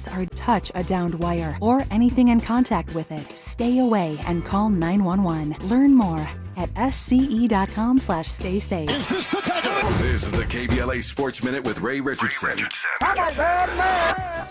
or touch a downed wire or anything in contact with it, stay away and call 911. Learn more at sce.com/stay safe. This is the KBLA Sports Minute with Ray Richardson.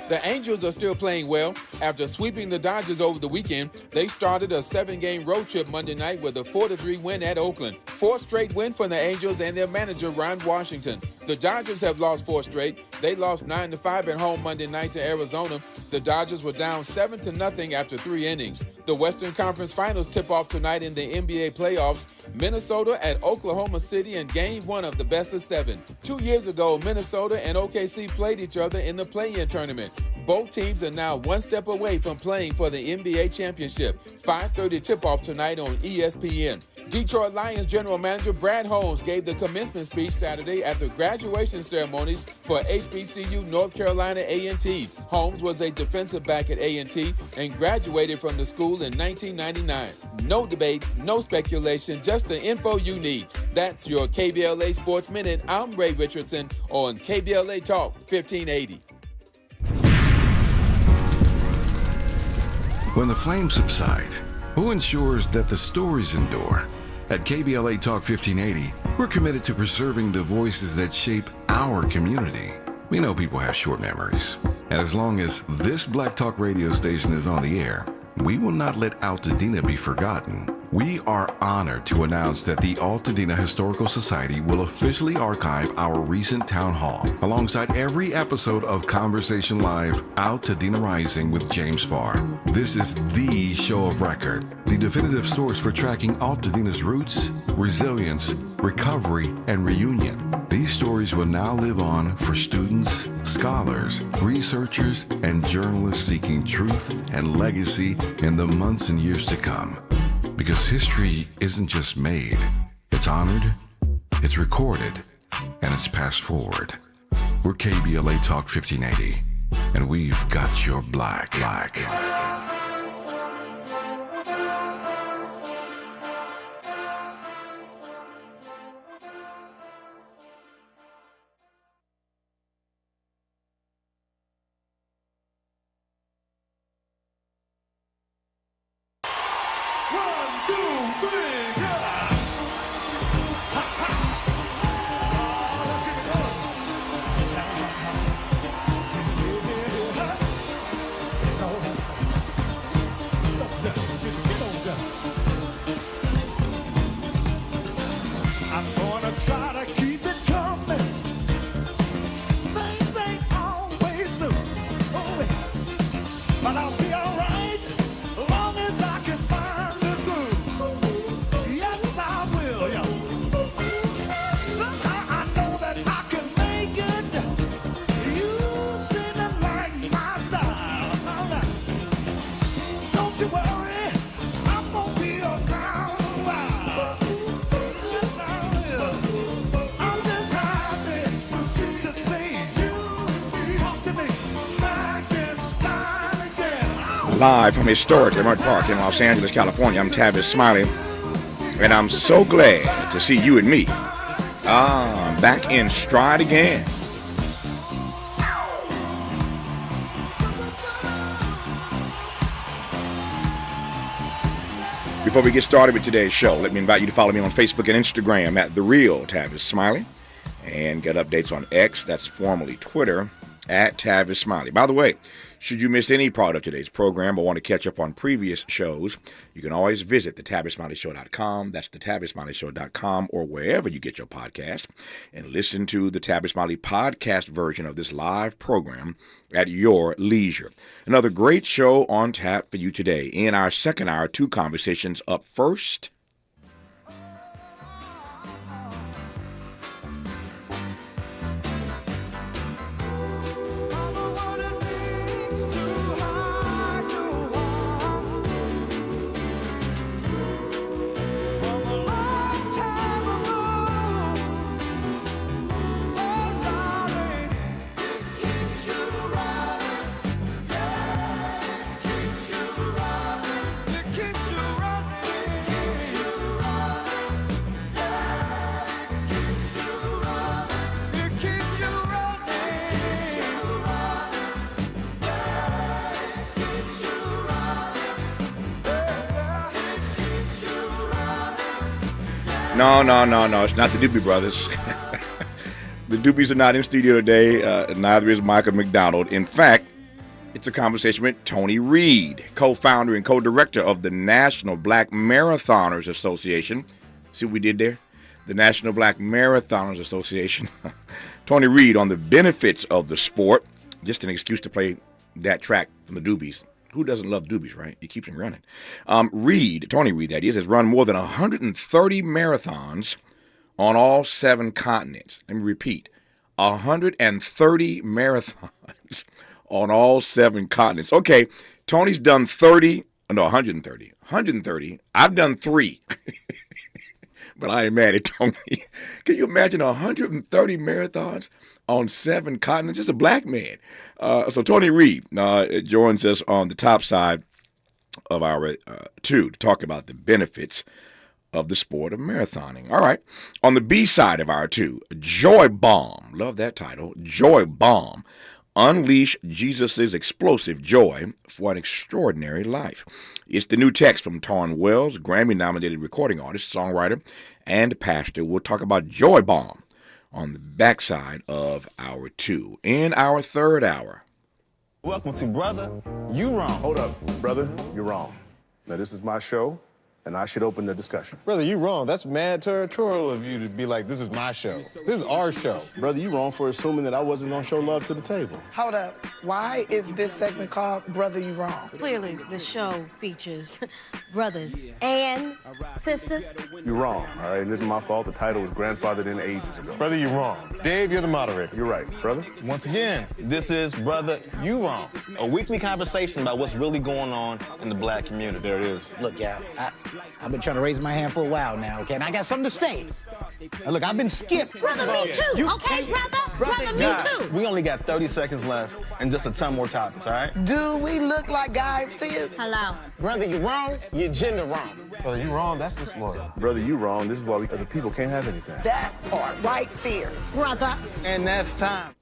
The Angels are still playing well. After sweeping the Dodgers over the weekend, they started a 7-game road trip Monday night with a 4-3 win at Oakland. 4 straight win for the Angels and their manager, Ron Washington. The Dodgers have lost 4 straight. They lost 9-5 at home Monday night to Arizona. The Dodgers were down 7-0 after 3 innings. The Western Conference Finals tip off tonight in the NBA playoffs. Minnesota at Oklahoma City in Game 1 of the best-of-7. 2 years ago, Minnesota and OKC played each other in the play-in tournament. Both teams are now one step away from playing for the NBA championship. 5:30 tip-off tonight on ESPN. Detroit Lions general manager Brad Holmes gave the commencement speech Saturday at the graduation ceremonies for HBCU North Carolina A&T. Holmes was a defensive back at A&T and graduated from the school in 1999. No debates, no speculation, just the info you need. That's your KBLA Sports Minute. I'm Ray Richardson on KBLA Talk 1580. When the flames subside, who ensures that the stories endure? At KBLA Talk 1580, we're committed to preserving the voices that shape our community. We know people have short memories, and as long as this Black Talk radio station is on the air, we will not let Altadena be forgotten. We are honored to announce that the Altadena Historical Society will officially archive our recent town hall alongside every episode of Conversation Live Altadena Rising with James Farr. This is the show of record, the definitive source for tracking Altadena's roots, resilience, recovery, and reunion. These stories will now live on for students, scholars, researchers, and journalists seeking truth and legacy in the months and years to come. Because history isn't just made, it's honored, it's recorded, and it's passed forward. We're KBLA Talk 1580, and we've got your black. Live from historic Leimert Park in Los Angeles, California, I'm Tavis Smiley, and I'm so glad to see you and me back in stride again. Before we get started with today's show, let me invite you to follow me on Facebook and Instagram at The Real Tavis Smiley, and get updates on X, that's formerly Twitter, at Tavis Smiley. By the way, should you miss any part of today's program or want to catch up on previous shows, you can always visit thetavismiley.show.com. That's thetavismiley.show.com, or wherever you get your podcast, and listen to the Tavis Smiley podcast version of this live program at your leisure. Another great show on tap for you today. In our second hour, 2 conversations up first. No. It's not the Doobie Brothers. The Doobies are not in studio today. Neither is Michael McDonald. In fact, it's a conversation with Tony Reed, co-founder and co-director of the National Black Marathoners Association. See what we did there? The National Black Marathoners Association. Tony Reed on the benefits of the sport. Just an excuse to play that track from the Doobies. Who doesn't love Doobies, right? He keeps them running. Tony Reed, that is, has run more than 130 marathons on all 7 continents. Let me repeat, 130 marathons on all 7 continents. Okay, Tony's done 130. 130. I've done 3. But I ain't mad at Tony. Can you imagine 130 marathons on 7 continents? Just a black man. So Tony Reed joins us on the top side of our 2 to talk about the benefits of the sport of marathoning. All right. On the B side of our 2, Joy Bomb. Love that title. Joy Bomb. Unleash Jesus' explosive joy for an extraordinary life. It's the new text from Tauren Wells, Grammy-nominated recording artist, songwriter, and pastor. We'll talk about Joy Bomb on the backside of our 2. In our 3rd hour. Welcome to Brother, You Wrong. Hold up, brother, you're wrong. Now, this is my show, and I should open the discussion. Brother, you wrong. That's mad territorial of you to be like, this is my show. This is our show. Brother, you wrong for assuming that I wasn't gonna show love to the table. Hold up. Why is this segment called Brother You Wrong? Clearly, the show features brothers and sisters. You're wrong, all right? And this is my fault. The title was grandfathered in ages ago. Brother, you wrong. Dave, you're the moderator. You're right, brother. Once again, this is Brother, You Wrong. A weekly conversation about what's really going on in the black community. There it is. Look, y'all, I've been trying to raise my hand for a while now, okay? And I got something to say. Now, look, I've been skipped. Brother, me too, okay, brother? Brother, me too. We only got 30 seconds left and just a ton more topics, all right? Do we look like guys to you? Hello. Brother, you wrong, you're gender wrong. Brother, you wrong. That's disloyal. Brother, you wrong. This is why the people can't have anything. That part right there. Brother. And that's time.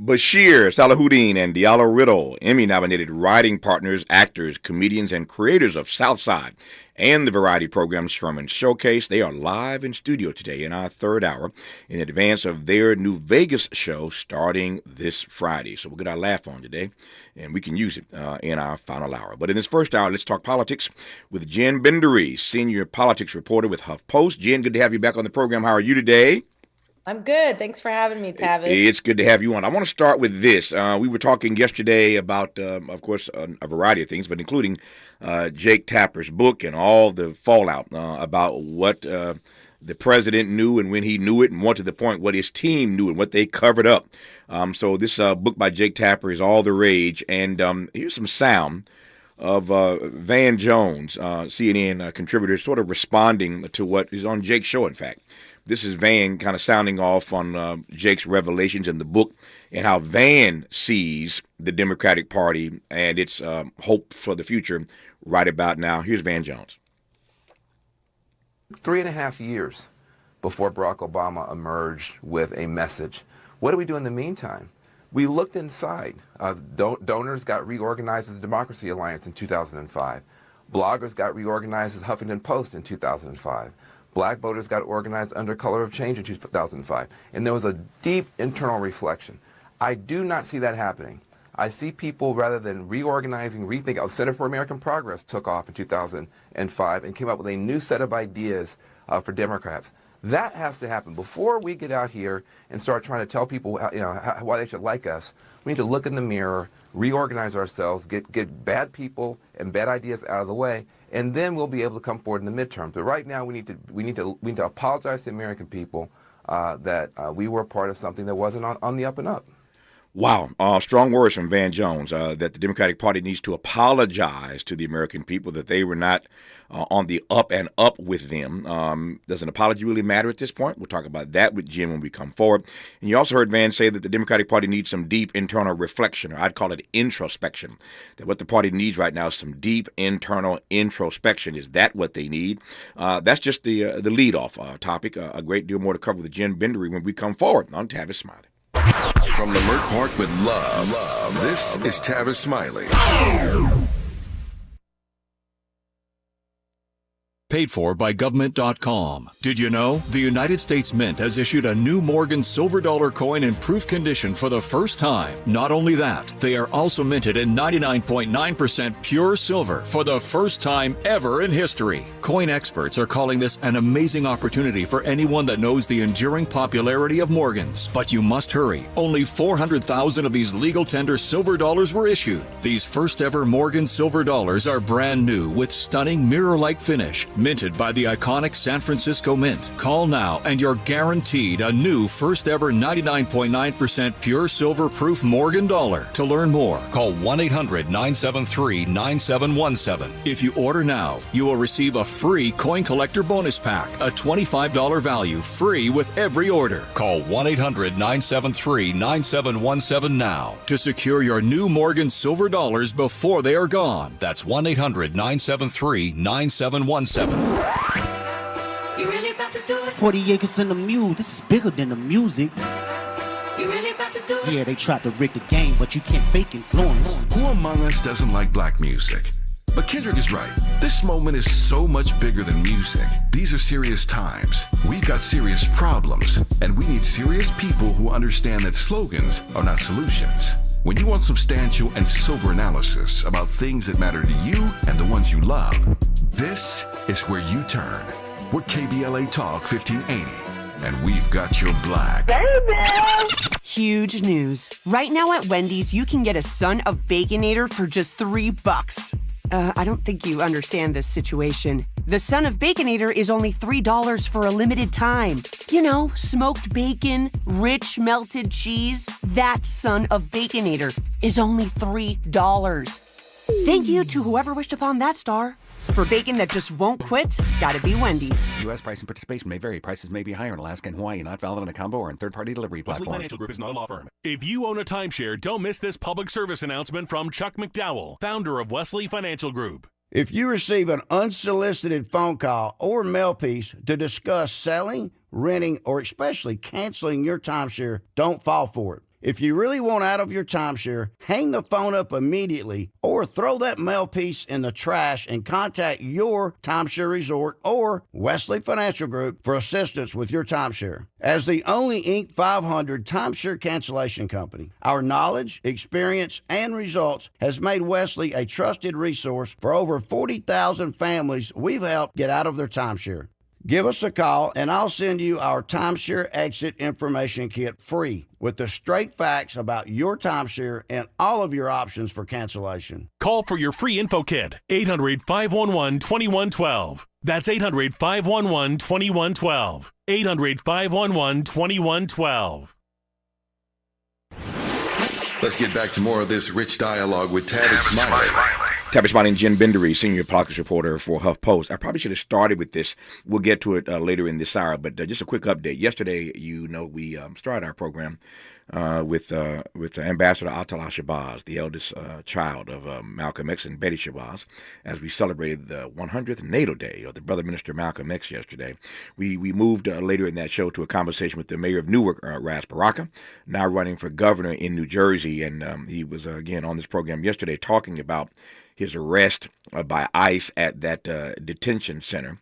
Bashir Salahuddin and Diallo Riddle, Emmy-nominated writing partners, actors, comedians, and creators of Southside and the variety program Sherman Showcase. They are live in studio today in our 3rd hour in advance of their new Vegas show starting this Friday. So we'll get our laugh on today, and we can use it in our final hour. But in this 1st hour, let's talk politics with Jen Bendery, senior politics reporter with HuffPost. Jen, good to have you back on the program. How are you today? I'm good. Thanks for having me, Tavis. It's good to have you on. I want to start with this. We were talking yesterday about, of course, a variety of things, but including Jake Tapper's book and all the fallout about what the president knew and when he knew it, and more to the point, what his team knew and what they covered up. So this book by Jake Tapper is all the rage. And here's some sound of Van Jones, CNN contributor, sort of responding to what is on Jake's show, in fact. This is Van kind of sounding off on Jake's revelations in the book and how Van sees the Democratic Party and its hope for the future right about now. Here's Van Jones. 3.5 years before Barack Obama emerged with a message. What do we do in the meantime? We looked inside. Donors got reorganized as the Democracy Alliance in 2005. Bloggers got reorganized as Huffington Post in 2005. Black voters got organized under Color of Change in 2005. And there was a deep internal reflection. I do not see that happening. I see people, rather than reorganizing, rethinking. Center for American Progress took off in 2005 and came up with a new set of ideas for Democrats. That has to happen. Before we get out here and start trying to tell people why they should like us, we need to look in the mirror, reorganize ourselves, get bad people and bad ideas out of the way, and then we'll be able to come forward in the midterms. But right now, we need to apologize to the American people that we were part of something that wasn't on the up and up. Wow. Strong words from Van Jones that the Democratic Party needs to apologize to the American people that they were not on the up and up with them. Does an apology really matter at this point? We'll talk about that with Jim when we come forward. And you also heard Van say that the Democratic Party needs some deep internal reflection, or I'd call it introspection. That what the party needs right now is some deep internal introspection. Is that what they need? That's just the lead-off topic. A great deal more to cover with Jen Bendery when we come forward on Tavis Smiley. From Leimert Park with love, this is Tavis Smiley. paid for by government.com. Did you know the United States Mint has issued a new Morgan silver dollar coin in proof condition for the first time? Not only that, they are also minted in 99.9% pure silver for the first time ever in history. Coin experts are calling this an amazing opportunity for anyone that knows the enduring popularity of Morgans. But you must hurry. Only 400,000 of these legal tender silver dollars were issued. These first ever Morgan silver dollars are brand new with stunning mirror-like finish, minted by the iconic San Francisco Mint. Call now and you're guaranteed a new first ever 99.9% pure silver proof Morgan dollar. To learn more, call 1-800-973-9717. If you order now, you will receive a free coin collector bonus pack, a $25 value, free with every order. Call 1-800-973-9717 now to secure your new Morgan silver dollars before they are gone. That's 1-800-973-9717. You really about to do it? 40 acres and a mule. This is bigger than the music. You really about to do it? Yeah, they tried to rig the game, but you can't fake influence. Who among us doesn't like black music? But Kendrick is right. This moment is so much bigger than music. These are serious times. We've got serious problems, and we need serious people who understand that slogans are not solutions. When you want substantial and sober analysis about things that matter to you and the ones you love, this is where you turn. We're KBLA Talk 1580, and we've got your black. Huge news. Right now at Wendy's, you can get a Son of Baconator for just $3. I don't think you understand this situation. The Son of Baconator is only $3 for a limited time. You know, smoked bacon, rich melted cheese. That Son of Baconator is only $3. Thank you to whoever wished upon that star. For bacon that just won't quit, gotta be Wendy's. U.S. price and participation may vary. Prices may be higher in Alaska and Hawaii, not valid on a combo or in third-party delivery platform. Wesley Financial Group is not a law firm. If you own a timeshare, don't miss this public service announcement from Chuck McDowell, founder of Wesley Financial Group. If you receive an unsolicited phone call or mail piece to discuss selling, renting, or especially canceling your timeshare, don't fall for it. If you really want out of your timeshare, hang the phone up immediately or throw that mail piece in the trash and contact your timeshare resort or Wesley Financial Group for assistance with your timeshare. As the only Inc. 500 timeshare cancellation company, our knowledge, experience, and results has made Wesley a trusted resource for over 40,000 families we've helped get out of their timeshare. Give us a call, and I'll send you our timeshare exit information kit free with the straight facts about your timeshare and all of your options for cancellation. Call for your free info kit, 800-511-2112. That's 800-511-2112. 800-511-2112. Let's get back to more of this rich dialogue with Tavis Smiley. Tavis Smiley and Jen Bendery, senior politics reporter for HuffPost. I probably should have started with this. We'll get to it later in this hour, but just a quick update. Yesterday, we started our program with Ambassador Atal Shabazz, the eldest child of Malcolm X and Betty Shabazz, as we celebrated the 100th natal day of the brother minister Malcolm X yesterday. We moved later in that show to a conversation with the mayor of Newark, Ras Baraka, now running for governor in New Jersey, and he was again on this program yesterday talking about his arrest by ICE at that detention center.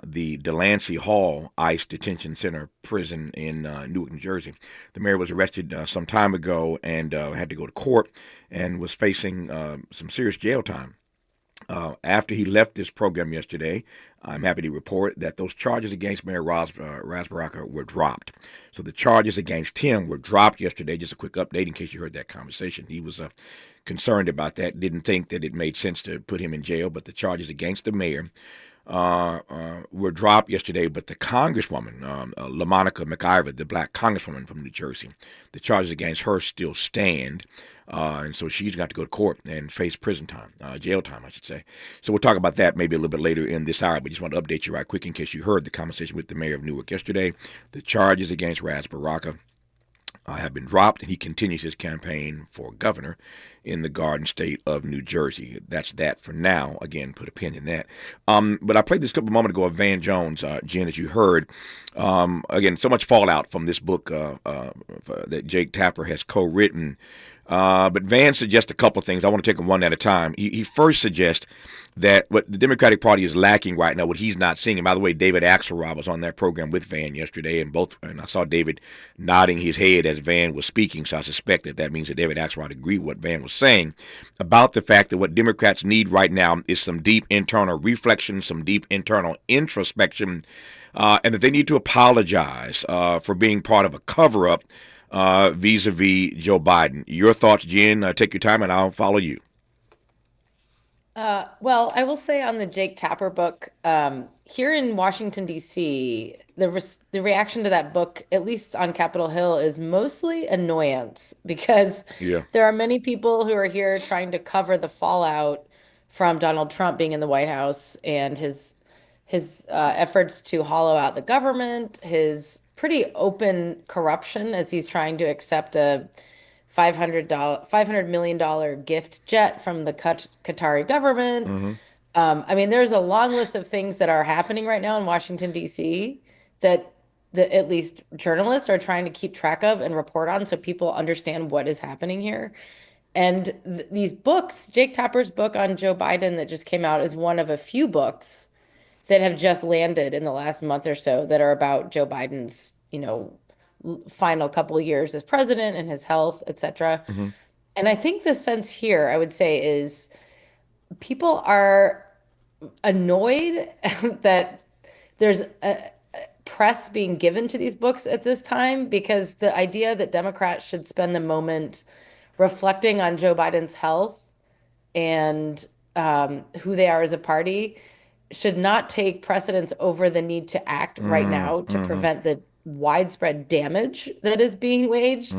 The Delancey Hall ICE Detention Center prison in Newark, New Jersey. The mayor was arrested some time ago and had to go to court and was facing some serious jail time. After he left this program yesterday, I'm happy to report that those charges against Mayor Ras Baraka were dropped. So the charges against him were dropped yesterday. Just a quick update in case you heard that conversation. He was concerned about that, didn't think that it made sense to put him in jail, but the charges against the mayor were dropped yesterday. But the Congresswoman, LaMonica McIver, the black Congresswoman from New Jersey, the charges against her still stand. And so she's got to go to court and face prison time, jail time, I should say. So we'll talk about that maybe a little bit later in this hour. But just want to update you right quick in case you heard the conversation with the mayor of Newark yesterday. The charges against Ras Baraka have been dropped, and he continues his campaign for governor in the Garden State of New Jersey. That's that for now. Again, put a pin in that. But I played this clip a moment ago of Van Jones, Jen, as you heard. Again, so much fallout from this book that Jake Tapper has co-written. But Van suggests a couple of things. I want to take them one at a time. He first suggests that what the Democratic Party is lacking right now, what he's not seeing. And by the way, David Axelrod was on that program with Van yesterday, and I saw David nodding his head as Van was speaking, so I suspect that means that David Axelrod agreed with what Van was saying about the fact that what Democrats need right now is some deep internal reflection, some deep internal introspection, and that they need to apologize for being part of a cover-up vis-a-vis Joe Biden. Your thoughts, Jen? Take your time, and I'll follow you. Well, I will say on the Jake Tapper book, here in Washington, D.C., the reaction to that book, at least on Capitol Hill, is mostly annoyance because there are many people who are here trying to cover the fallout from Donald Trump being in the White House and his efforts to hollow out the government, his pretty open corruption as he's trying to accept a $500 million gift jet from the Qatari government. I mean, there's a long list of things that are happening right now in Washington, D.C. that at least journalists are trying to keep track of and report on so people understand what is happening here. And these books, Jake Tapper's book on Joe Biden that just came out is one of a few books that have just landed in the last month or so that are about Joe Biden's, final couple of years as president and his health, et cetera. And I think the sense here, I would say, is people are annoyed that there's a press being given to these books at this time, because the idea that Democrats should spend the moment reflecting on Joe Biden's health and who they are as a party should not take precedence over the need to act right now to prevent the widespread damage that is being waged,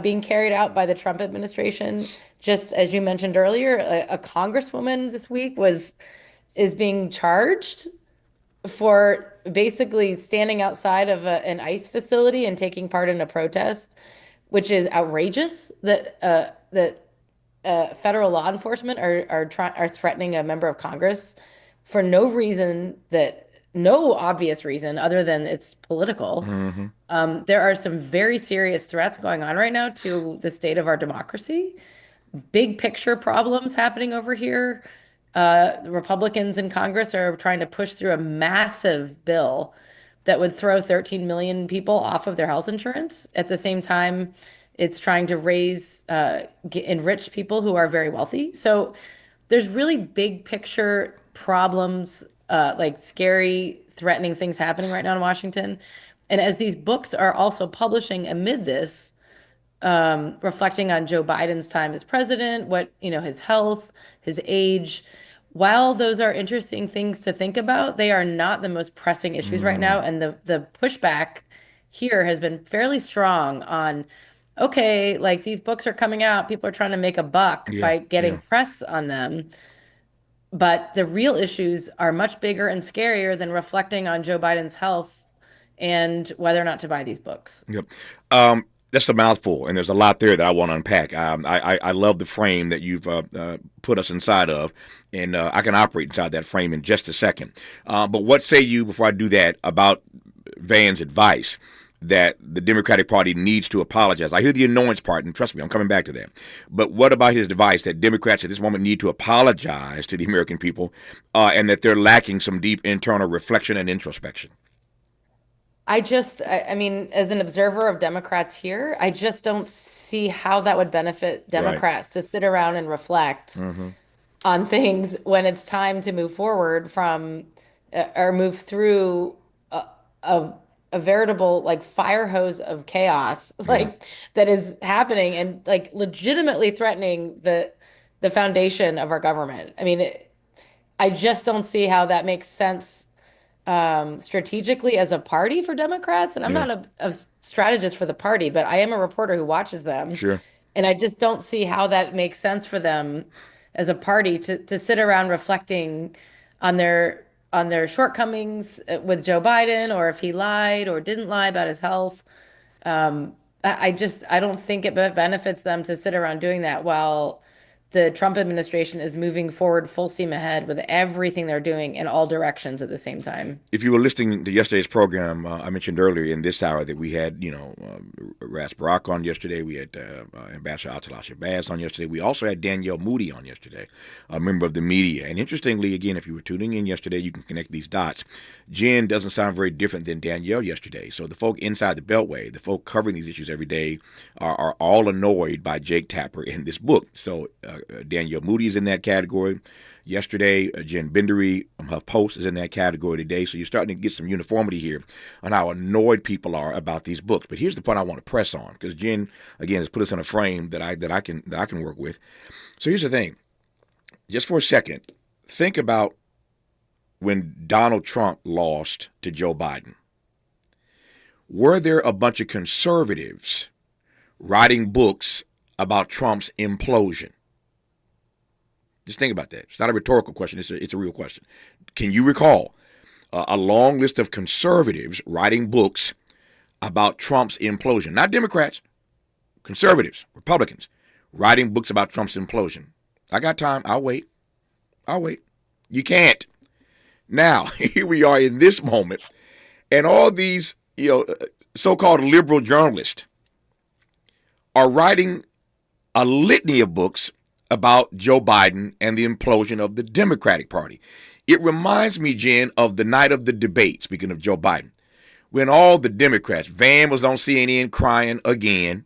being carried out by the Trump administration. Just as you mentioned earlier, a congresswoman this week is being charged for basically standing outside of an ICE facility and taking part in a protest, which is outrageous. That federal law enforcement are threatening a member of Congress for no reason no obvious reason other than it's political. There are some very serious threats going on right now to the state of our democracy. Big picture problems happening over here. The Republicans in Congress are trying to push through a massive bill that would throw 13 million people off of their health insurance. At the same time, it's trying to enrich people who are very wealthy. So there's really big picture problems, like scary, threatening things happening right now in Washington. And as these books are also publishing amid this, reflecting on Joe Biden's time as president, his health, his age, while those are interesting things to think about, they are not the most pressing issues right now. And the pushback here has been fairly strong on, okay, like these books are coming out, people are trying to make a buck by getting press on them. But the real issues are much bigger and scarier than reflecting on Joe Biden's health and whether or not to buy these books. That's a mouthful, and there's a lot there that I want to unpack. I love the frame that you've put us inside of, and I can operate inside that frame in just a second. But what say you, before I do that, about Van's advice that the Democratic Party needs to apologize? I hear the annoyance part, and trust me, I'm coming back to that. But what about his advice that Democrats at this moment need to apologize to the American people and that they're lacking some deep internal reflection and introspection? I mean, as an observer of Democrats here, I just don't see how that would benefit Democrats to sit around and reflect on things when it's time to move forward from or move through a veritable like fire hose of chaos that is happening and like legitimately threatening the foundation of our government. I mean, I just don't see how that makes sense strategically as a party for Democrats. And I'm not a strategist for the party, but I am a reporter who watches them. Sure. And I just don't see how that makes sense for them as a party to sit around reflecting on their shortcomings with Joe Biden, or if he lied or didn't lie about his health. I don't think it benefits them to sit around doing that while the Trump administration is moving forward full steam ahead with everything they're doing in all directions at the same time. If you were listening to yesterday's program, I mentioned earlier in this hour that we had, Ras Barak on yesterday. We had Ambassador Atala Shabazz on yesterday. We also had Danielle Moody on yesterday, a member of the media. And interestingly, again, if you were tuning in yesterday, you can connect these dots. Jen doesn't sound very different than Danielle yesterday. So the folk inside the Beltway, the folk covering these issues every day, are all annoyed by Jake Tapper in this book. So Danielle Moody is in that category. Yesterday, Jen Bendery from HuffPost is in that category today. So you're starting to get some uniformity here on how annoyed people are about these books. But here's the point I want to press on, because Jen, again, has put us in a frame that I can work with. So here's the thing. Just for a second, think about when Donald Trump lost to Joe Biden. Were there a bunch of conservatives writing books about Trump's implosion? Just think about that. It's not a rhetorical question. It's a real question. Can you recall a long list of conservatives writing books about Trump's implosion? Not Democrats, conservatives, Republicans, writing books about Trump's implosion. I got time. I'll wait. You can't. Now, here we are in this moment, and all these so-called liberal journalists are writing a litany of books about Joe Biden and the implosion of the Democratic Party. It reminds me, Jen, of the night of the debate, speaking of Joe Biden, when all the Democrats, Van was on CNN crying again.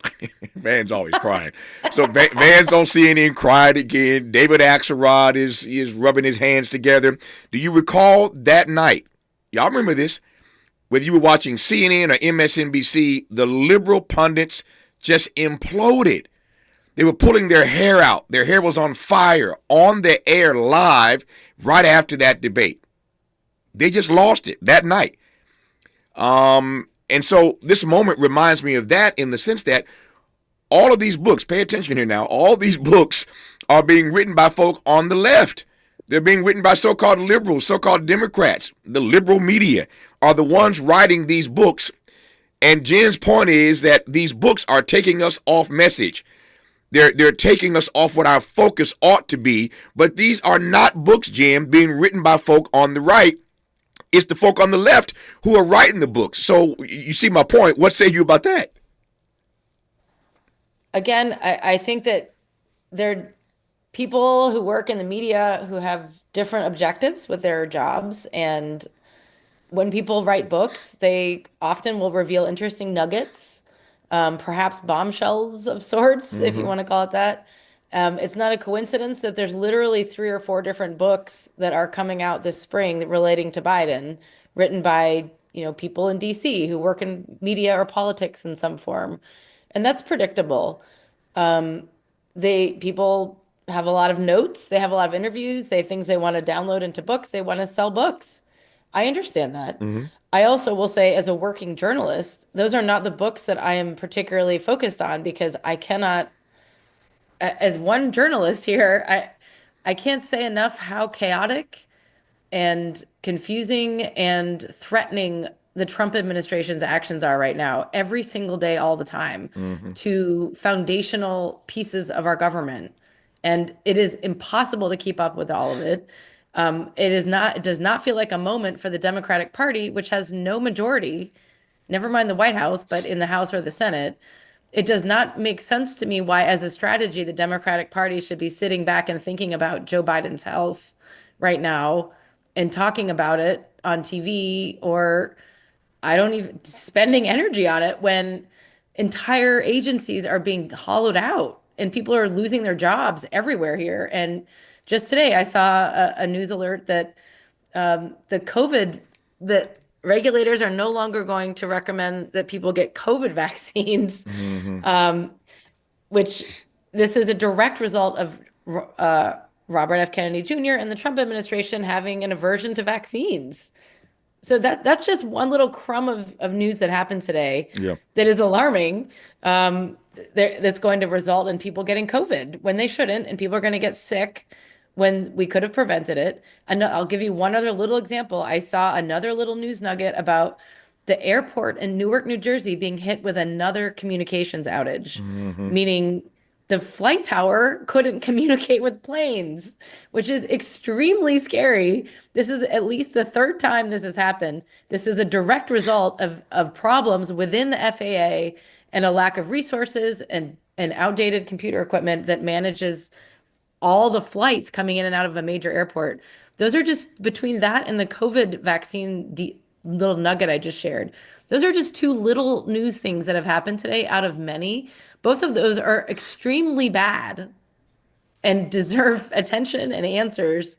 Van's always crying. So Van's on CNN crying again. David Axelrod is rubbing his hands together. Do you recall that night? Y'all remember this? Whether you were watching CNN or MSNBC, the liberal pundits just imploded. They were pulling their hair out. Their hair was on fire on the air live right after that debate. They just lost it that night. And so this moment reminds me of that in the sense that all of these books, pay attention here now, all these books are being written by folk on the left. They're being written by so-called liberals, so-called Democrats. The liberal media are the ones writing these books. And Jen's point is that these books are taking us off message. They're taking us off what our focus ought to be. But these are not books, Jen, being written by folk on the right. It's the folk on the left who are writing the books. So you see my point. What say you about that? Again, I think that there are people who work in the media who have different objectives with their jobs. And when people write books, they often will reveal interesting nuggets, perhaps bombshells of sorts, if you want to call it that. It's not a coincidence that there's literally 3 or 4 different books that are coming out this spring relating to Biden, written by people in DC who work in media or politics in some form, and that's predictable. People have a lot of notes, they have a lot of interviews, they have things they want to download into books, they want to sell books. I understand that. I also will say, as a working journalist, those are not the books that I am particularly focused on, because I cannot, as one journalist here, I can't say enough how chaotic and confusing and threatening the Trump administration's actions are right now, every single day, all the time, to foundational pieces of our government. And it is impossible to keep up with all of it. It does not feel like a moment for the Democratic Party, which has no majority, never mind the White House, but in the House or the Senate. It does not make sense to me why, as a strategy, the Democratic Party should be sitting back and thinking about Joe Biden's health right now and talking about it on TV, or spending energy on it when entire agencies are being hollowed out and people are losing their jobs everywhere here. And just today, I saw a news alert that that regulators are no longer going to recommend that people get COVID vaccines, which this is a direct result of Robert F. Kennedy Jr. and the Trump administration having an aversion to vaccines. So that's just one little crumb of news that happened today that is alarming. That's going to result in people getting COVID when they shouldn't, and people are going to get sick when we could have prevented it. And I'll give you one other little example. I saw another little news nugget about the airport in Newark, New Jersey being hit with another communications outage, meaning the flight tower couldn't communicate with planes, which is extremely scary. This is at least the third time this has happened. This is a direct result of problems within the FAA and a lack of resources and outdated computer equipment that manages all the flights coming in and out of a major airport. Those are just, between that and the COVID vaccine little nugget I just shared, those are just two little news things that have happened today out of many. Both of those are extremely bad and deserve attention and answers.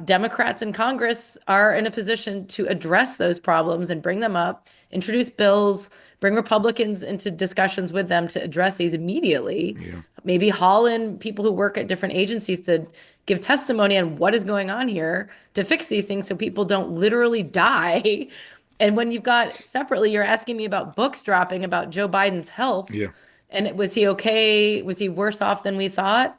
Democrats in Congress are in a position to address those problems and bring them up, introduce bills, bring Republicans into discussions with them to address these immediately. Yeah. Maybe haul in people who work at different agencies to give testimony on what is going on here to fix these things so people don't literally die. And when you've got separately, you're asking me about books dropping about Joe Biden's health. Yeah. And was he okay? Was he worse off than we thought?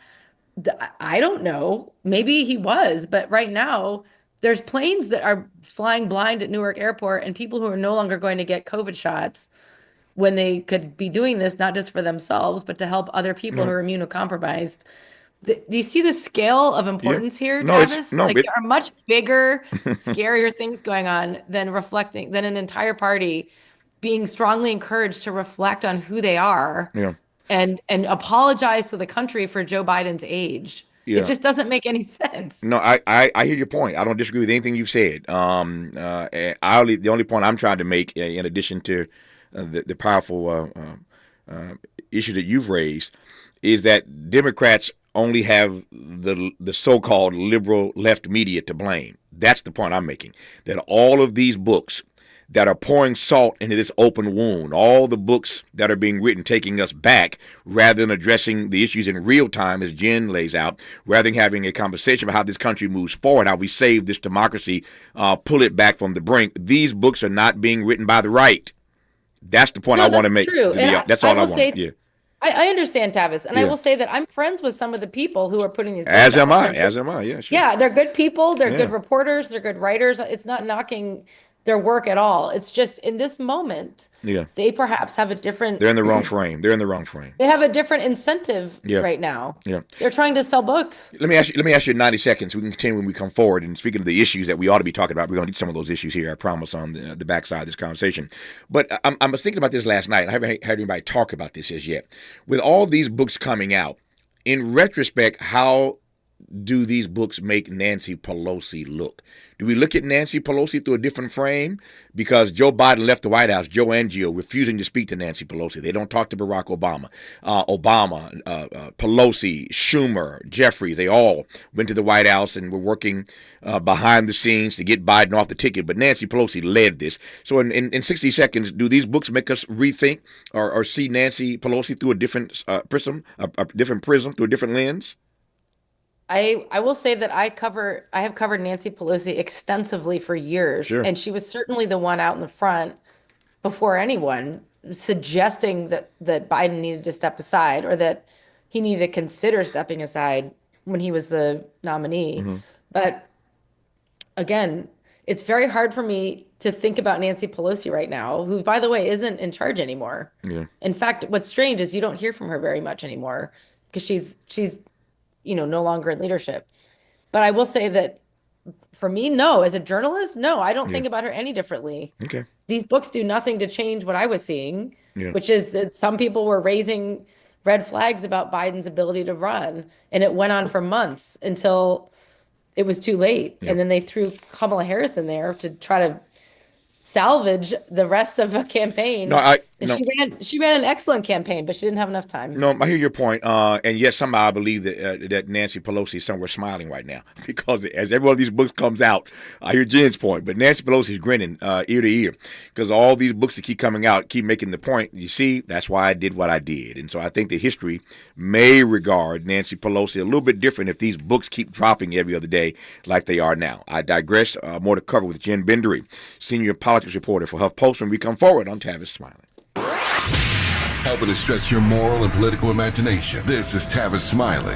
I don't know. Maybe he was, but right now there's planes that are flying blind at Newark Airport and people who are no longer going to get COVID shots when they could be doing this, not just for themselves, but to help other people who are immunocompromised. Do you see the scale of importance here, Tavis? There are much bigger, scarier things going on than an entire party being strongly encouraged to reflect on who they are and apologize to the country for Joe Biden's age. Yeah. It just doesn't make any sense. No, I hear your point. I don't disagree with anything you've said. The only point I'm trying to make, in addition to the powerful issue that you've raised, is that Democrats only have the so-called liberal left media to blame. That's the point I'm making. That all of these books that are pouring salt into this open wound, all the books that are being written taking us back rather than addressing the issues in real time, as Jen lays out, rather than having a conversation about how this country moves forward, how we save this democracy, pull it back from the brink. These books are not being written by the right. That's the point I want to make. True. That's all I want. I understand, Tavis, and I will say that I'm friends with some of the people who are putting these books As am out. I. Yeah, sure. Yeah, they're good people. They're good reporters. They're good writers. It's not knocking their work at all. It's just in this moment, they perhaps have a different... They're in the wrong frame. They have a different incentive right now. Yeah. They're trying to sell books. Let me ask you in 90 seconds. We can continue when we come forward. And speaking of the issues that we ought to be talking about, we're going to get some of those issues here, I promise, on the backside of this conversation. But I was thinking about this last night. I haven't had anybody talk about this as yet. With all these books coming out, in retrospect, how do these books make Nancy Pelosi look? Do we look at Nancy Pelosi through a different frame? Because Joe Biden left the White House, Joe and Jill refusing to speak to Nancy Pelosi. They don't talk to Barack Obama. Pelosi, Schumer, Jeffries, they all went to the White House and were working behind the scenes to get Biden off the ticket. But Nancy Pelosi led this. So in 60 seconds, do these books make us rethink or see Nancy Pelosi through a different prism, through a different lens? I will say that I have covered Nancy Pelosi extensively for years, and she was certainly the one out in the front before anyone suggesting that Biden needed to step aside or that he needed to consider stepping aside when he was the nominee. Mm-hmm. But again, it's very hard for me to think about Nancy Pelosi right now, who, by the way, isn't in charge anymore. Yeah. In fact, what's strange is you don't hear from her very much anymore because she's no longer in leadership. But I will say that for me, no, as a journalist, no, I don't think about her any differently. Okay. These books do nothing to change what I was seeing, which is that some people were raising red flags about Biden's ability to run. And it went on for months until it was too late. And then they threw Kamala Harris in there to try to salvage the rest of a campaign. She ran an excellent campaign, but she didn't have enough time. No, I hear your point. And yes, somehow I believe that Nancy Pelosi is somewhere smiling right now because as every one of these books comes out, I hear Jen's point, but Nancy Pelosi's grinning ear to ear because all these books that keep coming out keep making the point. You see, that's why I did what I did. And so I think that history may regard Nancy Pelosi a little bit different if these books keep dropping every other day like they are now. I digress. More to cover with Jen Bendery, senior politics reporter for HuffPost, when we come forward on Tavis Smiley. Helping to stretch your moral and political imagination. This is Tavis Smiley.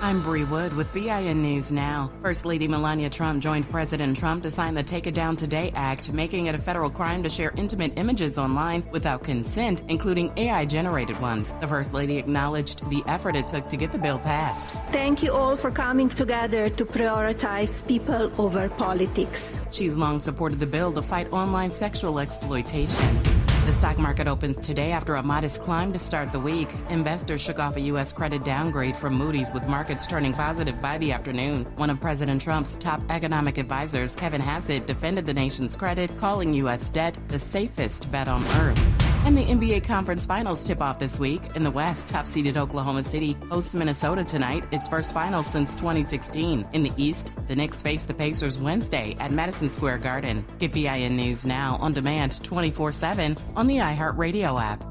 I'm Bree Wood with BIN News Now. First Lady Melania Trump joined President Trump to sign the Take It Down Today Act, making it a federal crime to share intimate images online without consent, including AI-generated ones. The First Lady acknowledged the effort it took to get the bill passed. Thank you all for coming together to prioritize people over politics. She's long supported the bill to fight online sexual exploitation. The stock market opens today after a modest climb to start the week. Investors shook off a U.S. credit downgrade from Moody's, with markets turning positive by the afternoon. One of President Trump's top economic advisors, Kevin Hassett, defended the nation's credit, calling U.S. debt the safest bet on earth. And the NBA Conference Finals tip off this week. In the West, top-seeded Oklahoma City hosts Minnesota tonight, its first finals since 2016. In the East, the Knicks face the Pacers Wednesday at Madison Square Garden. Get BIN News Now on demand 24/7 on the iHeartRadio app.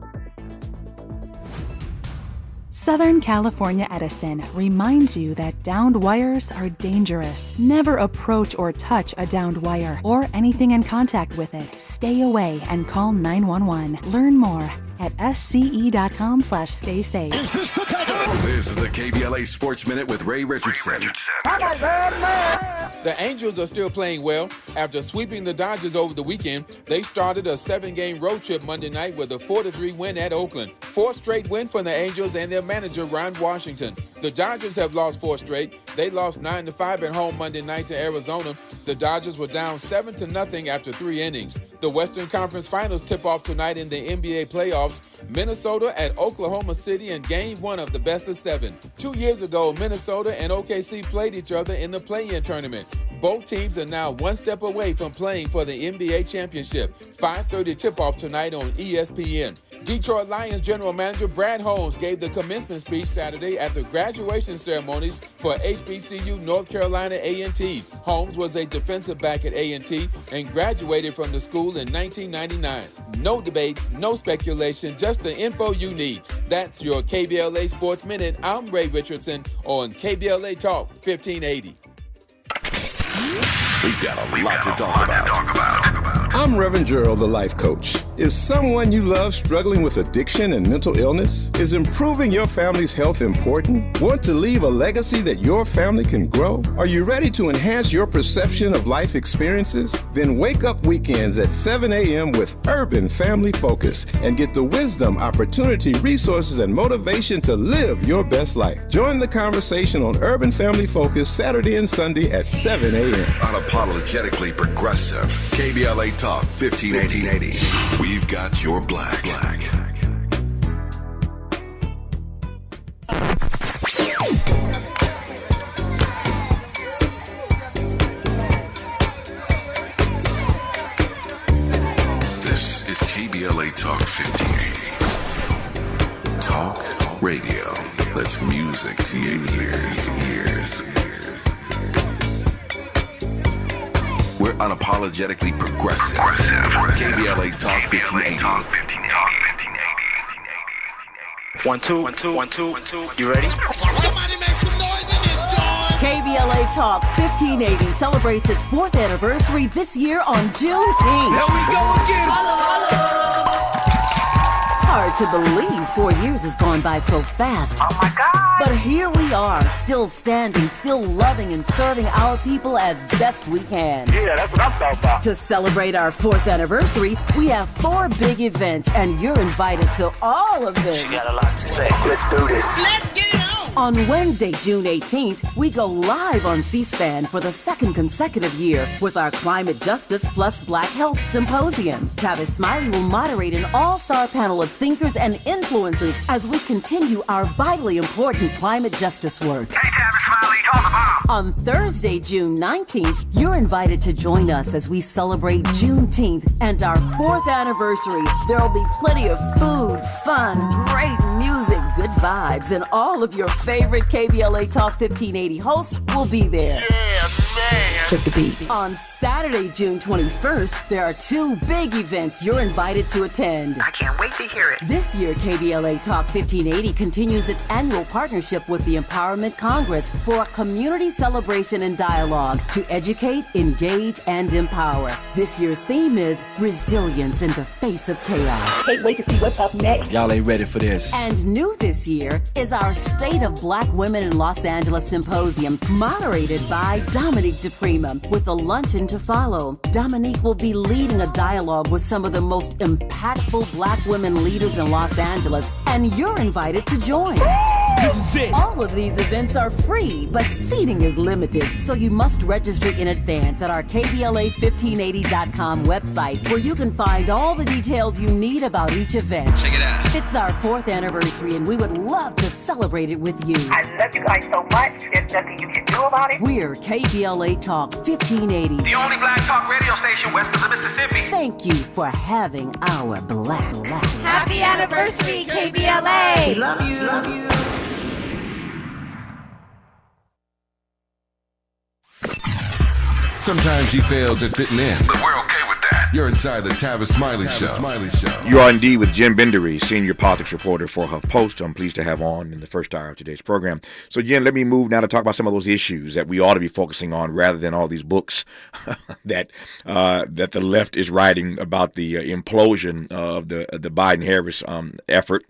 Southern California Edison reminds you that downed wires are dangerous. Never approach or touch a downed wire or anything in contact with it. Stay away and call 911. Learn more at sce.com/stay safe. This is the KBLA Sports Minute with Ray Richardson. The Angels are still playing well. After sweeping the Dodgers over the weekend, they started a 7-game road trip Monday night with a 4-3 win at Oakland. 4 straight win for the Angels and their manager, Ron Washington. The Dodgers have lost 4 straight. They lost 9-5 at home Monday night to Arizona. The Dodgers were down 7-0 after 3 innings. The Western Conference Finals tip off tonight in the NBA playoffs. Minnesota at Oklahoma City in Game 1 of the best-of-7. 2 years ago, Minnesota and OKC played each other in the play-in tournament. Both teams are now one step away from playing for the NBA championship. 5:30 tip-off tonight on ESPN. Detroit Lions general manager Brad Holmes gave the commencement speech Saturday at the graduation ceremonies for HBCU North Carolina A&T. Holmes was a defensive back at A&T and graduated from the school in 1999. No debates, no speculation, just the info you need. That's your KBLA Sports Minute. I'm Ray Richardson on KBLA Talk 1580. We've got a lot to talk about. I'm Reverend Gerald, the life coach. Is someone you love struggling with addiction and mental illness? Is improving your family's health important? Want to leave a legacy that your family can grow? Are you ready to enhance your perception of life experiences? Then wake up weekends at 7 a.m. with Urban Family Focus and get the wisdom, opportunity, resources, and motivation to live your best life. Join the conversation on Urban Family Focus Saturday and Sunday at 7 a.m. Unapologetically progressive. KBLA Talk 1580. We've got your black. This is KBLA Talk 1580. Talk radio. That's music to your ears. We're unapologetically progressive. KBLA Talk 1580. 1 2 1 2 1 2 1 2. You ready? Somebody make some noise in this joint. KBLA Talk 1580 celebrates its 4th anniversary this year on Juneteenth. Here we go again. Holla. Hard to believe 4 years has gone by so fast. Oh my God. But here we are, still standing, still loving and serving our people as best we can. Yeah, that's what I'm talking about. To celebrate our 4th anniversary, we have 4 big events, and you're invited to all of them. She got a lot to say. Let's do this. Let's get it on. On Wednesday, June 18th, we go live on C-SPAN for the 2nd consecutive year with our Climate Justice Plus Black Health Symposium. Tavis Smiley will moderate an all-star panel of thinkers and influencers as we continue our vitally important climate justice work. Hey, Tavis Smiley, talk about. On Thursday, June 19th, you're invited to join us as we celebrate Juneteenth and our 4th anniversary. There'll be plenty of food, fun, great music, good vibes, and all of your favorite KBLA Talk 1580 hosts will be there. Yeah, man. Trip the beat. On Saturday, June 21st, there are 2 big events you're invited to attend. I can't wait to hear it. This year, KBLA Talk 1580 continues its annual partnership with the Empowerment Congress for a community celebration and dialogue to educate, engage, and empower. This year's theme is resilience in the face of chaos. Can't wait to see what's up next. Y'all ain't ready for this. And new this year is our State of Black Women in Los Angeles Symposium, moderated by Dominique DePrima, with a luncheon to follow. Dominique will be leading a dialogue with some of the most impactful Black women leaders in Los Angeles, and you're invited to join. This is it. All of these events are free, but seating is limited, so you must register in advance at our KBLA1580.com website, where you can find all the details you need about each event. Check it out. It's our 4th anniversary, and we would love to celebrate it with you. I love you guys so much. There's nothing you can do about it. We're KBLA Talk 1580. The only black talk radio station west of the Mississippi. Thank you for having our black. Happy anniversary, KBLA! We love you. Love you. Sometimes he fails at fitting in, but we're okay with that. You're inside the Tavis Smiley Show. You are indeed with Jen Bendery, senior politics reporter for HuffPost. I'm pleased to have on in the first hour of today's program. So, Jen, let me move now to talk about some of those issues that we ought to be focusing on, rather than all these books that the left is writing about the implosion of the Biden-Harris effort.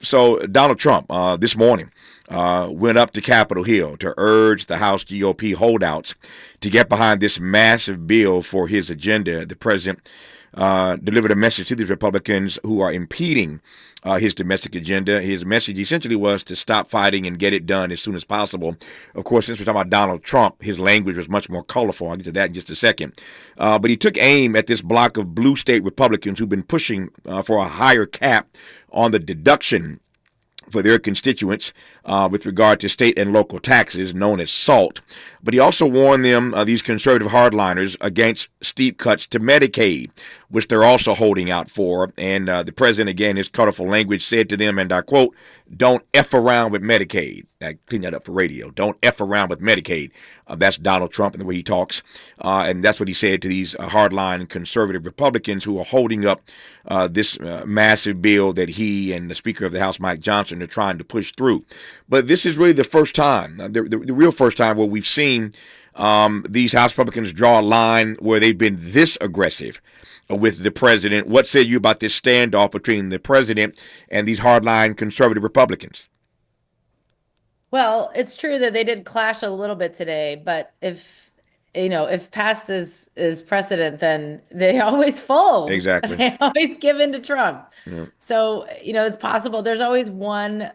So, Donald Trump this morning went up to Capitol Hill to urge the House GOP holdouts to get behind this massive bill for his agenda. The president delivered a message to these Republicans who are impeding his domestic agenda. His message essentially was to stop fighting and get it done as soon as possible. Of course, since we're talking about Donald Trump, his language was much more colorful. I'll get to that in just a second. But he took aim at this block of blue state Republicans who've been pushing for a higher cap on the deduction for their constituents with regard to state and local taxes, known as SALT. But he also warned them, these conservative hardliners, against steep cuts to Medicaid, which they're also holding out for. And the president, again, his colorful language, said to them, and I quote, "Don't F around with Medicaid." I clean that up for radio. Don't F around with Medicaid. That's Donald Trump and the way he talks. And that's what he said to these hardline conservative Republicans who are holding up this massive bill that he and the Speaker of the House, Mike Johnson, are trying to push through. But this is really the first time, the real first time, where we've seen these House Republicans draw a line where they've been this aggressive with the president. What say you about this standoff between the president and these hardline conservative Republicans? Well, it's true that they did clash a little bit today, but if past is precedent, then they always fold. Exactly. They always give in to Trump. Yeah. So, it's possible. There's one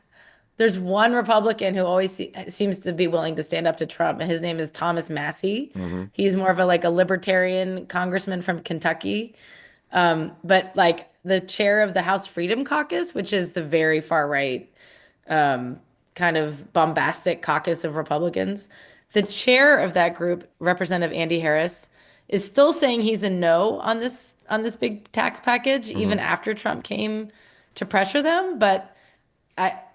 Republican who always seems to be willing to stand up to Trump, and his name is Thomas Massey. Mm-hmm. He's more of a libertarian congressman from Kentucky. But the chair of the House Freedom Caucus, which is the very far right, kind of bombastic caucus of Republicans, the chair of that group, Representative Andy Harris, is still saying he's a no on this big tax package, even after Trump came to pressure them. But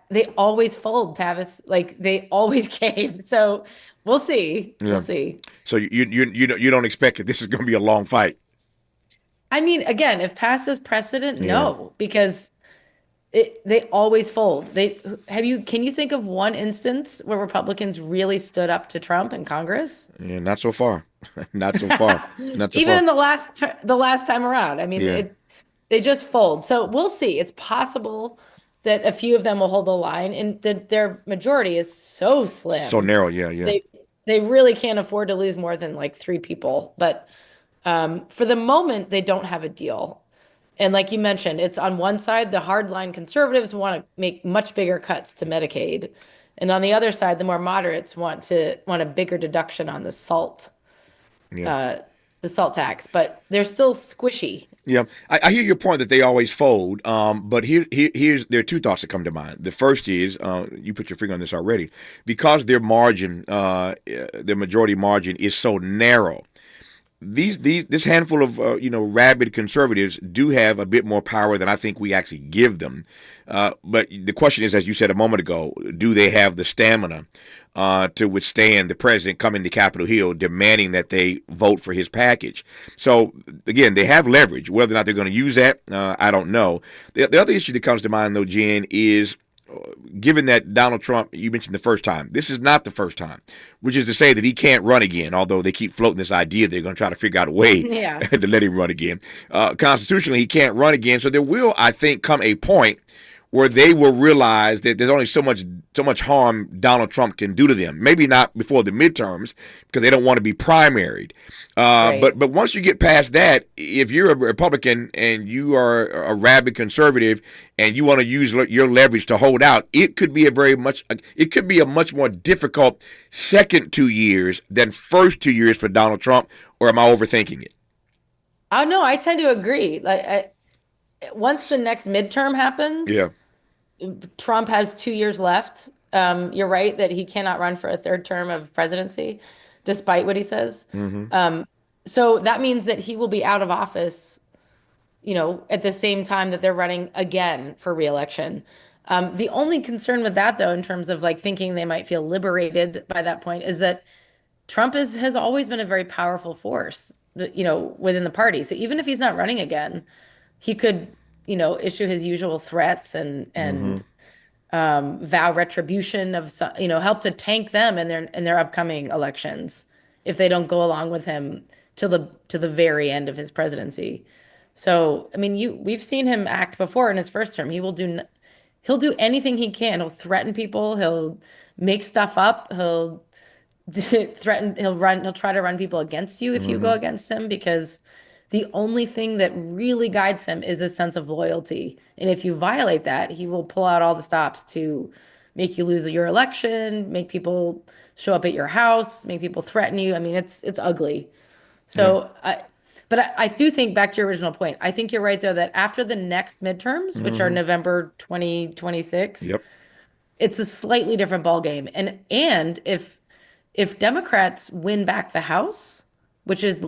they always fold, Tavis. They always cave. So we'll see. Yeah. We'll see. So you don't expect that this is going to be a long fight? I mean, again, if past is precedent, no, because they always fold. Can you think of one instance where Republicans really stood up to Trump in Congress? Yeah, not so far. Not so far. Not so Even far. in the last time around. I mean, they just fold. So we'll see. It's possible that a few of them will hold the line, and their majority is so slim, So narrow. Yeah. They really can't afford to lose more than 3 people. But for the moment, they don't have a deal. And like you mentioned, it's on one side, the hardline conservatives want to make much bigger cuts to Medicaid. And on the other side, the more moderates want a bigger deduction on the SALT, the SALT tax. But they're still squishy. Yeah, I hear your point that they always fold. But there are 2 thoughts that come to mind. The first is, you put your finger on this already, because their margin, their majority margin is so narrow. this handful of rabid conservatives do have a bit more power than I think we actually give them. But the question is, as you said a moment ago, do they have the stamina to withstand the president coming to Capitol Hill demanding that they vote for his package? So again, they have leverage. Whether or not they're going to use that, I don't know. The other issue that comes to mind, though, Jen, is given that Donald Trump, you mentioned the first time, this is not the first time, which is to say that he can't run again, although they keep floating this idea they're going to try to figure out a way to let him run again. Constitutionally, he can't run again. So there will, I think, come a point where they will realize that there's only so much harm Donald Trump can do to them. Maybe not before the midterms because they don't want to be primaried. Right. But once you get past that, if you're a Republican and you are a rabid conservative and you want to use your leverage to hold out, it could be a much more difficult second 2 years than first 2 years for Donald Trump. Or am I overthinking it? Oh no, I tend to agree. Once the next midterm happens, Trump has 2 years left. You're right that he cannot run for a third term of presidency, despite what he says. Mm-hmm. So that means that he will be out of office, at the same time that they're running again for reelection. The only concern with that, though, in terms of thinking they might feel liberated by that point, is that Trump has always been a very powerful force, within the party. So even if he's not running again, he could, issue his usual threats and vow retribution of, help to tank them in their upcoming elections if they don't go along with him to the very end of his presidency. So, I mean, we've seen him act before in his first term. He'll do anything he can. He'll threaten people. He'll make stuff up. He'll threaten. He'll try to run people against you if you go against him, because the only thing that really guides him is a sense of loyalty. And if you violate that, he will pull out all the stops to make you lose your election, make people show up at your house, make people threaten you. I mean, it's ugly. So, but I do think, back to your original point, I think you're right, though, that after the next midterms, which are November 2026, it's a slightly different ballgame. And if Democrats win back the House, which is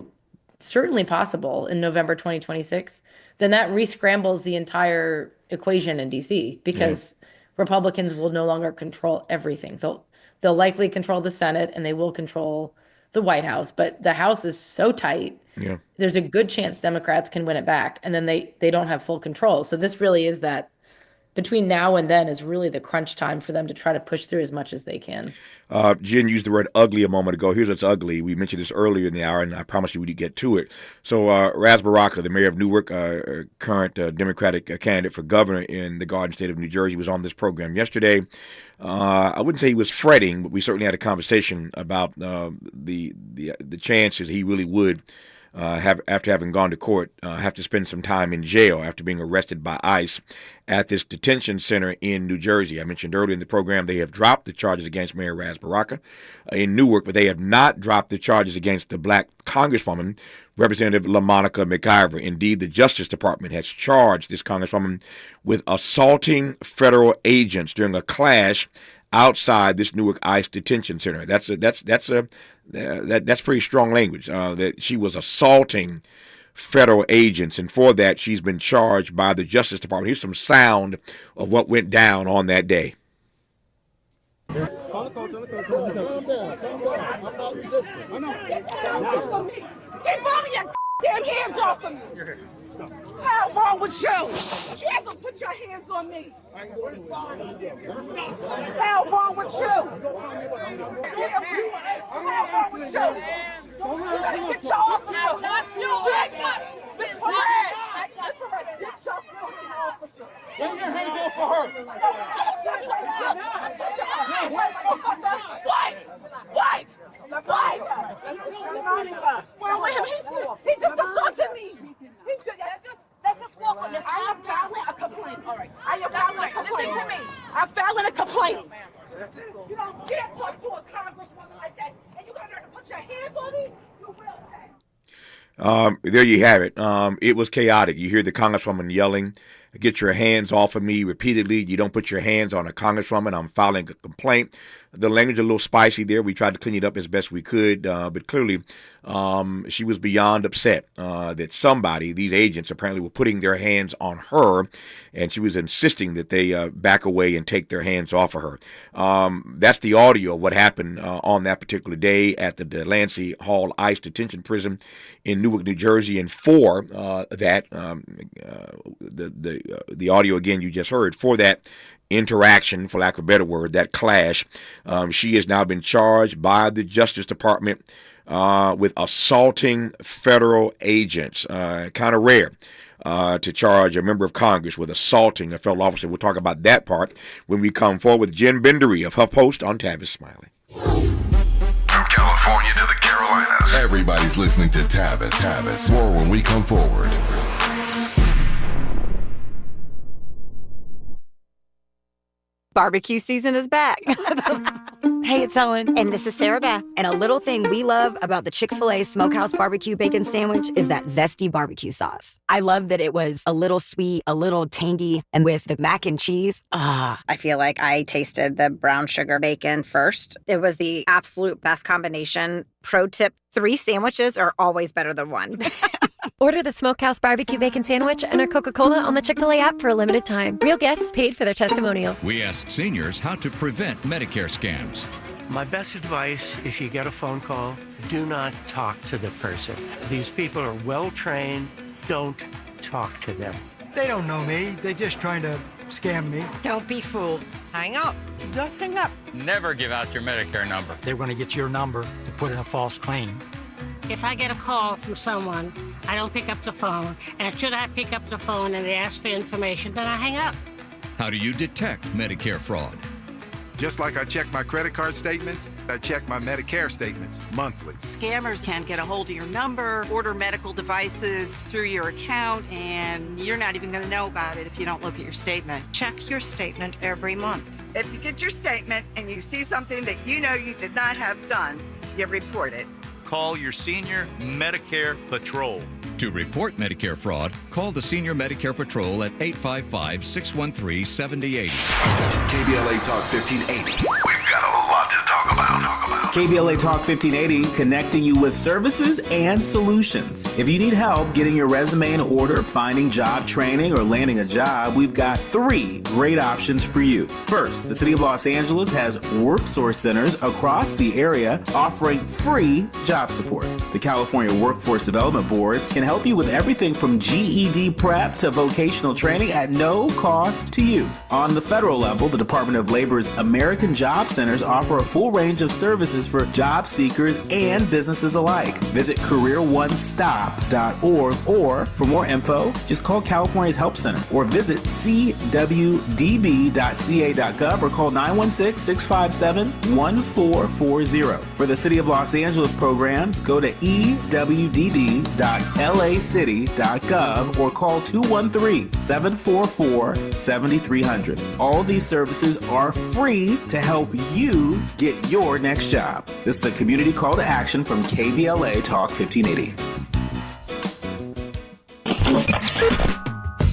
certainly possible in November 2026, then that re-scrambles the entire equation in DC, because Republicans will no longer control everything. They'll likely control the Senate and they will control the White House, but the House is so tight. There's a good chance Democrats can win it back, and then they don't have full control. So this really is that between now and then is really the crunch time for them to try to push through as much as they can. Jen used the word ugly a moment ago. Here's what's ugly. We mentioned this earlier in the hour, and I promised you we'd get to it. So Ras Baraka, the mayor of Newark, current Democratic candidate for governor in the Garden State of New Jersey, was on this program yesterday. I wouldn't say he was fretting, but we certainly had a conversation about the chances he really would after having gone to court, have to spend some time in jail after being arrested by ICE at this detention center in New Jersey. I mentioned earlier in the program they have dropped the charges against Mayor Ras Baraka in Newark, but they have not dropped the charges against the black congresswoman, Representative LaMonica McIver. Indeed, the Justice Department has charged this congresswoman with assaulting federal agents during a clash outside this Newark ICE detention center. That's pretty strong language. That she was assaulting federal agents, and for that she's been charged by the Justice Department. Here's some sound of what went down on that day. Calm down. I'm not resisting. Keep all of your damn hands off of me. Hell wrong with you? You ever put your hands on me? Hell wrong with you? Hell wrong with you? You better get your officer. Miss Perez. Miss Perez, get your officer. Let your hand go for her. What? Well, with him, he just assaulted me. Let's just walk on this. I am filing a complaint. All right. I am filing a complaint. Listen to me. I'm filing a complaint. You can't talk to a congresswoman like that, and you got her to put your hands on me. You will pay. There you have it. It was chaotic. You hear the congresswoman yelling get your hands off of me repeatedly. You don't put your hands on a congresswoman. I'm filing a complaint. The language a little spicy there. We tried to clean it up as best we could, but clearly she was beyond upset that somebody, these agents, apparently were putting their hands on her, and she was insisting that they back away and take their hands off of her. That's the audio of what happened on that particular day at the Delancey Hall ICE detention prison in Newark, New Jersey. And for that, the audio again you just heard, for that interaction, for lack of a better word, that clash, she has now been charged by the Justice Department with assaulting federal agents. Kind of rare to charge a member of Congress with assaulting a fellow officer. We'll talk about that part when we come forward with Jen Bendery of HuffPost on Tavis Smiley. From California to the Carolinas, everybody's listening to Tavis. More when we come forward. Barbecue season is back. Hey, it's Ellen. And this is Sarah Beth. And a little thing we love about the Chick-fil-A Smokehouse Barbecue Bacon Sandwich is that zesty barbecue sauce. I love that it was a little sweet, a little tangy, and with the mac and cheese, I feel like I tasted the brown sugar bacon first. It was the absolute best combination. Pro tip, 3 sandwiches are always better than 1. Order the Smokehouse Barbecue Bacon Sandwich and our Coca-Cola on the Chick-fil-A app for a limited time. Real guests paid for their testimonials. We asked seniors how to prevent Medicare scams. My best advice, if you get a phone call, do not talk to the person. These people are well-trained. Don't talk to them. They don't know me. They're just trying to scam me. Don't be fooled. Hang up. Just hang up. Never give out your Medicare number. They're going to get your number to put in a false claim. If I get a call from someone, I don't pick up the phone. And should I pick up the phone and they ask for information, then I hang up. How do you detect Medicare fraud? Just like I check my credit card statements, I check my Medicare statements monthly. Scammers can get a hold of your number, order medical devices through your account, and you're not even going to know about it if you don't look at your statement. Check your statement every month. If you get your statement and you see something that you know you did not have done, you report it. Call your senior Medicare Patrol. To report Medicare fraud, call the Senior Medicare Patrol at 855-613-7080. KBLA Talk 1580. We've got a lot to talk about. KBLA Talk 1580, connecting you with services and solutions. If you need help getting your resume in order, finding job training, or landing a job, we've got 3 great options for you. First, the City of Los Angeles has WorkSource centers across the area offering free job support. The California Workforce Development Board can help you with everything from GED prep to vocational training at no cost to you. On the federal level, the Department of Labor's American Job Centers offer a full range of services for job seekers and businesses alike. Visit careeronestop.org, or for more info, just call California's Help Center or visit cwdb.ca.gov or call 916-657-1440. For the City of Los Angeles programs, go to ewdd.lacity.gov or call 213-744-7300. All these services are free to help you get your next job. This is a community call to action from KBLA Talk 1580.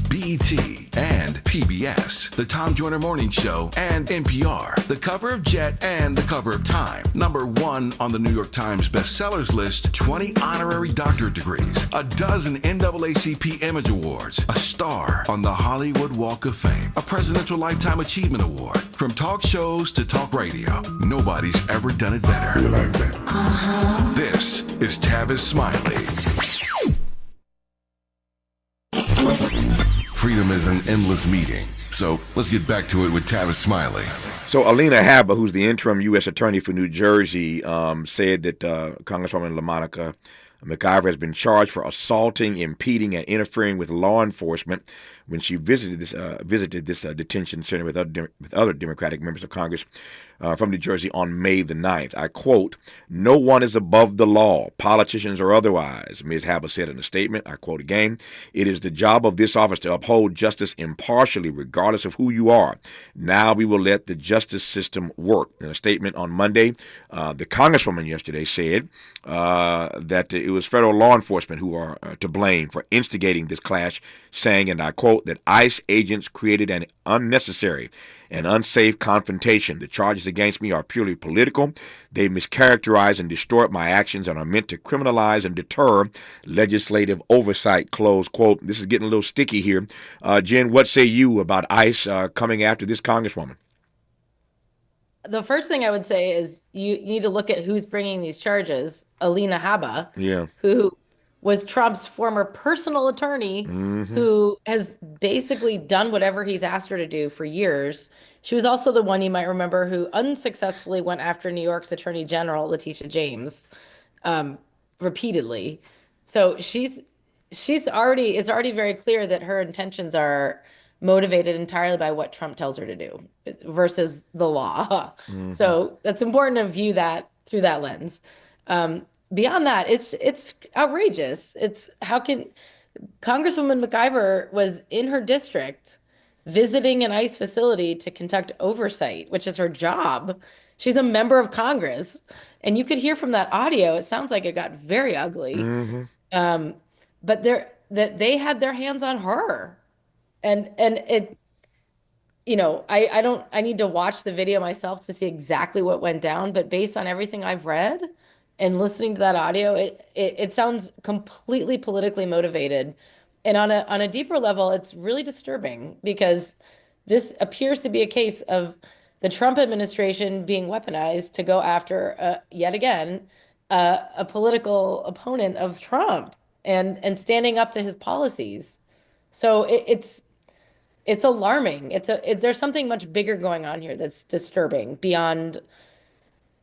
BET and PBS, the Tom Joyner Morning Show, and NPR, the cover of Jet and the cover of Time. #1 on the New York Times bestsellers list, 20 honorary doctorate degrees, a dozen NAACP Image Awards, a star on the Hollywood Walk of Fame, a Presidential Lifetime Achievement Award. From talk shows to talk radio, nobody's ever done it better. You like that? This is Tavis Smiley. Freedom is an endless meeting. So let's get back to it with Tavis Smiley. So Alina Habba, who's the interim U.S. Attorney for New Jersey, said that Congresswoman LaMonica McIver has been charged for assaulting, impeding, and interfering with law enforcement when she visited this detention center with other Democratic members of Congress from New Jersey on May the 9th. I quote, "No one is above the law, politicians or otherwise," Ms. Habba said in a statement. I quote again, "It is the job of this office to uphold justice impartially, regardless of who you are. Now we will let the justice system work." In a statement on Monday, the Congresswoman yesterday said that it it was federal law enforcement who are to blame for instigating this clash, saying, and I quote, that ICE agents created an unnecessary and unsafe confrontation. The charges against me are purely political. They mischaracterize and distort my actions and are meant to criminalize and deter legislative oversight, close quote. This is getting a little sticky here. Jen, what say you about ICE coming after this congresswoman? The first thing I would say is you need to look at who's bringing these charges. Alina Habba, who was Trump's former personal attorney, who has basically done whatever he's asked her to do for years. She was also the one, you might remember, who unsuccessfully went after New York's Attorney General, Letitia James, repeatedly. So it's already very clear that her intentions are motivated entirely by what Trump tells her to do versus the law. So that's important to view that through that lens. Beyond that, it's outrageous. It's how can Congresswoman McIver was in her district visiting an ICE facility to conduct oversight, which is her job. She's a member of Congress. And you could hear from that audio, it sounds like it got very ugly. But they had their hands on her. And it, I need to watch the video myself to see exactly what went down. But based on everything I've read and listening to that audio, it sounds completely politically motivated. And on a deeper level, it's really disturbing because this appears to be a case of the Trump administration being weaponized to go after, yet again, a political opponent of Trump and standing up to his policies. So it's alarming. There's something much bigger going on here that's disturbing beyond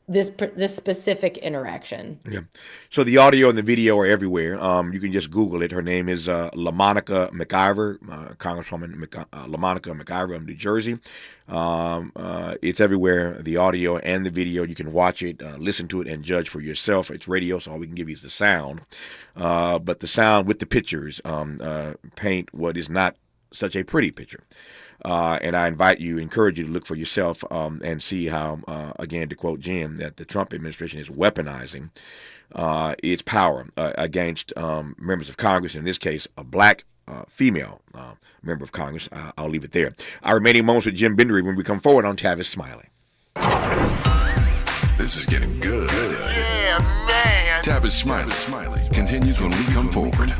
this specific interaction. Yeah. So the audio and the video are everywhere. You can just Google it. Her name is LaMonica McIver, Congresswoman LaMonica McIver of New Jersey. It's everywhere, the audio and the video. You can watch it, listen to it, and judge for yourself. It's radio, so all we can give you is the sound. But the sound with the pictures paint what is not such a pretty picture. And I encourage you to look for yourself and see how, again, to quote Jim, that the Trump administration is weaponizing its power against members of Congress, in this case, a black female member of Congress. I'll leave it there. Our remaining moments with Jim Bendery when we come forward on Tavis Smiley. This is getting good. Yeah, man. Tavis Smiley continues when we come forward.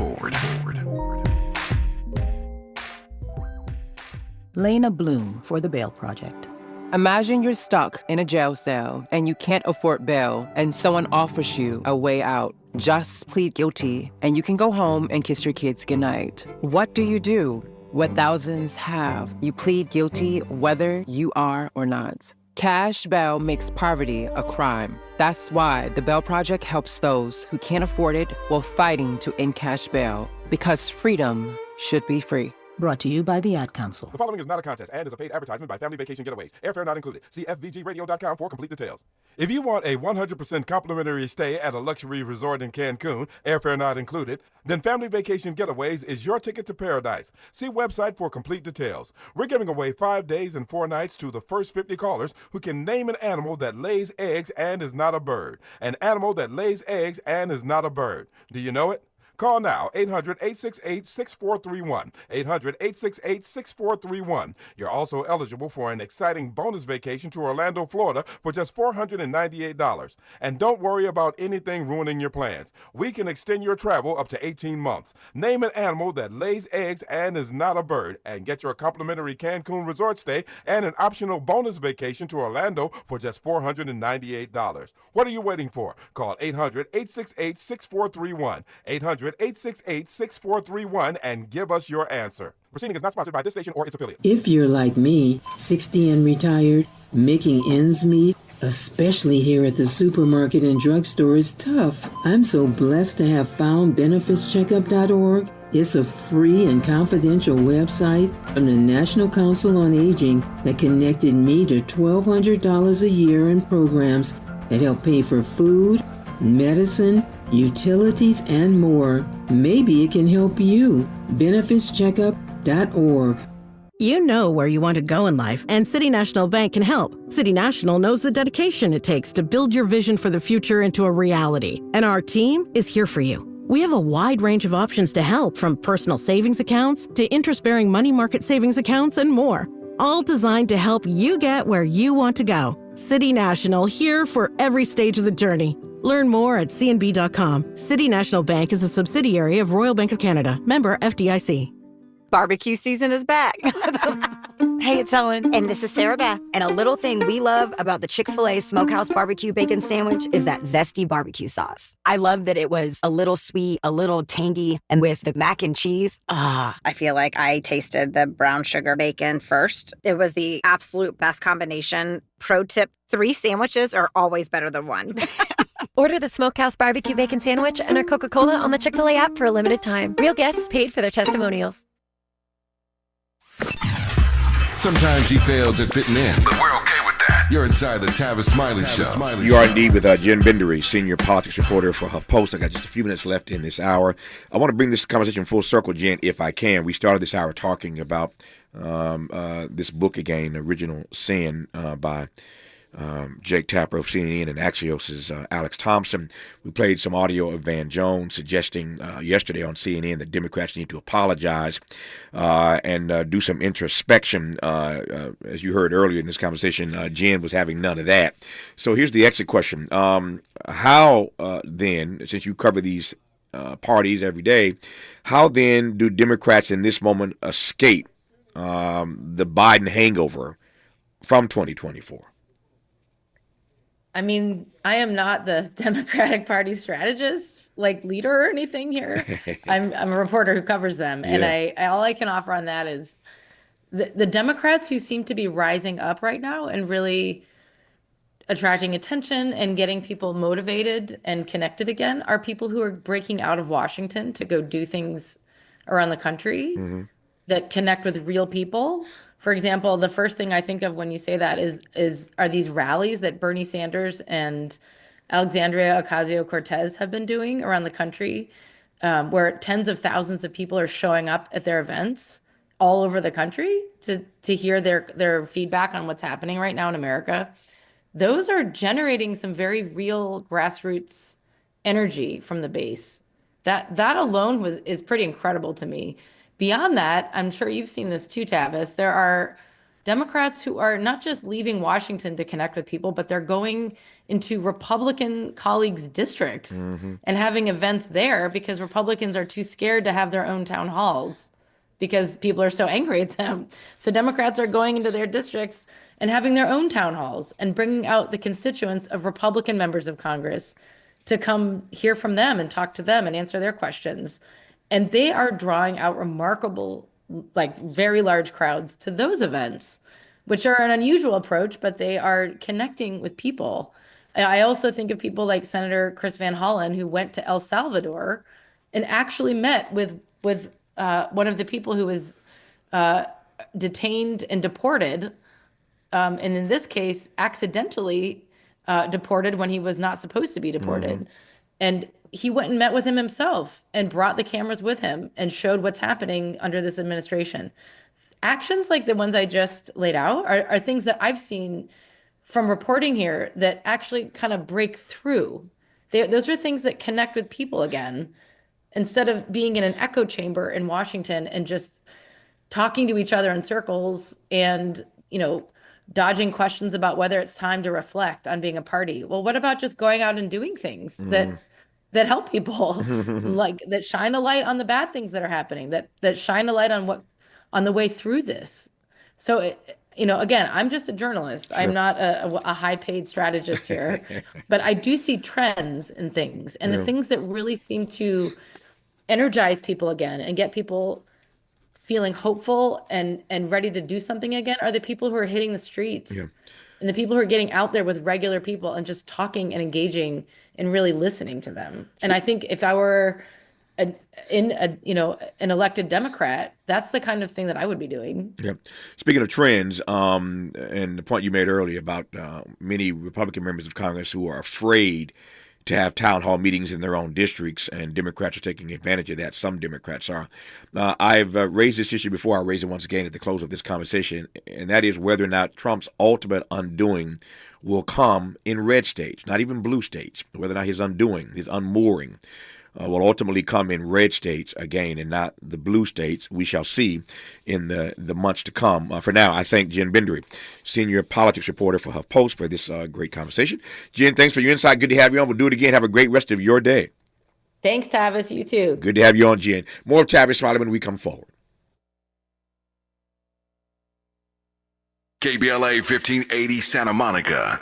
Lena Bloom for the Bail Project. Imagine you're stuck in a jail cell and you can't afford bail and someone offers you a way out. Just plead guilty and you can go home and kiss your kids goodnight. What do you do? What thousands have. You plead guilty whether you are or not. Cash bail makes poverty a crime. That's why the Bail Project helps those who can't afford it while fighting to end cash bail. Because freedom should be free. Brought to you by the Ad Council. The following is not a contest and is a paid advertisement by Family Vacation Getaways. Airfare not included. See FVGradio.com for complete details. If you want a 100% complimentary stay at a luxury resort in Cancun, airfare not included, then Family Vacation Getaways is your ticket to paradise. See website for complete details. We're giving away 5 days and 4 nights to the first 50 callers who can name an animal that lays eggs and is not a bird. An animal that lays eggs and is not a bird. Do you know it? Call now, 800-868-6431, 800-868-6431. You're also eligible for an exciting bonus vacation to Orlando, Florida for just $498. And don't worry about anything ruining your plans. We can extend your travel up to 18 months. Name an animal that lays eggs and is not a bird, and get your complimentary Cancun resort stay and an optional bonus vacation to Orlando for just $498. What are you waiting for? Call 800-868-6431, 800-868-6431, and give us your answer. Proceeding is not sponsored by this station or its affiliates. If you're like me, 60 and retired, making ends meet, especially here at the supermarket and drugstore, is tough. I'm so blessed to have found BenefitsCheckup.org. It's a free and confidential website from the National Council on Aging that connected me to $1,200 a year in programs that help pay for food, medicine, utilities, and more. Maybe it can help you. BenefitsCheckup.org. You know where you want to go in life, and City National Bank can help. City National knows the dedication it takes to build your vision for the future into a reality, and our team is here for you. We have a wide range of options to help, from personal savings accounts to interest-bearing money market savings accounts and more, all designed to help you get where you want to go. City National, here for every stage of the journey. Learn more at cnb.com. City National Bank is a subsidiary of Royal Bank of Canada, member FDIC. Barbecue season is back. Hey, it's Ellen. And this is Sarah Beth. And a little thing we love about the Chick-fil-A Smokehouse Barbecue Bacon Sandwich is that zesty barbecue sauce. I love that it was a little sweet, a little tangy, and with the mac and cheese, I feel like I tasted the brown sugar bacon first. It was the absolute best combination. Pro tip, 3 sandwiches are always better than 1. Order the Smokehouse Barbecue Bacon Sandwich and our Coca-Cola on the Chick-fil-A app for a limited time. Real guests paid for their testimonials. Sometimes he fails at fitting in, but we're okay with that. You're inside the Tavis Smiley Show. You are indeed with Jen Bendery, senior politics reporter for HuffPost. I got just a few minutes left in this hour. I want to bring this conversation full circle, Jen, if I can. We started this hour talking about this book again, Original Sin, by Jake Tapper of CNN and Axios' Alex Thompson. We played some audio of Van Jones suggesting yesterday on CNN that Democrats need to apologize and do some introspection. As you heard earlier in this conversation, Jen was having none of that. So here's the exit question. How then, since you cover these parties every day, how then do Democrats in this moment escape the Biden hangover from 2024? I mean, I am not the Democratic Party strategist, like leader or anything here. I'm a reporter who covers them. And all I can offer on that is the Democrats who seem to be rising up right now and really attracting attention and getting people motivated and connected again are people who are breaking out of Washington to go do things around the country that connect with real people. For example, the first thing I think of when you say that are these rallies that Bernie Sanders and Alexandria Ocasio-Cortez have been doing around the country, where tens of thousands of people are showing up at their events all over the country to hear their feedback on what's happening right now in America. Those are generating some very real grassroots energy from the base. That alone is pretty incredible to me. Beyond that, I'm sure you've seen this too, Tavis. There are Democrats who are not just leaving Washington to connect with people, but they're going into Republican colleagues' districts and having events there because Republicans are too scared to have their own town halls because people are so angry at them. So Democrats are going into their districts and having their own town halls and bringing out the constituents of Republican members of Congress to come hear from them and talk to them and answer their questions. And they are drawing out remarkable, like very large crowds to those events, which are an unusual approach, but they are connecting with people. And I also think of people like Senator Chris Van Hollen, who went to El Salvador and actually met with one of the people who was detained and deported, and in this case, accidentally deported when he was not supposed to be deported. And he went and met with him himself and brought the cameras with him and showed what's happening under this administration. Actions like the ones I just laid out are things that I've seen from reporting here that actually kind of break through. Those are things that connect with people again, instead of being in an echo chamber in Washington and just talking to each other in circles and, dodging questions about whether it's time to reflect on being a party. Well, what about just going out and doing things that help people, like that shine a light on the bad things that are happening, that shine a light on the way through this. So, again, I'm just a journalist. Sure. I'm not a high-paid strategist here, but I do see trends in things, and the things that really seem to energize people again and get people feeling hopeful and ready to do something again are the people who are hitting the streets. And the people who are getting out there with regular people and just talking and engaging and really listening to them. And I think if I were an elected Democrat, that's the kind of thing that I would be doing. Yeah. Speaking of trends, and the point you made earlier about many Republican members of Congress who are afraid to have town hall meetings in their own districts, and Democrats are taking advantage of that. Some Democrats are. I've raised this issue before. I'll raise it once again at the close of this conversation, and that is whether or not Trump's ultimate undoing will come in red states, not even blue states, whether or not his undoing, his unmooring, will ultimately come in red states again and not the blue states. We shall see in the months to come. For now, I thank Jen Bendery, senior politics reporter for HuffPost, for this great conversation. Jen, thanks for your insight. Good to have you on. We'll do it again. Have a great rest of your day. Thanks, Tavis. You too. Good to have you on, Jen. More of Tavis Smiley when we come forward. KBLA 1580 Santa Monica.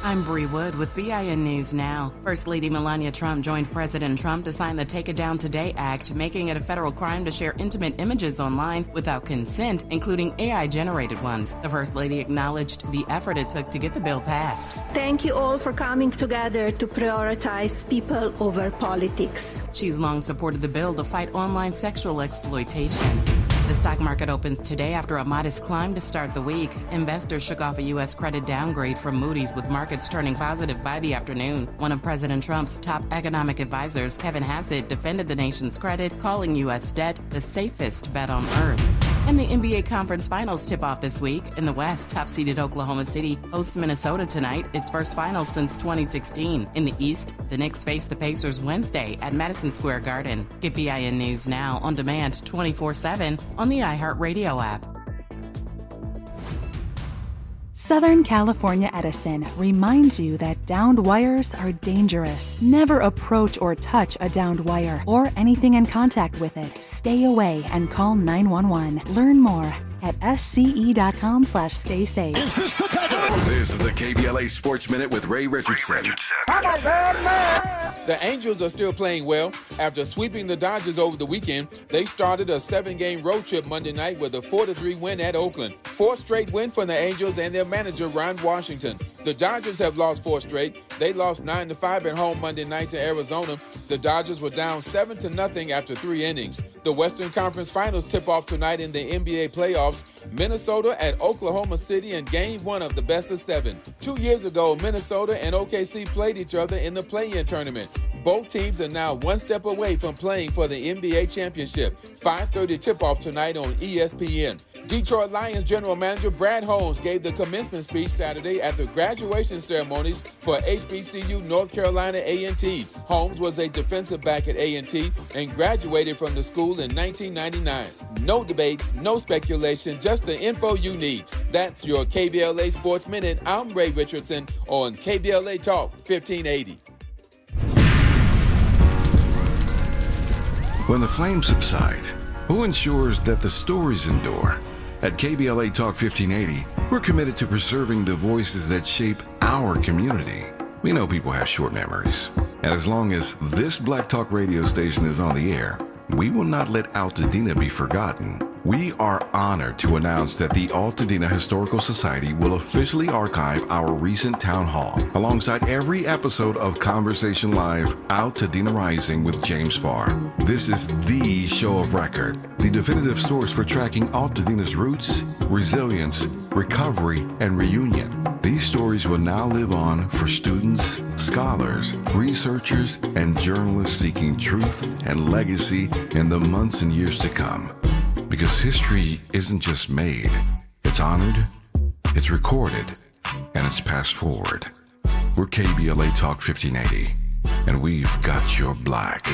I'm Bree Wood with BIN News Now. First Lady Melania Trump joined President Trump to sign the Take It Down Today Act, making it a federal crime to share intimate images online without consent, including AI-generated ones. The First Lady acknowledged the effort it took to get the bill passed. Thank you all for coming together to prioritize people over politics. She's long supported the bill to fight online sexual exploitation. The stock market opens today after a modest climb to start the week. Investors shook off a U.S. credit downgrade from Moody's, with markets turning positive by the afternoon. One of President Trump's top economic advisors, Kevin Hassett, defended the nation's credit, calling U.S. debt the safest bet on earth. And the NBA Conference Finals tip off this week. In the West, top-seeded Oklahoma City hosts Minnesota tonight, its first finals since 2016. In the East, the Knicks face the Pacers Wednesday at Madison Square Garden. Get BIN News Now on demand 24/7 on the iHeartRadio app. Southern California Edison reminds you that downed wires are dangerous. Never approach or touch a downed wire or anything in contact with it. Stay away and call 911. Learn more at sce.com/stay safe. This is the KBLA Sports Minute with Ray Richardson. The Angels are still playing well. After sweeping the Dodgers over the weekend, they started a 7-game road trip Monday night with a 4-3 win at Oakland. 4 straight win for the Angels and their manager, Ron Washington. The Dodgers have lost 4 straight. They lost 9-5 at home Monday night to Arizona. The Dodgers were down 7-0 after 3 innings. The Western Conference Finals tip off tonight in the NBA playoffs. Minnesota at Oklahoma City in Game 1 of the best of 7. 2 years ago, Minnesota and OKC played each other in the play-in tournament. Both teams are now one step away from playing for the NBA championship. 5:30 tip-off tonight on ESPN. Detroit Lions general manager Brad Holmes gave the commencement speech Saturday at the graduation ceremonies for HBCU North Carolina A&T. Holmes was a defensive back at A&T and graduated from the school in 1999. No debates, no speculation, just the info you need. That's your KBLA Sports Minute. I'm Ray Richardson on KBLA Talk 1580. When the flames subside, who ensures that the stories endure? At KBLA Talk 1580, we're committed to preserving the voices that shape our community. We know people have short memories, and as long as this Black Talk radio station is on the air, we will not let Altadena be forgotten. We are honored to announce that the Altadena Historical Society will officially archive our recent town hall, alongside every episode of Conversation Live, Altadena Rising with James Farr. This is the show of record, the definitive source for tracking Altadena's roots, resilience, recovery, and reunion. These stories will now live on for students, scholars, researchers, and journalists seeking truth and legacy in the months and years to come. Because history isn't just made, it's honored, it's recorded, and it's passed forward. We're KBLA Talk 1580, and we've got your black.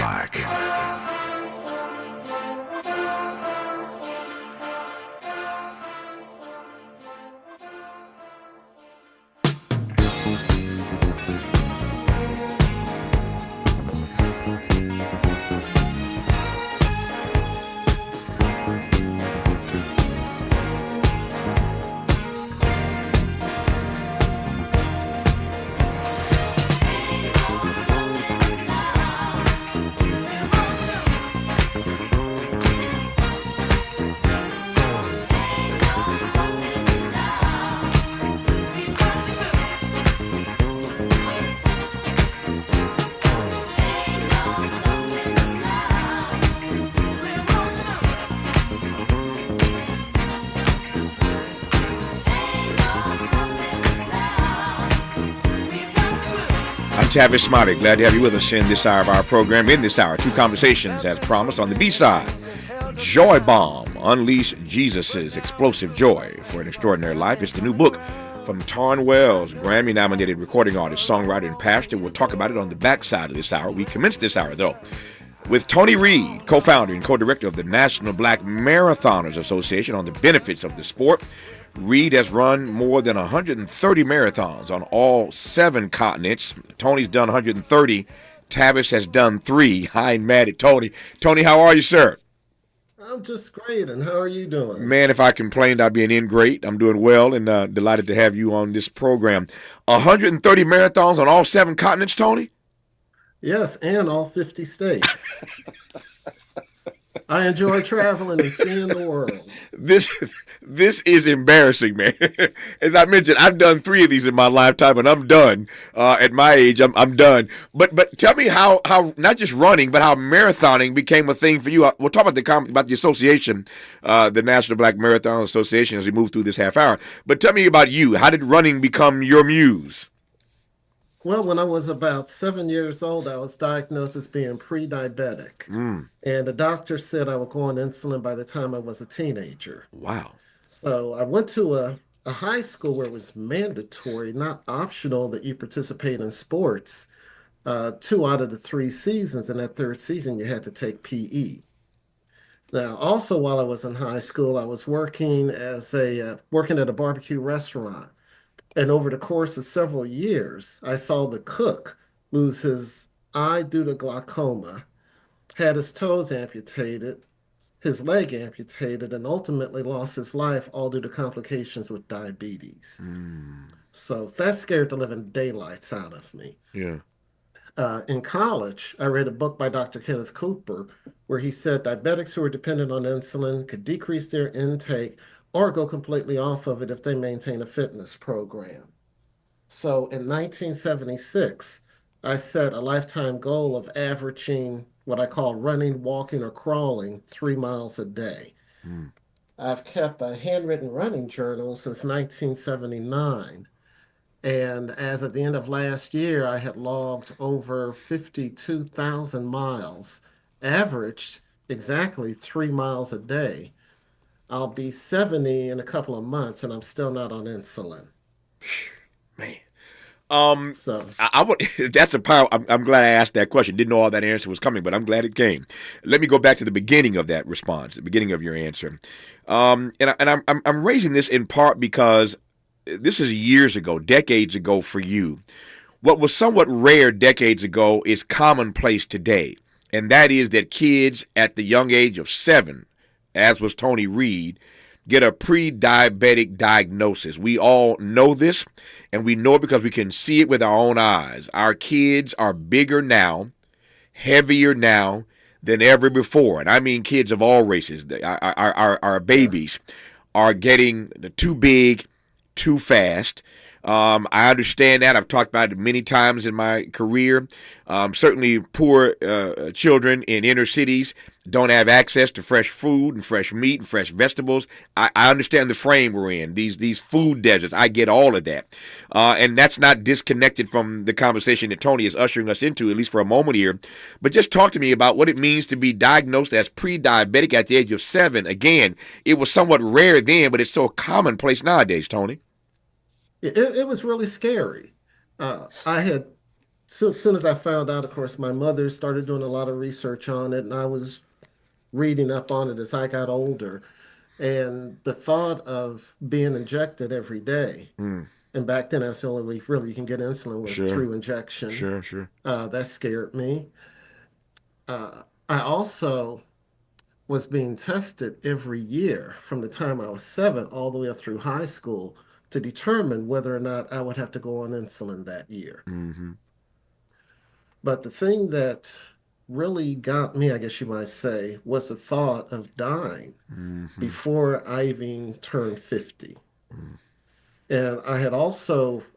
Tavis, Smiley. Glad to have you with us in this hour of our program. In this hour, 2 conversations as promised. On the B-side, Joy Bomb, Unleash Jesus's Explosive Joy for an Extraordinary Life. It's the new book from Tauren Wells, Grammy-nominated recording artist, songwriter, and pastor. We'll talk about it on the backside of this hour. We commenced this hour, though, with Tony Reed, co-founder and co-director of the National Black Marathoners Association, on the benefits of the sport. Reed has run more than 130 marathons on all 7 continents. Tony's done 130. Tavis has done 3. Hi and mad at Tony. Tony, how are you, sir? I'm just great, and how are you doing? Man, if I complained, I'd be an ingrate. I'm doing well, and delighted to have you on this program. 130 marathons on all 7 continents, Tony? Yes, and all 50 states. I enjoy traveling and seeing the world. This is embarrassing, man. As I mentioned, I've done 3 of these in my lifetime, and I'm done. At my age, I'm done. But tell me how not just running, but how marathoning became a thing for you. We'll talk about the association, the National Black Marathon Association, as we move through this half hour. But tell me about you. How did running become your muse? Well, when I was about 7 years old, I was diagnosed as being pre-diabetic. And the doctor said I would go on insulin by the time I was a teenager. Wow. So I went to a high school where it was mandatory, not optional, that you participate in sports 2 out of the 3 seasons. And that 3rd season, you had to take PE. Now, also while I was in high school, I was working working at a barbecue restaurant. And over the course of several years, I saw the cook lose his eye due to glaucoma, had his toes amputated, his leg amputated, and ultimately lost his life all due to complications with diabetes. So that scared the living daylights out of me. Yeah. In college, I read a book by Dr. Kenneth Cooper where he said diabetics who are dependent on insulin could decrease their intake or go completely off of it if they maintain a fitness program. So in 1976, I set a lifetime goal of averaging what I call running, walking, or crawling 3 miles a day. I've kept a handwritten running journal since 1979. And as at the end of last year, I had logged over 52,000 miles, averaged exactly 3 miles a day. I'll be 70 in a couple of months, and I'm still not on insulin. Man. So I would. That's a power. I'm glad I asked that question. Didn't know all that answer was coming, but I'm glad it came. Let me go back to the beginning of that response, the beginning of your answer. And I'm raising this in part because this is years ago, decades ago for you. What was somewhat rare decades ago is commonplace today, and that is that kids at the young age of 7, as was Tony Reed, get a pre-diabetic diagnosis. We all know this, and we know it because we can see it with our own eyes. Our kids are bigger now, heavier now than ever before. And I mean kids of all races. Our babies are getting too big, too fast. I understand that. I've talked about it many times in my career. Certainly poor children in inner cities don't have access to fresh food and fresh meat and fresh vegetables. I understand the frame we're in, these food deserts. I get all of that. And that's not disconnected from the conversation that Tony is ushering us into, at least for a moment here. But just talk to me about what it means to be diagnosed as pre-diabetic at the age of 7. Again, it was somewhat rare then, but it's so commonplace nowadays, Tony. It was really scary. Soon as I found out, of course, my mother started doing a lot of research on it, and I was reading up on it as I got older. And the thought of being injected every day, and back then that's the only way really you can get insulin was through injection. Sure. That scared me. I also was being tested every year from the time I was 7 all the way up through high school to determine whether or not I would have to go on insulin that year. But the thing that really got me, I guess you might say, was the thought of dying before I even turned 50. And I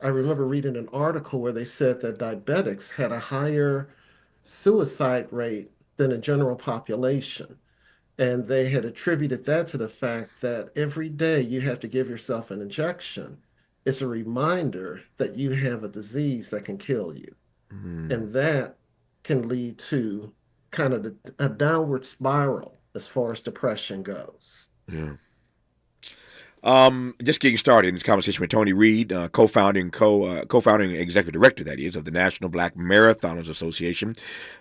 remember reading an article where they said that diabetics had a higher suicide rate than the general population. And they had attributed that to the fact that every day you have to give yourself an injection. It's a reminder that you have a disease that can kill you. And that can lead to kind of a downward spiral as far as depression goes. Yeah. Just getting started in this conversation with Tony Reed, co-founding executive director, that is, of the National Black Marathoners Association,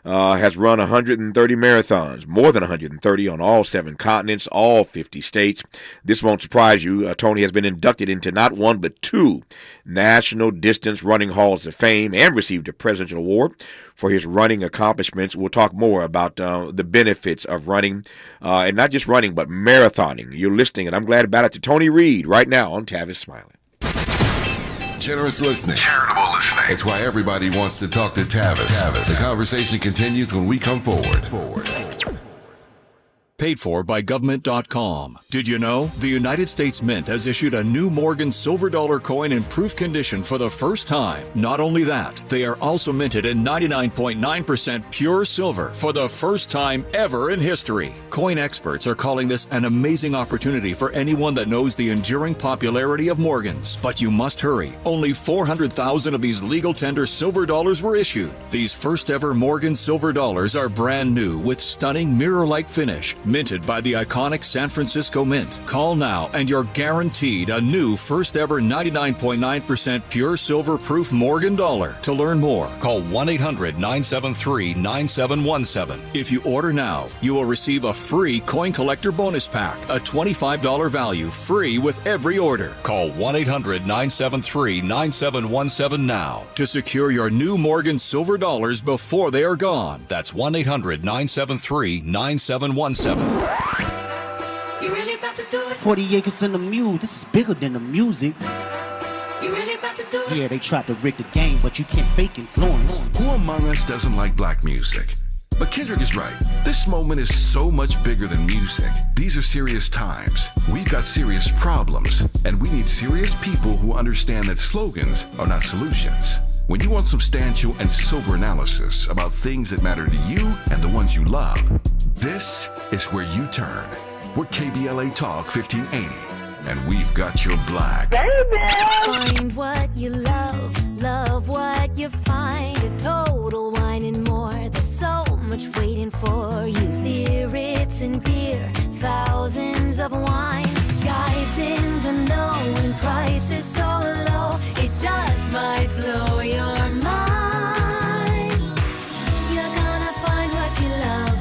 has run 130 marathons, more than 130 on all 7 continents, all 50 states. This won't surprise you. Tony has been inducted into not 1 but 2 National Distance Running Halls of Fame and received a Presidential Award for his running accomplishments. We'll talk more about the benefits of running, and not just running, but marathoning. You're listening, and I'm glad about it, to Tony Reed right now on Tavis Smiley. Generous listening. Charitable listening. It's why everybody wants to talk to Tavis. The conversation continues when we come forward. Paid for by government.com. Did you know the United States Mint has issued a new Morgan silver dollar coin in proof condition for the first time? Not only that, they are also minted in 99.9% pure silver for the first time ever in history. Coin experts are calling this an amazing opportunity for anyone that knows the enduring popularity of Morgans. But you must hurry. Only 400,000 of these legal tender silver dollars were issued. These first ever Morgan silver dollars are brand new with stunning mirror-like finish, minted by the iconic San Francisco Mint. Call now and you're guaranteed a new first ever 99.9% pure silver proof Morgan dollar. To learn more, call 1-800-973-9717. If you order now, you will receive a free coin collector bonus pack, a $25 value, free with every order. Call 1-800-973-9717 now to secure your new Morgan silver dollars before they are gone. That's 1-800-973-9717. You really about to do it? 40 acres in the mule, this is bigger than the music. You really about to do it? Yeah, they tried to rig the game, but you can't fake influence. Who among us doesn't like black music? But Kendrick is right. This moment is so much bigger than music. These are serious times. We've got serious problems, and we need serious people who understand that slogans are not solutions. When you want substantial and sober analysis about things that matter to you and the ones you love, this is where you turn. We're KBLA Talk 1580, and we've got your black. Find what you love, love what you find. A total wine and more. There's so much waiting for you. Spirits and beer, thousands of wines. Guides in the know, and price is so low, it just might blow your mind. You're gonna find what you love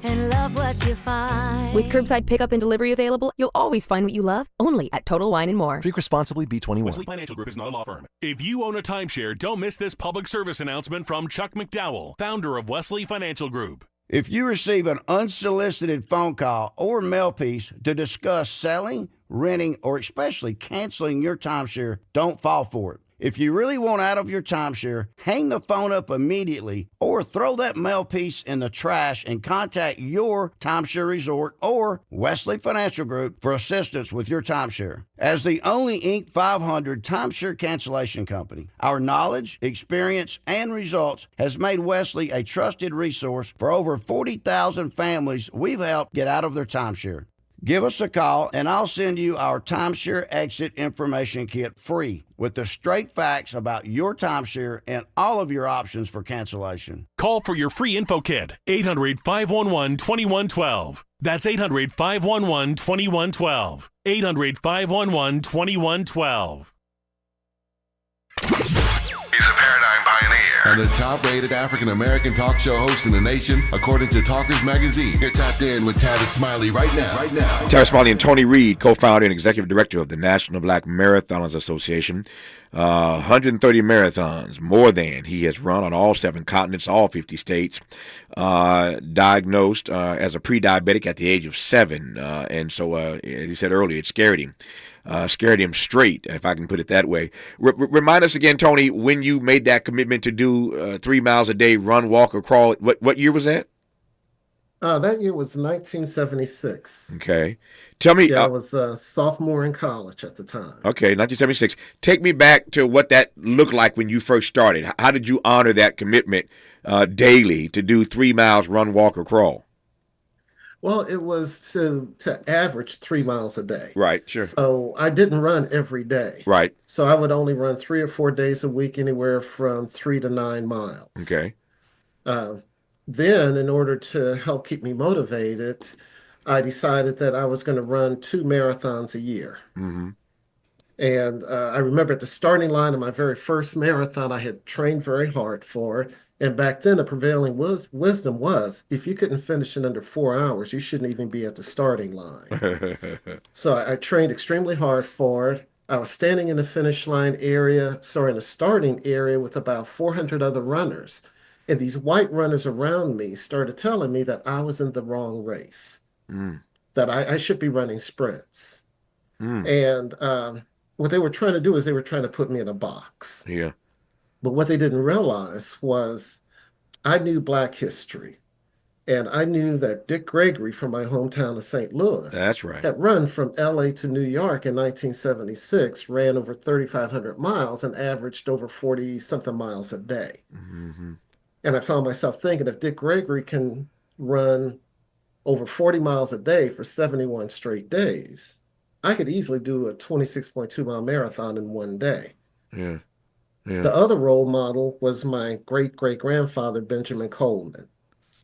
and love what you find. With curbside pickup and delivery available, you'll always find what you love, only at Total Wine & More. Drink responsibly, B21. Wesley Financial Group is not a law firm. If you own a timeshare, don't miss this public service announcement from Chuck McDowell, founder of Wesley Financial Group. If you receive an unsolicited phone call or mail piece to discuss selling, renting, or especially canceling your timeshare, don't fall for it. If you really want out of your timeshare, hang the phone up immediately or throw that mail piece in the trash and contact your timeshare resort or Wesley Financial Group for assistance with your timeshare. As the only Inc. 500 timeshare cancellation company, our knowledge, experience, and results has made Wesley a trusted resource for over 40,000 families we've helped get out of their timeshare. Give us a call, and I'll send you our timeshare exit information kit free with the straight facts about your timeshare and all of your options for cancellation. Call for your free info kit, 800-511-2112. That's 800-511-2112. 800-511-2112. He's a paradigm pioneer and the top-rated African-American talk show host in the nation, according to Talkers Magazine. You're tapped in with Tavis Smiley right now. Tavis Smiley and Tony Reed, co-founder and executive director of the National Black Marathoners Association. 130 marathons, more than he has run on all 7 continents, all 50 states. Diagnosed as a pre-diabetic at the age of 7, and so as he said earlier, it scared him. Scared him straight, if I can put it that way. Remind us again, Tony, when you made that commitment to do 3 miles a day, run, walk, or crawl. What year was that? That year was 1976. Okay. Tell me. I was a sophomore in college at the time. Okay, 1976. Take me back to what that looked like when you first started. How did you honor that commitment daily to do 3 miles, run, walk, or crawl? Well, it was to average 3 miles a day. Right, sure. So I didn't run every day. Right. So I would only run 3 or 4 days a week, anywhere from 3 to 9 miles. Okay. Then, in order to help keep me motivated, I decided that I was going to run 2 marathons a year. Mm-hmm. And I remember at the starting line of my very first marathon, I had trained very hard for it. And back then, the prevailing wisdom was if you couldn't finish in under 4 hours, you shouldn't even be at the starting line. So I trained extremely hard for it. I was standing in the finish line area, sorry, in the starting area with about 400 other runners. And these white runners around me started telling me that I was in the wrong race, that I should be running sprints. And what they were trying to do is they were trying to put me in a box. Yeah. But what they didn't realize was I knew Black history. And I knew that Dick Gregory from my hometown of St. Louis That's right. had run from LA to New York in 1976, ran over 3,500 miles and averaged over 40 something miles a day. Mm-hmm. And I found myself thinking if Dick Gregory can run over 40 miles a day for 71 straight days, I could easily do a 26.2 mile marathon in one day. Yeah. Yeah. The other role model was my great-great-grandfather, Benjamin Coleman.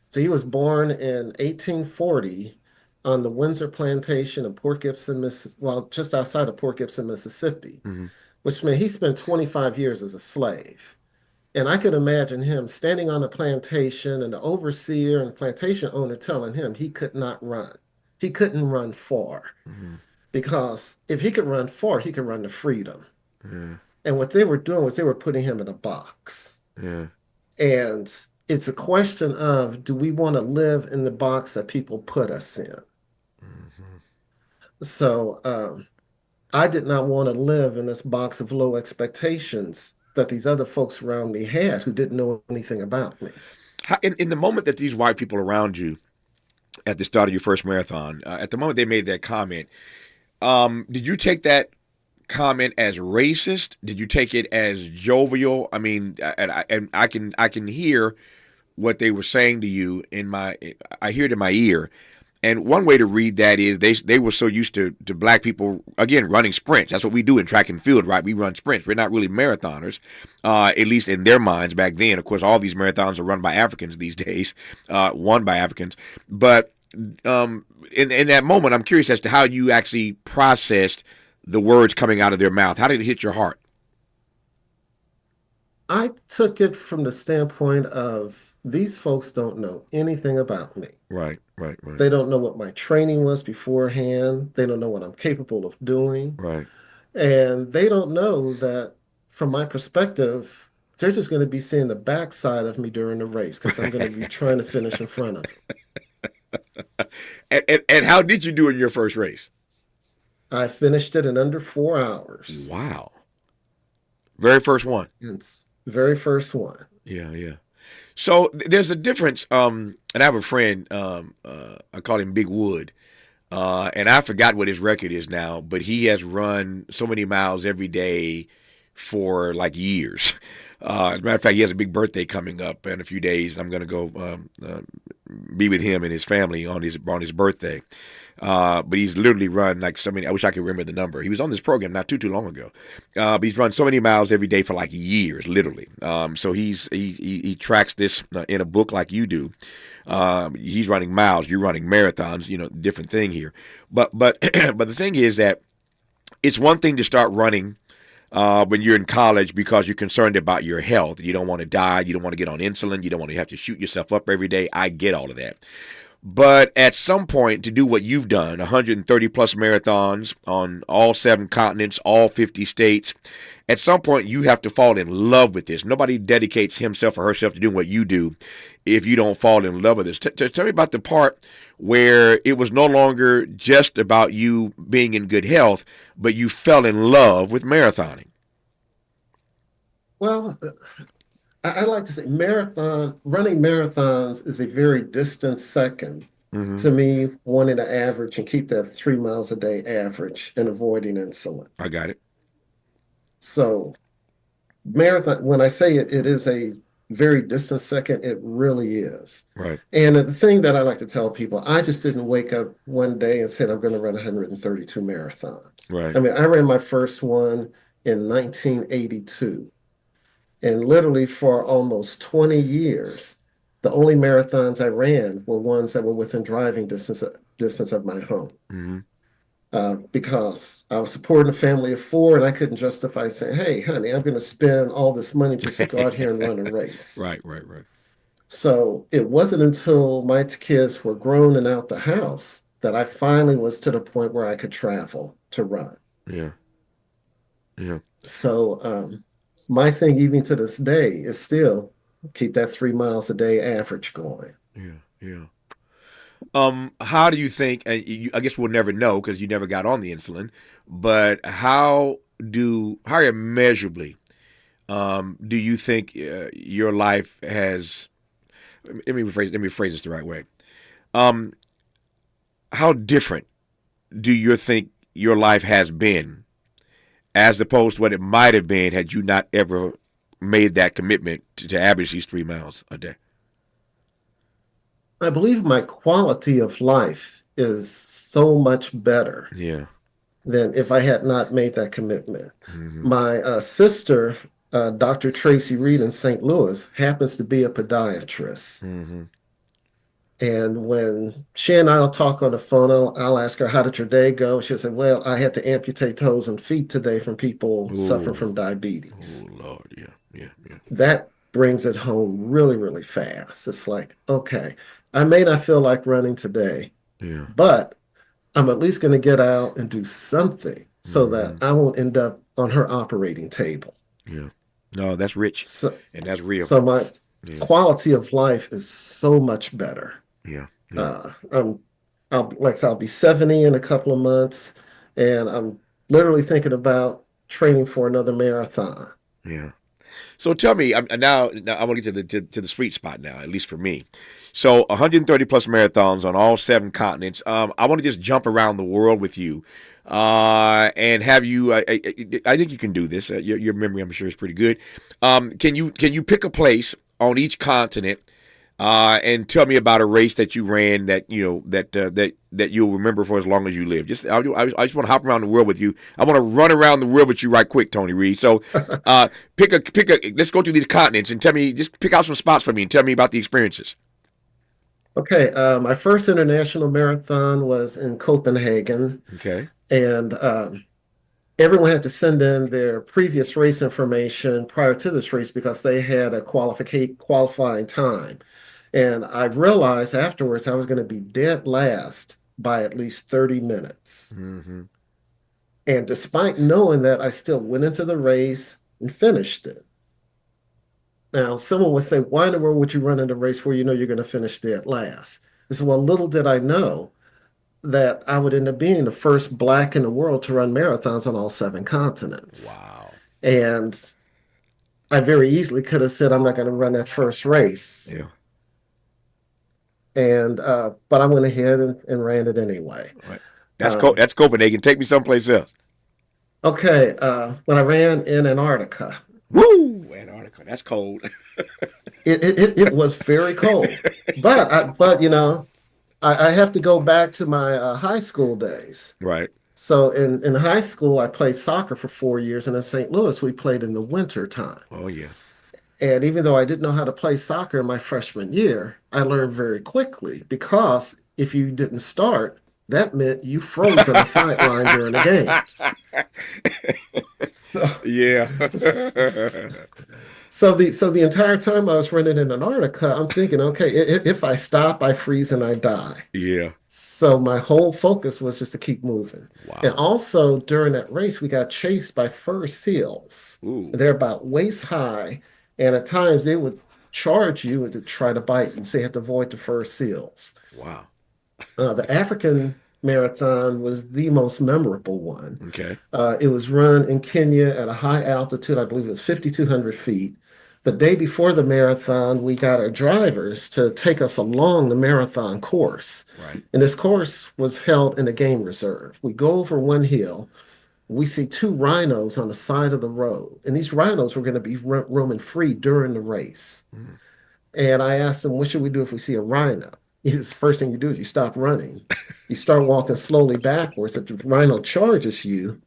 So he was born in 1840 on the Windsor Plantation in Port Gibson, just outside of Port Gibson, Mississippi, which meant he spent 25 years as a slave. And I could imagine him standing on the plantation and the overseer and the plantation owner telling him he could not run. He couldn't run far because if he could run far, he could run to freedom. Yeah. And what they were doing was they were putting him in a box. Yeah. And it's a question of, do we want to live in the box that people put us in? So I did not want to live in this box of low expectations that these other folks around me had who didn't know anything about me. In the moment that these white people around you at the start of your first marathon, at the moment they made that comment, did you take that comment as racist? Did you take it as jovial? I mean, and I can hear what they were saying to you I hear it in my ear. And one way to read that is they were so used to black people, again, running sprints. That's what we do in track and field, right? We run sprints. We're not really marathoners, at least in their minds back then. Of course, all these marathons are run by Africans these days, won by Africans. But in that moment, I'm curious as to how you actually processed the words coming out of their mouth. How did it hit your heart? I took it from the standpoint of these folks don't know anything about me. Right. They don't know what my training was beforehand. They don't know what I'm capable of doing. Right. And they don't know that from my perspective, they're just going to be seeing the backside of me during the race because I'm going to be trying to finish in front of them. And how did you do in your first race? I finished it in under 4 hours. Wow. Very first one. It's very first one. Yeah. So there's a difference. And I have a friend, I call him Big Wood. And I forgot what his record is now, but he has run so many miles every day for like years. As a matter of fact, he has a big birthday coming up in a few days. I'm going to go be with him and his family on his birthday. But he's literally run like so many. I wish I could remember the number. He was on this program not too long ago. But he's run so many miles every day for like years, literally. So he tracks this in a book like you do. He's running miles. You're running marathons. Different thing here. But the thing is that it's one thing to start running when you're in college because you're concerned about your health. You don't want to die. You don't want to get on insulin. You don't want to have to shoot yourself up every day. I get all of that. But at some point, to do what you've done, 130 plus marathons on all 7 continents, all 50 states, at some point you have to fall in love with this. Nobody dedicates himself or herself to doing what you do if you don't fall in love with this. Tell me about the part where it was no longer just about you being in good health, but you fell in love with marathoning. Well, I like to say running marathons is a very distant second to me wanting to average and keep that 3 miles a day average and avoiding insulin. I got it. So marathon, when I say it is a very distant second. It really is. Right. And the thing that I like to tell people, I just didn't wake up one day and said, I'm going to run 132 marathons. Right. I mean, I ran my first one in 1982. And literally for almost 20 years, the only marathons I ran were ones that were within driving distance of my home. Mm-hmm. Because I was supporting a family of 4 and I couldn't justify saying, hey, honey, I'm going to spend all this money just to go out here and run a race. Right. So it wasn't until my kids were grown and out the house that I finally was to the point where I could travel to run. Yeah. So my thing, even to this day, is still keep that 3 miles a day average going. Yeah. How do you think, and I guess we'll never know because you never got on the insulin, but how immeasurably do you think your life has, let me phrase this the right way. How different do you think your life has been as opposed to what it might have been had you not ever made that commitment to average these 3 miles a day? I believe my quality of life is so much better than if I had not made that commitment. Mm-hmm. My sister, Dr. Tracy Reed in St. Louis, happens to be a podiatrist. Mm-hmm. And when she and I'll talk on the phone, I'll ask her, how did your day go? She'll say, well, I had to amputate toes and feet today from people suffering from diabetes. Oh, Lord, yeah. That brings it home really, really fast. It's like, okay, I may not feel like running today, but I'm at least going to get out and do something so that I won't end up on her operating table. Yeah. No, that's rich. And that's real. So my quality of life is so much better. Yeah. I'll be 70 in a couple of months, and I'm literally thinking about training for another marathon. Yeah. So tell me, now I want to get to the sweet spot now, at least for me. So 130 plus marathons on all 7 continents. I want to just jump around the world with you, and have you. I think you can do this. Your memory, I'm sure, is pretty good. Can you pick a place on each continent, and tell me about a race that you ran that that you'll remember for as long as you live? I just want to hop around the world with you. I want to run around the world with you right quick, Tony Reed. So pick a. Let's go through these continents and tell me. Just pick out some spots for me and tell me about the experiences. Okay, my first international marathon was in Copenhagen. Okay. And everyone had to send in their previous race information prior to this race because they had a qualifying time. And I realized afterwards I was going to be dead last by at least 30 minutes. Mm-hmm. And despite knowing that, I still went into the race and finished it. Now, someone would say, why in the world would you run in a race where you know you're going to finish dead last? I said, well, little did I know that I would end up being the first Black in the world to run marathons on all 7 continents. Wow. And I very easily could have said, I'm not going to run that first race. Yeah. And, but I went ahead and ran it anyway. Right. That's Copenhagen. Take me someplace else. Okay. When I ran in Antarctica. Woo! Antarctica. That's cold. It was very cold. But I have to go back to my high school days. Right. So in high school, I played soccer for 4 years, and in St. Louis, we played in the winter time. Oh, yeah. And even though I didn't know how to play soccer in my freshman year, I learned very quickly because if you didn't start, that meant you froze on the sideline during the games. So the entire time I was running in Antarctica, I'm thinking, okay, if I stop, I freeze and I die. Yeah. So my whole focus was just to keep moving. Wow. And also during that race, we got chased by fur seals. Ooh. They're about waist high, and at times they would charge you to try to bite you. So you had to avoid the fur seals. Wow. The African marathon was the most memorable one. Okay. It was run in Kenya at a high altitude. I believe it was 5,200 feet. The day before the marathon, we got our drivers to take us along the marathon course. Right. And this course was held in a game reserve. We go over one hill, we see two rhinos on the side of the road, and these rhinos were going to be roaming free during the race. And I asked him, what should we do if we see a rhino? He says, first thing you do is you stop running. You start walking slowly backwards. If the rhino charges you,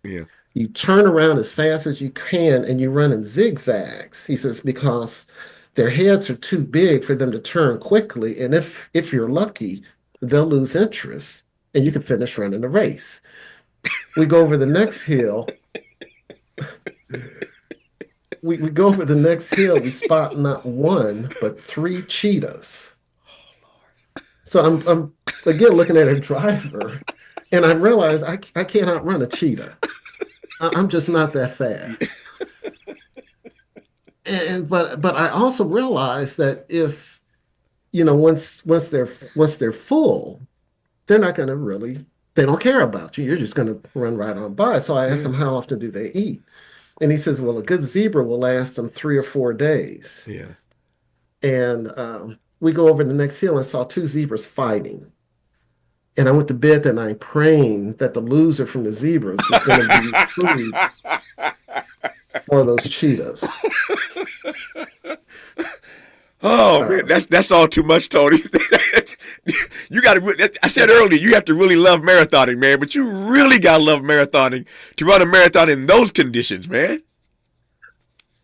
you turn around as fast as you can and you run in zigzags. He says, because their heads are too big for them to turn quickly. And if you're lucky, they'll lose interest and you can finish running the race. We go over the next hill. We go over the next hill. We spot not one, but 3 cheetahs. So I'm again looking at a driver, and I realize I can't outrun a cheetah. I'm just not that fast. But I also realize that if once they're full, they're not going to really. They don't care about you. You're just going to run right on by. So I asked him, how often do they eat? And he says, well, a good zebra will last them 3 or 4 days. Yeah. And we go over the next hill and saw 2 zebras fighting. And I went to bed that night praying that the loser from the zebras was going to be food for those cheetahs. Oh man, that's all too much, Tony. You got to. I said earlier, you have to really love marathoning, man. But you really got to love marathoning to run a marathon in those conditions, man.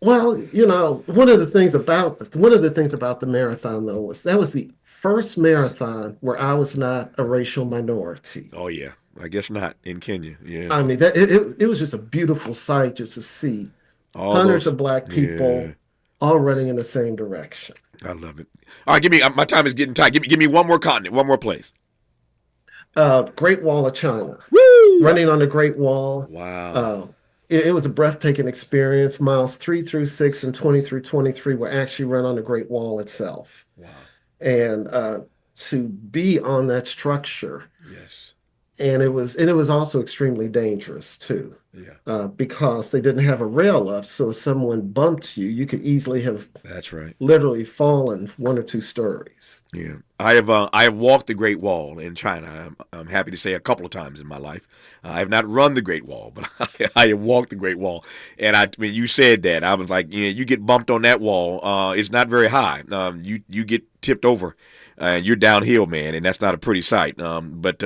Well, one of the things about the marathon though was that was the first marathon where I was not a racial minority. Oh yeah, I guess not in Kenya. Yeah, I mean it was just a beautiful sight just to see hundreds of black people all running in the same direction. I love it. All right, give me. My time is getting tight. Give me one more continent, one more place. Great Wall of China. Woo! Running on the Great Wall. Wow. It was a breathtaking experience. Miles 3 through 6 and 20 through 23 were actually run on the Great Wall itself. Wow. And to be on that structure. Yes. And it was also extremely dangerous too. Yeah. Because they didn't have a rail up, so if someone bumped you, you could easily have That's right. literally fallen 1 or 2 stories. Yeah. I have walked the Great Wall in China. I'm happy to say a couple of times in my life. I have not run the Great Wall, but I have walked the Great Wall. And when you said that, I was like, you get bumped on that wall. It's not very high. You get tipped over. You're downhill, man, and that's not a pretty sight. But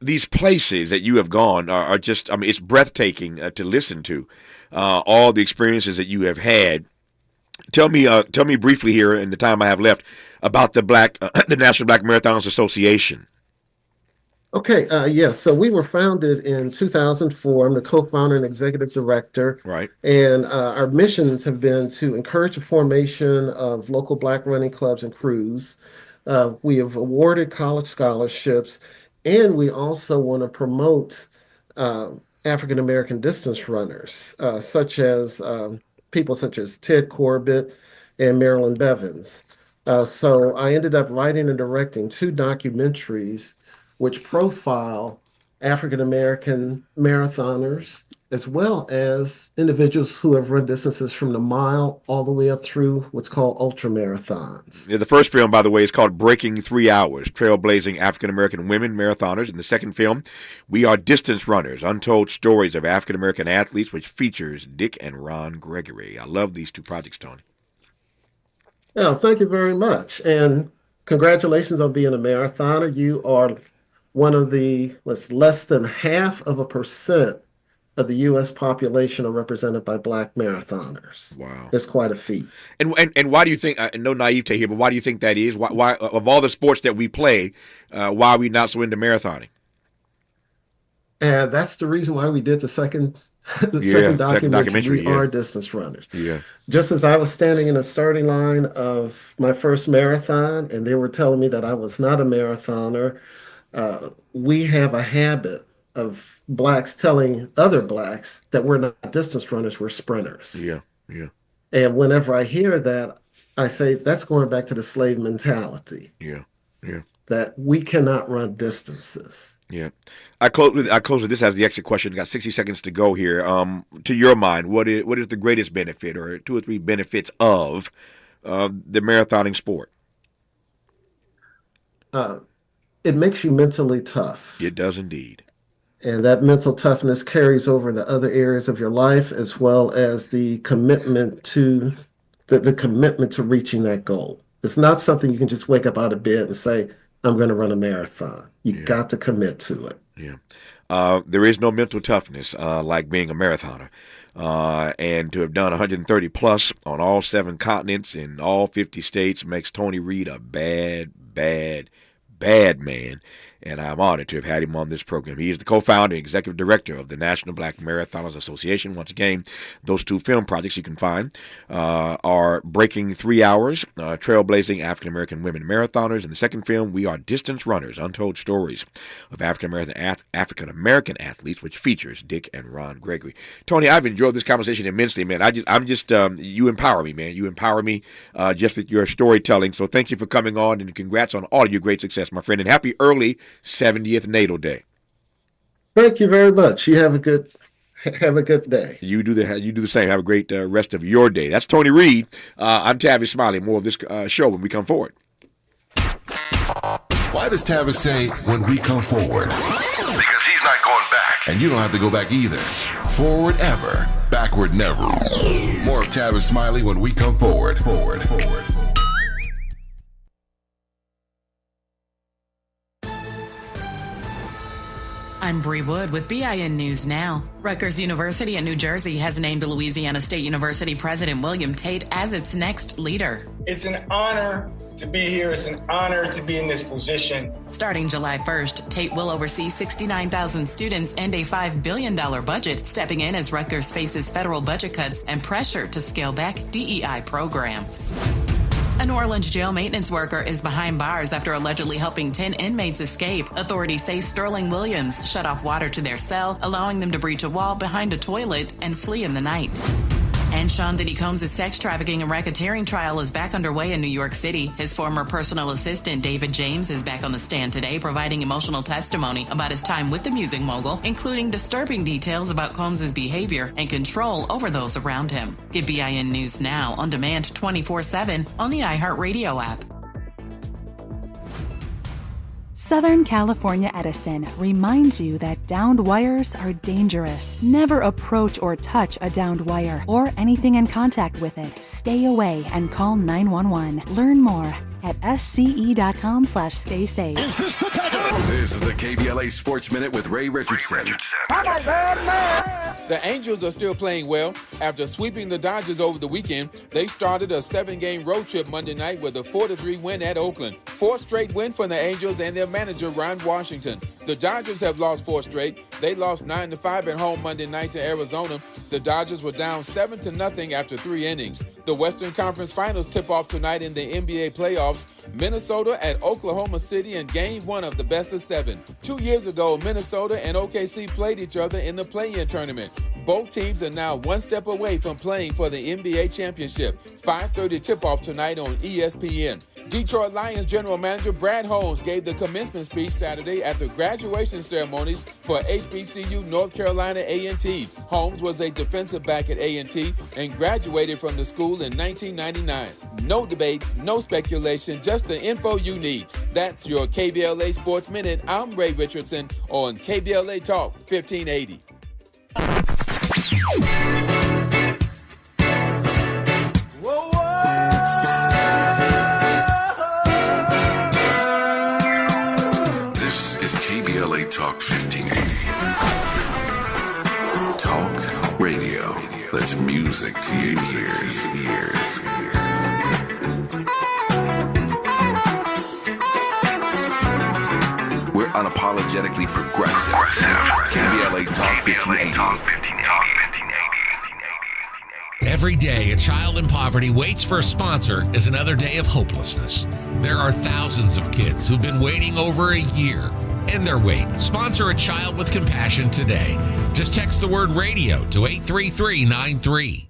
these places that you have gone are just, it's breathtaking to listen to. All the experiences that you have had. Tell me briefly here in the time I have left about the National Black Marathoners Association. Okay, yes. So we were founded in 2004. I'm the co-founder and executive director. Right. And our missions have been to encourage the formation of local Black running clubs and crews. We have awarded college scholarships, and we also want to promote African American distance runners, such as people such as Ted Corbett and Marilyn Bevins. So I ended up writing and directing 2 documentaries which profile African American marathoners, as well as individuals who have run distances from the mile all the way up through what's called ultra marathons. Yeah, the first film, by the way, is called Breaking 3 Hours, Trailblazing African American Women Marathoners. And the second film, We Are Distance Runners, Untold Stories of African American Athletes, which features Dick and Ron Gregory. I love these 2 projects, Tony. Yeah, thank you very much. And congratulations on being a marathoner. You are one of the less than 0.5% of the U.S. population are represented by Black marathoners. Wow, it's quite a feat. And why do you think? No naivete here, but why do you think that is? Why of all the sports that we play, why are we not so into marathoning? And that's the reason why we did the second documentary. We Are Distance Runners. Yeah. Just as I was standing in the starting line of my first marathon, and they were telling me that I was not a marathoner. We have a habit of Blacks telling other Blacks that we're not distance runners, we're sprinters. Yeah. And whenever I hear that, I say that's going back to the slave mentality. Yeah. That we cannot run distances. Yeah. I close with this as the exit question. Got 60 seconds to go here. To your mind, what is the greatest benefit or 2 or 3 benefits of the marathoning sport? It makes you mentally tough. It does indeed. And that mental toughness carries over into other areas of your life, as well as the commitment to the commitment to reaching that goal. It's not something you can just wake up out of bed and say, I'm going to run a marathon. You got to commit to it. Yeah. There is no mental toughness like being a marathoner. And to have done 130 plus on all 7 continents in all 50 states makes Tony Reed a bad man. And I'm honored to have had him on this program. He is the co-founder and executive director of the National Black Marathoners Association. Once again, those 2 film projects you can find are Breaking 3 Hours, Trailblazing African-American Women Marathoners. And the second film, We Are Distance Runners, Untold Stories of African-American Athletes, which features Dick and Ron Gregory. Tony, I've enjoyed this conversation immensely, man. You empower me, man. You empower me just with your storytelling. So thank you for coming on, and congrats on all of your great success, my friend. And happy early 70th natal day. Thank you very much. You have a good day. You do the same. Have a great rest of your day. That's Tony Reed. I'm Tavis Smiley. More of this show when we come forward. Why does Tavis say when we come forward? Because he's not going back. And you don't have to go back either. Forward ever, backward never. More of Tavis Smiley when we come forward. Forward. I'm Bree Wood with BIN News Now. Rutgers University in New Jersey has named Louisiana State University President William Tate as its next leader. It's an honor to be here. It's an honor to be in this position. Starting July 1st, Tate will oversee 69,000 students and a $5 billion budget, stepping in as Rutgers faces federal budget cuts and pressure to scale back DEI programs. A New Orleans jail maintenance worker is behind bars after allegedly helping 10 inmates escape. Authorities say Sterling Williams shut off water to their cell, allowing them to breach a wall behind a toilet and flee in the night. And Sean Diddy Combs' sex trafficking and racketeering trial is back underway in New York City. His former personal assistant, David James, is back on the stand today, providing emotional testimony about his time with the music mogul, including disturbing details about Combs' behavior and control over those around him. Get BIN News Now on demand 24/7 on the iHeartRadio app. Southern California Edison reminds you that downed wires are dangerous. Never approach or touch a downed wire or anything in contact with it. Stay away and call 911. Learn more at sce.com/stay safe. This is the KBLA Sports Minute with Ray Richardson. The Angels are still playing well. After sweeping the Dodgers over the weekend, they started a 7-game road trip Monday night with a 4-3 win at Oakland. 4 straight win for the Angels and their manager, Ron Washington. The Dodgers have lost 4 straight. They lost 9-5 at home Monday night to Arizona. The Dodgers were down 7-0 after 3 innings. The Western Conference Finals tip off tonight in the NBA playoffs. Minnesota at Oklahoma City in Game 1 of the best-of-7. 2 years ago, Minnesota and OKC played each other in the play-in tournament. Both teams are now 1 step away from playing for the NBA championship. 5:30 tip-off tonight on ESPN. Detroit Lions general manager Brad Holmes gave the commencement speech Saturday at the graduation ceremonies for HBCU North Carolina A&T. Holmes was a defensive back at A&T and graduated from the school in 1999. No debates, no speculation, just the info you need. That's your KBLA Sports Minute. I'm Ray Richardson on KBLA Talk 1580. This is KBLA Talk 1580. Talk radio. That's music to your ears. We're unapologetically progressive. KBLA Talk 1580. Every day, a child in poverty waits for a sponsor is another day of hopelessness. There are thousands of kids who've been waiting over a year. End their wait. Sponsor a child with compassion today. Just text the word radio to 83393.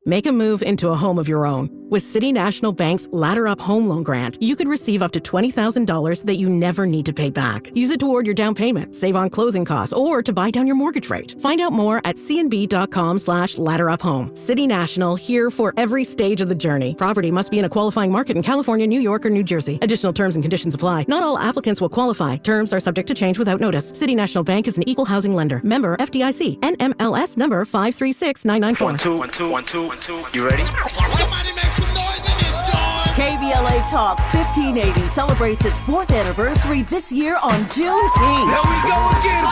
Make a move into a home of your own. With City National Bank's Ladder Up Home Loan Grant, you could receive up to $20,000 that you never need to pay back. Use it toward your down payment, save on closing costs, or to buy down your mortgage rate. Find out more at cnb.com/ladderuphome. City National, here for every stage of the journey. Property must be in a qualifying market in California, New York, or New Jersey. Additional terms and conditions apply. Not all applicants will qualify. Terms are subject to change without notice. City National Bank is an equal housing lender. Member FDIC. NMLS number 536994. 1 2 1 2 1 2. You ready? Somebody make some noise in this joint. KBLA Talk 1580 celebrates its 4th anniversary this year on Juneteenth. Here we go again.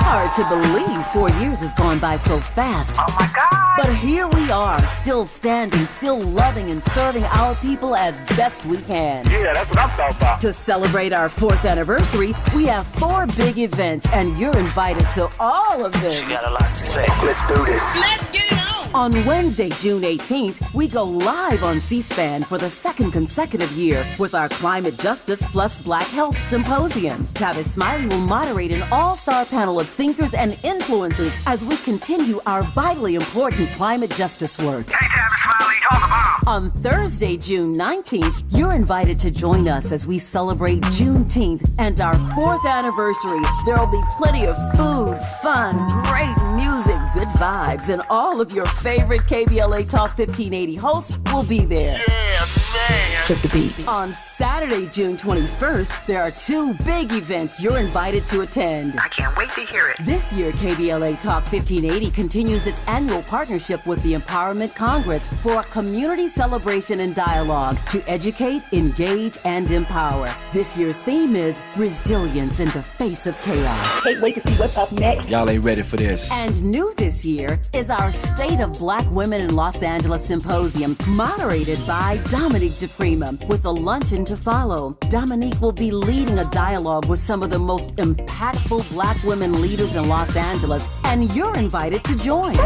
Hard to believe 4 years has gone by so fast. Oh my God. But here we are, still standing, still loving and serving our people as best we can. Yeah, that's what I'm talking about. To celebrate our 4th anniversary, we have 4 big events, and you're invited to all of them. She got a lot to say. Let's do this. Let's get it on! On Wednesday, June 18th, we go live on C-SPAN for the 2nd consecutive year with our Climate Justice plus Black Health Symposium. Tavis Smiley will moderate an all-star panel of thinkers and influencers as we continue our vitally important climate justice work. Hey, Tavis Smiley, talk about. On Thursday, June 19th, you're invited to join us as we celebrate Juneteenth and our 4th anniversary. There will be plenty of food, fun, great music, good vibes, and all of your favorite KBLA Talk 1580 hosts will be there. Yeah, man. Flip the beat. On Saturday, June 21st, there are 2 big events you're invited to attend. I can't wait to hear it. This year, KBLA Talk 1580 continues its annual partnership with the Empowerment Congress for a community celebration and dialogue to educate, engage, and empower. This year's theme is resilience in the face of chaos. Can't wait to see what's up next. Y'all ain't ready for this. And new this year is our State of Black Women in Los Angeles Symposium, moderated by Dominique DePrima, with a luncheon to follow. Dominique will be leading a dialogue with some of the most impactful Black women leaders in Los Angeles, and you're invited to join.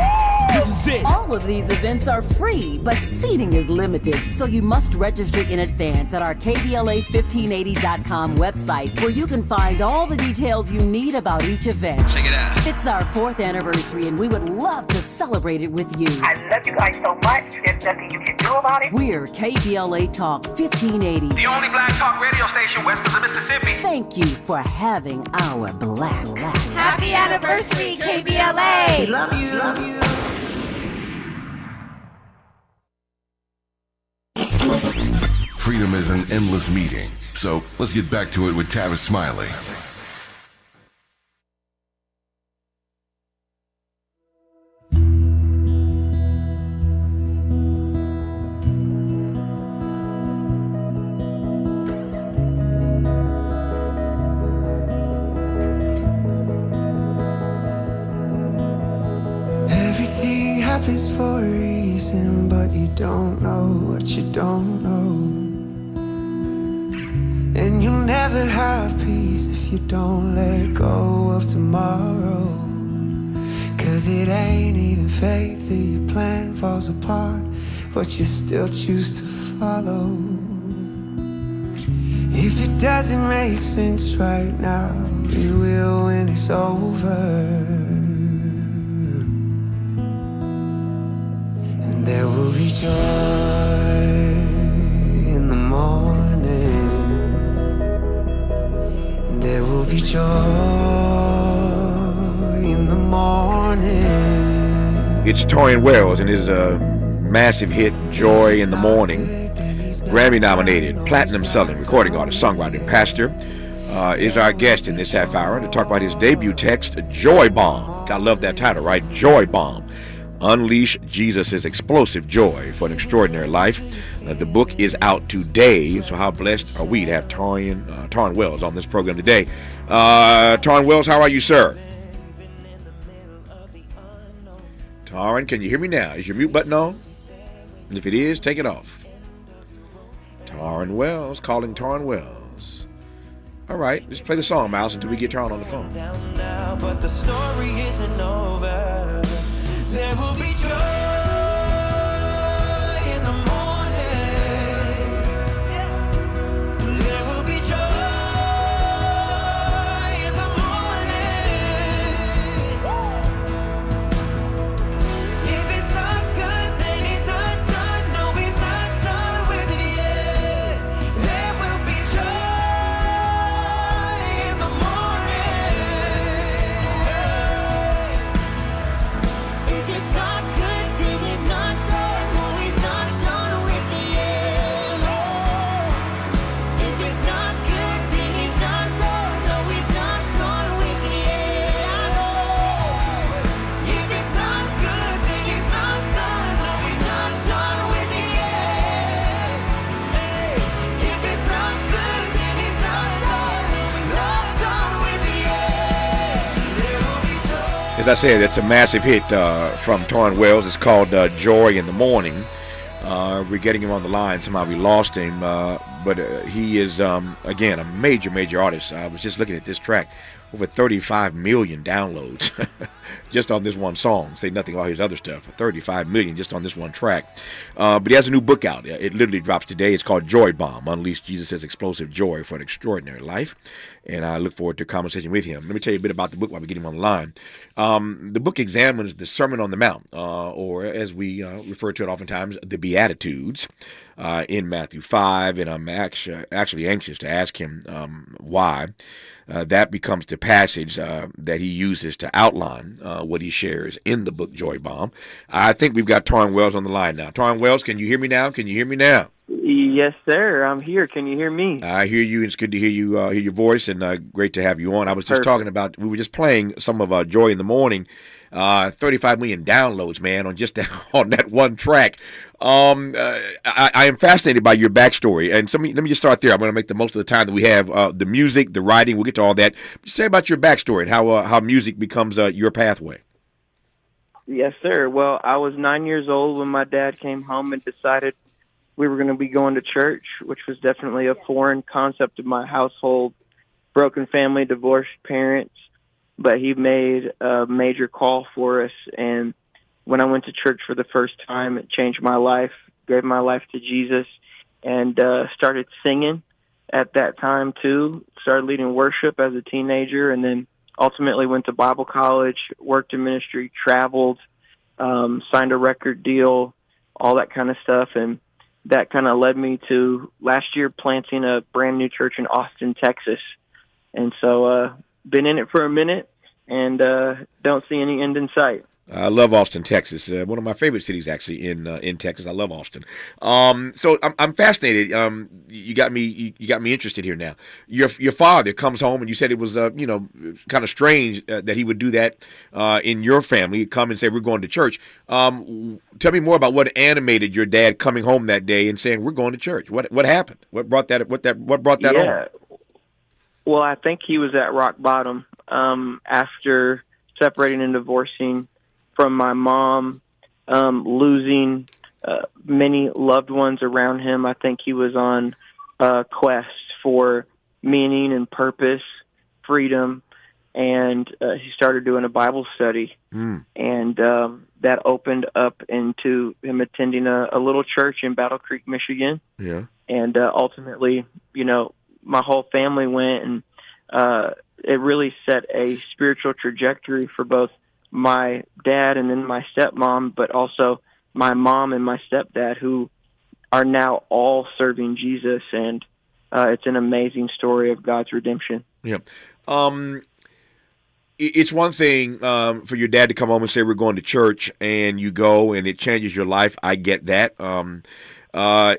This is it. All of these events are free, but seating is limited, so you must register in advance at our KBLA1580.com website, where you can find all the details you need about each event. Check it out. It's our 4th anniversary, and we would love to celebrate it with you. I love you guys so much. There's nothing you can do about it. We're KBLA Talk 1580. The only black talk radio station west of the Mississippi. Thank you for having our black. Happy anniversary, KBLA. We love you. Love you. Freedom is an endless meeting, so let's get back to it with Tavis Smiley. Everything happens for a reason, but you don't know what you don't know. And you'll never have peace if you don't let go of tomorrow. 'Cause it ain't even fate till your plan falls apart, but you still choose to follow. If it doesn't make sense right now, it will when it's over. And there will be joy in the morning. There will be joy in the morning. It's Tauren Wells and his massive hit, Joy in the Morning. Grammy-nominated, platinum-selling recording artist, songwriter, and pastor, is our guest in this half hour to talk about his debut text, Joy Bomb. Gotta love that title, right? Joy Bomb. Unleash Jesus' explosive joy for an extraordinary life. The book is out today, so how blessed are we to have Tauren Wells on this program today. Tauren Wells, how are you, sir? Tauren, can you hear me now? Is your mute button on? And if it is, take it off. Tauren Wells, calling Tauren Wells. All right, let's play the song, Mouse, until we get Tauren on the phone. Now, but the story isn't over. There will be joy in the morning. There will be joy in the morning. As I said, it's a massive hit from Tauren Wells. It's called Joy in the Morning. We're getting him on the line. Somehow we lost him. But he is, again, a major, major artist. I was just looking at this track. Over 35 million downloads just on this one song. Say nothing about his other stuff. 35 million just on this one track. But he has a new book out. It literally drops today. It's called Joy Bomb, Unleash Jesus' Explosive Joy for an Extraordinary Life. And I look forward to a conversation with him. Let me tell you a bit about the book while we get him on the line. The book examines the Sermon on the Mount, or as we refer to it oftentimes, the Beatitudes in Matthew 5. And I'm actually anxious to ask him why. That becomes the passage that he uses to outline what he shares in the book Joy Bomb. I think we've got Tauren Wells on the line now. Tauren Wells, can you hear me now? Can you hear me now? Yes, sir. I'm here. Can you hear me? I hear you. It's good to hear you, hear your voice, and great to have you on. I was just talking about, we were just playing some of Joy in the Morning. 35 million downloads, man, on just on that one track. I am fascinated by your backstory, and let me just start there. I'm going to make the most of the time that we have. The music, the writing, we'll get to all that. Just say about your backstory and how music becomes your pathway. Yes, sir. Well, I was 9 years old when my dad came home and decided we were going to be going to church, which was definitely a foreign concept of my household. Broken family, divorced parents. But he made a major call for us, and when I went to church for the first time, it changed my life, gave my life to Jesus, and started singing at that time, too. Started leading worship as a teenager, and then ultimately went to Bible college, worked in ministry, traveled, signed a record deal, all that kind of stuff, and that kind of led me to last year planting a brand new church in Austin, Texas. And so been in it for a minute and don't see any end in sight. I love Austin, Texas. One of my favorite cities, actually, in Texas. I love Austin. So I'm fascinated. You got me interested here now. Your father comes home, and you said it was kind of strange that he would do that in your family. He'd come and say, "We're going to church." Tell me more about what animated your dad coming home that day and saying, "We're going to church." What happened? What brought that on? Well, I think he was at rock bottom after separating and divorcing from my mom, losing many loved ones around him. I think he was on a quest for meaning and purpose, freedom, and he started doing a Bible study. And that opened up into him attending a little church in Battle Creek, Michigan. Yeah. And ultimately, my whole family went, and it really set a spiritual trajectory for both my dad and then my stepmom, but also my mom and my stepdad, who are now all serving Jesus, and it's an amazing story of God's redemption. Yeah. It's one thing for your dad to come home and say, "We're going to church," and you go, and it changes your life. I get that.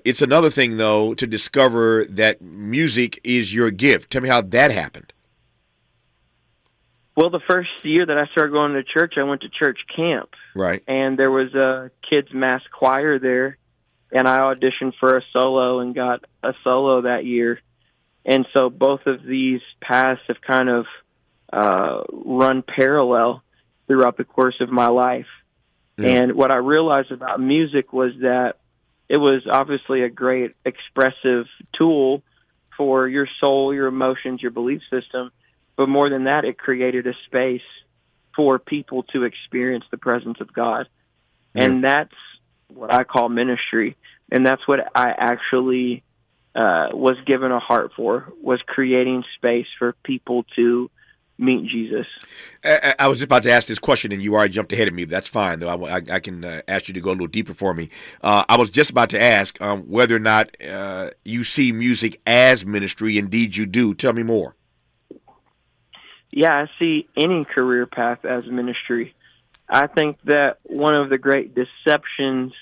It's another thing, though, to discover that music is your gift. Tell me how that happened. Well, the first year that I started going to church, I went to church camp. Right. And there was a kids' mass choir there, and I auditioned for a solo and got a solo that year. And so both of these paths have kind of run parallel throughout the course of my life. Yeah. And what I realized about music was that it was obviously a great expressive tool for your soul, your emotions, your belief system. But more than that, it created a space for people to experience the presence of God. Yeah. And that's what I call ministry. And that's what I actually was given a heart for, was creating space for people to meet Jesus. I was just about to ask this question, and you already jumped ahead of me. But that's fine, though. I can ask you to go a little deeper for me. I was just about to ask whether or not you see music as ministry. Indeed, you do. Tell me more. Yeah, I see any career path as ministry. I think that one of the great deceptions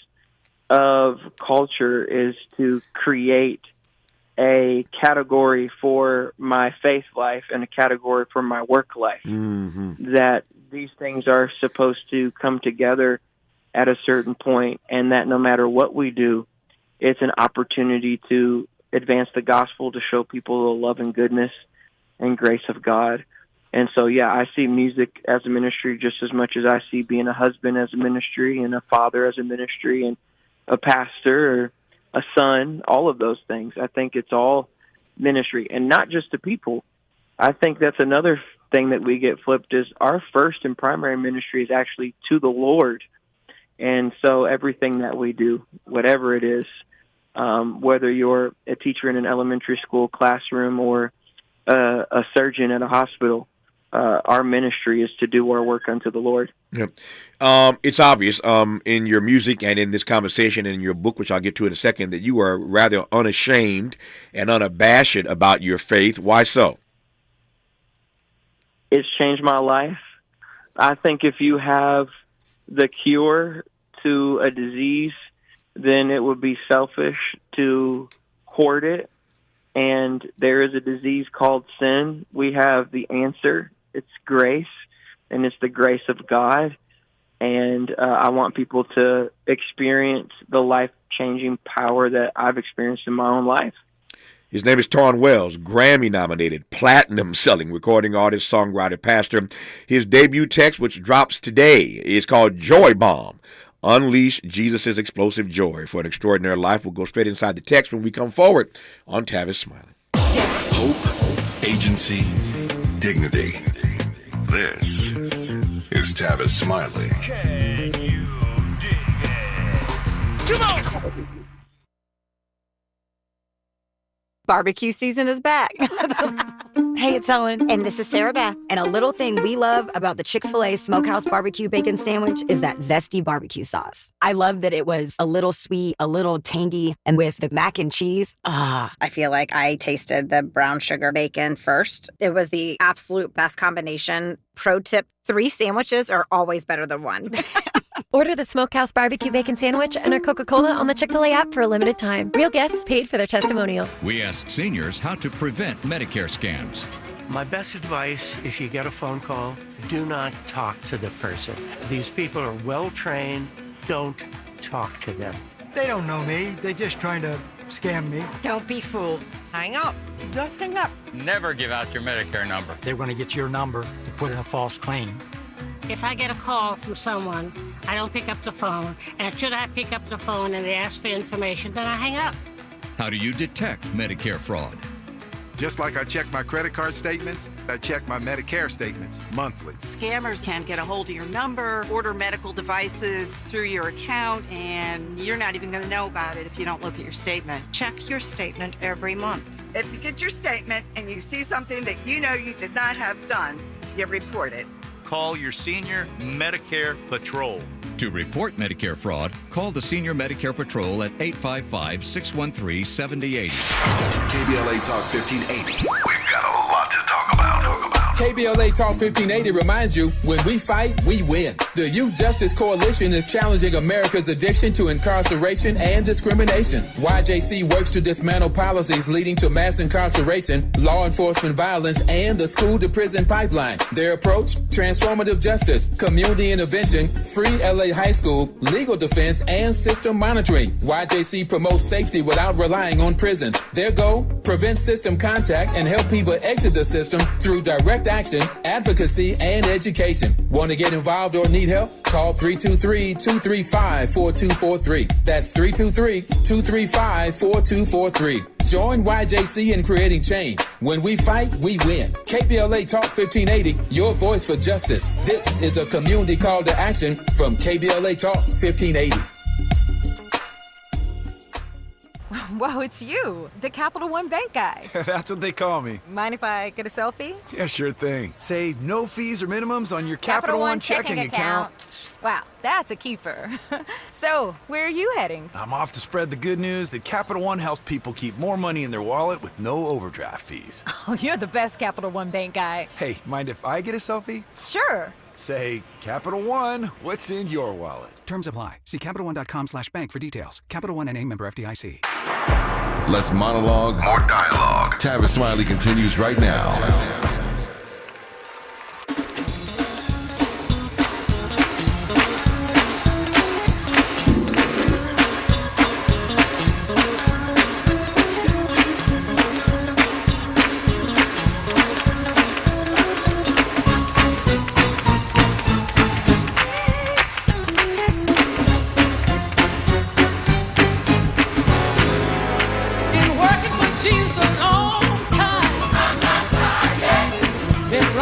of culture is to create a category for my faith life and a category for my work life. Mm-hmm. That these things are supposed to come together at a certain point, and that no matter what we do, it's an opportunity to advance the gospel, to show people the love and goodness and grace of God. And so, yeah, I see music as a ministry just as much as I see being a husband as a ministry and a father as a ministry and a pastor or a son, all of those things. I think it's all ministry, and not just to people. I think that's another thing that we get flipped is our first and primary ministry is actually to the Lord. And so everything that we do, whatever it is, whether you're a teacher in an elementary school classroom or a surgeon at a hospital, our ministry is to do our work unto the Lord. Yep. It's obvious in your music and in this conversation and in your book, which I'll get to in a second, that you are rather unashamed and unabashed about your faith. Why so? It's changed my life. I think if you have the cure to a disease, then it would be selfish to hoard it. And there is a disease called sin. We have the answer. It's grace, and it's the grace of God. And I want people to experience the life-changing power that I've experienced in my own life. His name is Tauren Wells, Grammy-nominated, platinum-selling recording artist, songwriter, pastor. His debut text, which drops today, is called Joy Bomb. Unleash Jesus' explosive joy for an extraordinary life. We'll go straight inside the text when we come forward on Tavis Smiley. Hope, agency, dignity. This is Tavis Smiley. Can you dig it? Come on! Barbecue season is back. Hey, it's Ellen. And this is Sarah Beth. And a little thing we love about the Chick-fil-A Smokehouse Barbecue Bacon Sandwich is that zesty barbecue sauce. I love that it was a little sweet, a little tangy, and with the mac and cheese, I feel like I tasted the brown sugar bacon first. It was the absolute best combination. Pro tip, 3 sandwiches are always better than 1. Order the Smokehouse Barbecue Bacon Sandwich and a Coca-Cola on the Chick-fil-A app for a limited time. Real guests paid for their testimonials. We asked seniors how to prevent Medicare scams. My best advice, if you get a phone call, do not talk to the person. These people are well-trained. Don't talk to them. They don't know me. They're just trying to scam me. Don't be fooled. Hang up. Just hang up. Never give out your Medicare number. They want to get your number to put in a false claim. If I get a call from someone, I don't pick up the phone. And should I pick up the phone and they ask for information, then I hang up. How do you detect Medicare fraud? Just like I check my credit card statements, I check my Medicare statements monthly. Scammers can get a hold of your number, order medical devices through your account, and you're not even going to know about it if you don't look at your statement. Check your statement every month. If you get your statement and you see something that you know you did not have done, you report it. Call your senior Medicare Patrol. To report Medicare fraud, call the Senior Medicare Patrol at 855-613-7080. KBLA Talk 1580. We've got a lot to talk about. KBLA Talk 1580 reminds you, when we fight, we win. The Youth Justice Coalition is challenging America's addiction to incarceration and discrimination. YJC works to dismantle policies leading to mass incarceration, law enforcement violence, and the school-to-prison pipeline. Their approach? Transformative justice, community intervention, free LA high school, legal defense, and system monitoring. YJC promotes safety without relying on prisons. Their goal? Prevent system contact and help people exit the system through direct action, advocacy, and education. Want to get involved or need help? Call 323-235-4243. That's 323-235-4243. Join YJC in creating change. When we fight, we win. KBLA Talk 1580, your voice for justice. This is a community call to action from KBLA Talk 1580. Whoa, it's you, the Capital One Bank guy. That's what they call me. Mind if I get a selfie? Yeah, sure thing. Save no fees or minimums on your Capital One checking account. Wow, that's a keeper. So, where are you heading? I'm off to spread the good news that Capital One helps people keep more money in their wallet with no overdraft fees. Oh, you're the best Capital One Bank guy. Hey, mind if I get a selfie? Sure. Say, Capital One, what's in your wallet? Terms apply. See CapitalOne.com/bank for details. Capital One NA, member FDIC. Less monologue, more dialogue. Tavis Smiley continues right now.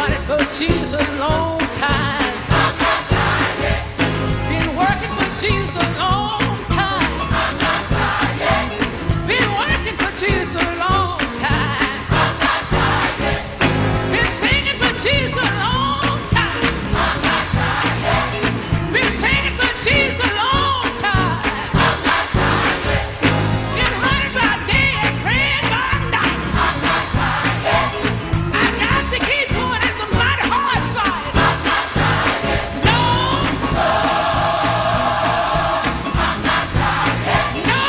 running for Jesus a long time. I'm not tired yet. Been working for Jesus a long time. I'm not tired yet. Been working for Jesus a long time. I'm not tired yet. Been singing for Jesus a long time. I'm not tired yet. Been singing for Jesus a long time. I'm not tired yet. Been running by day and praying by night. I'm not tired yet. I got to keep going. It's a mighty hard fight. I'm not tired yet. No. I'm not tired yet. No.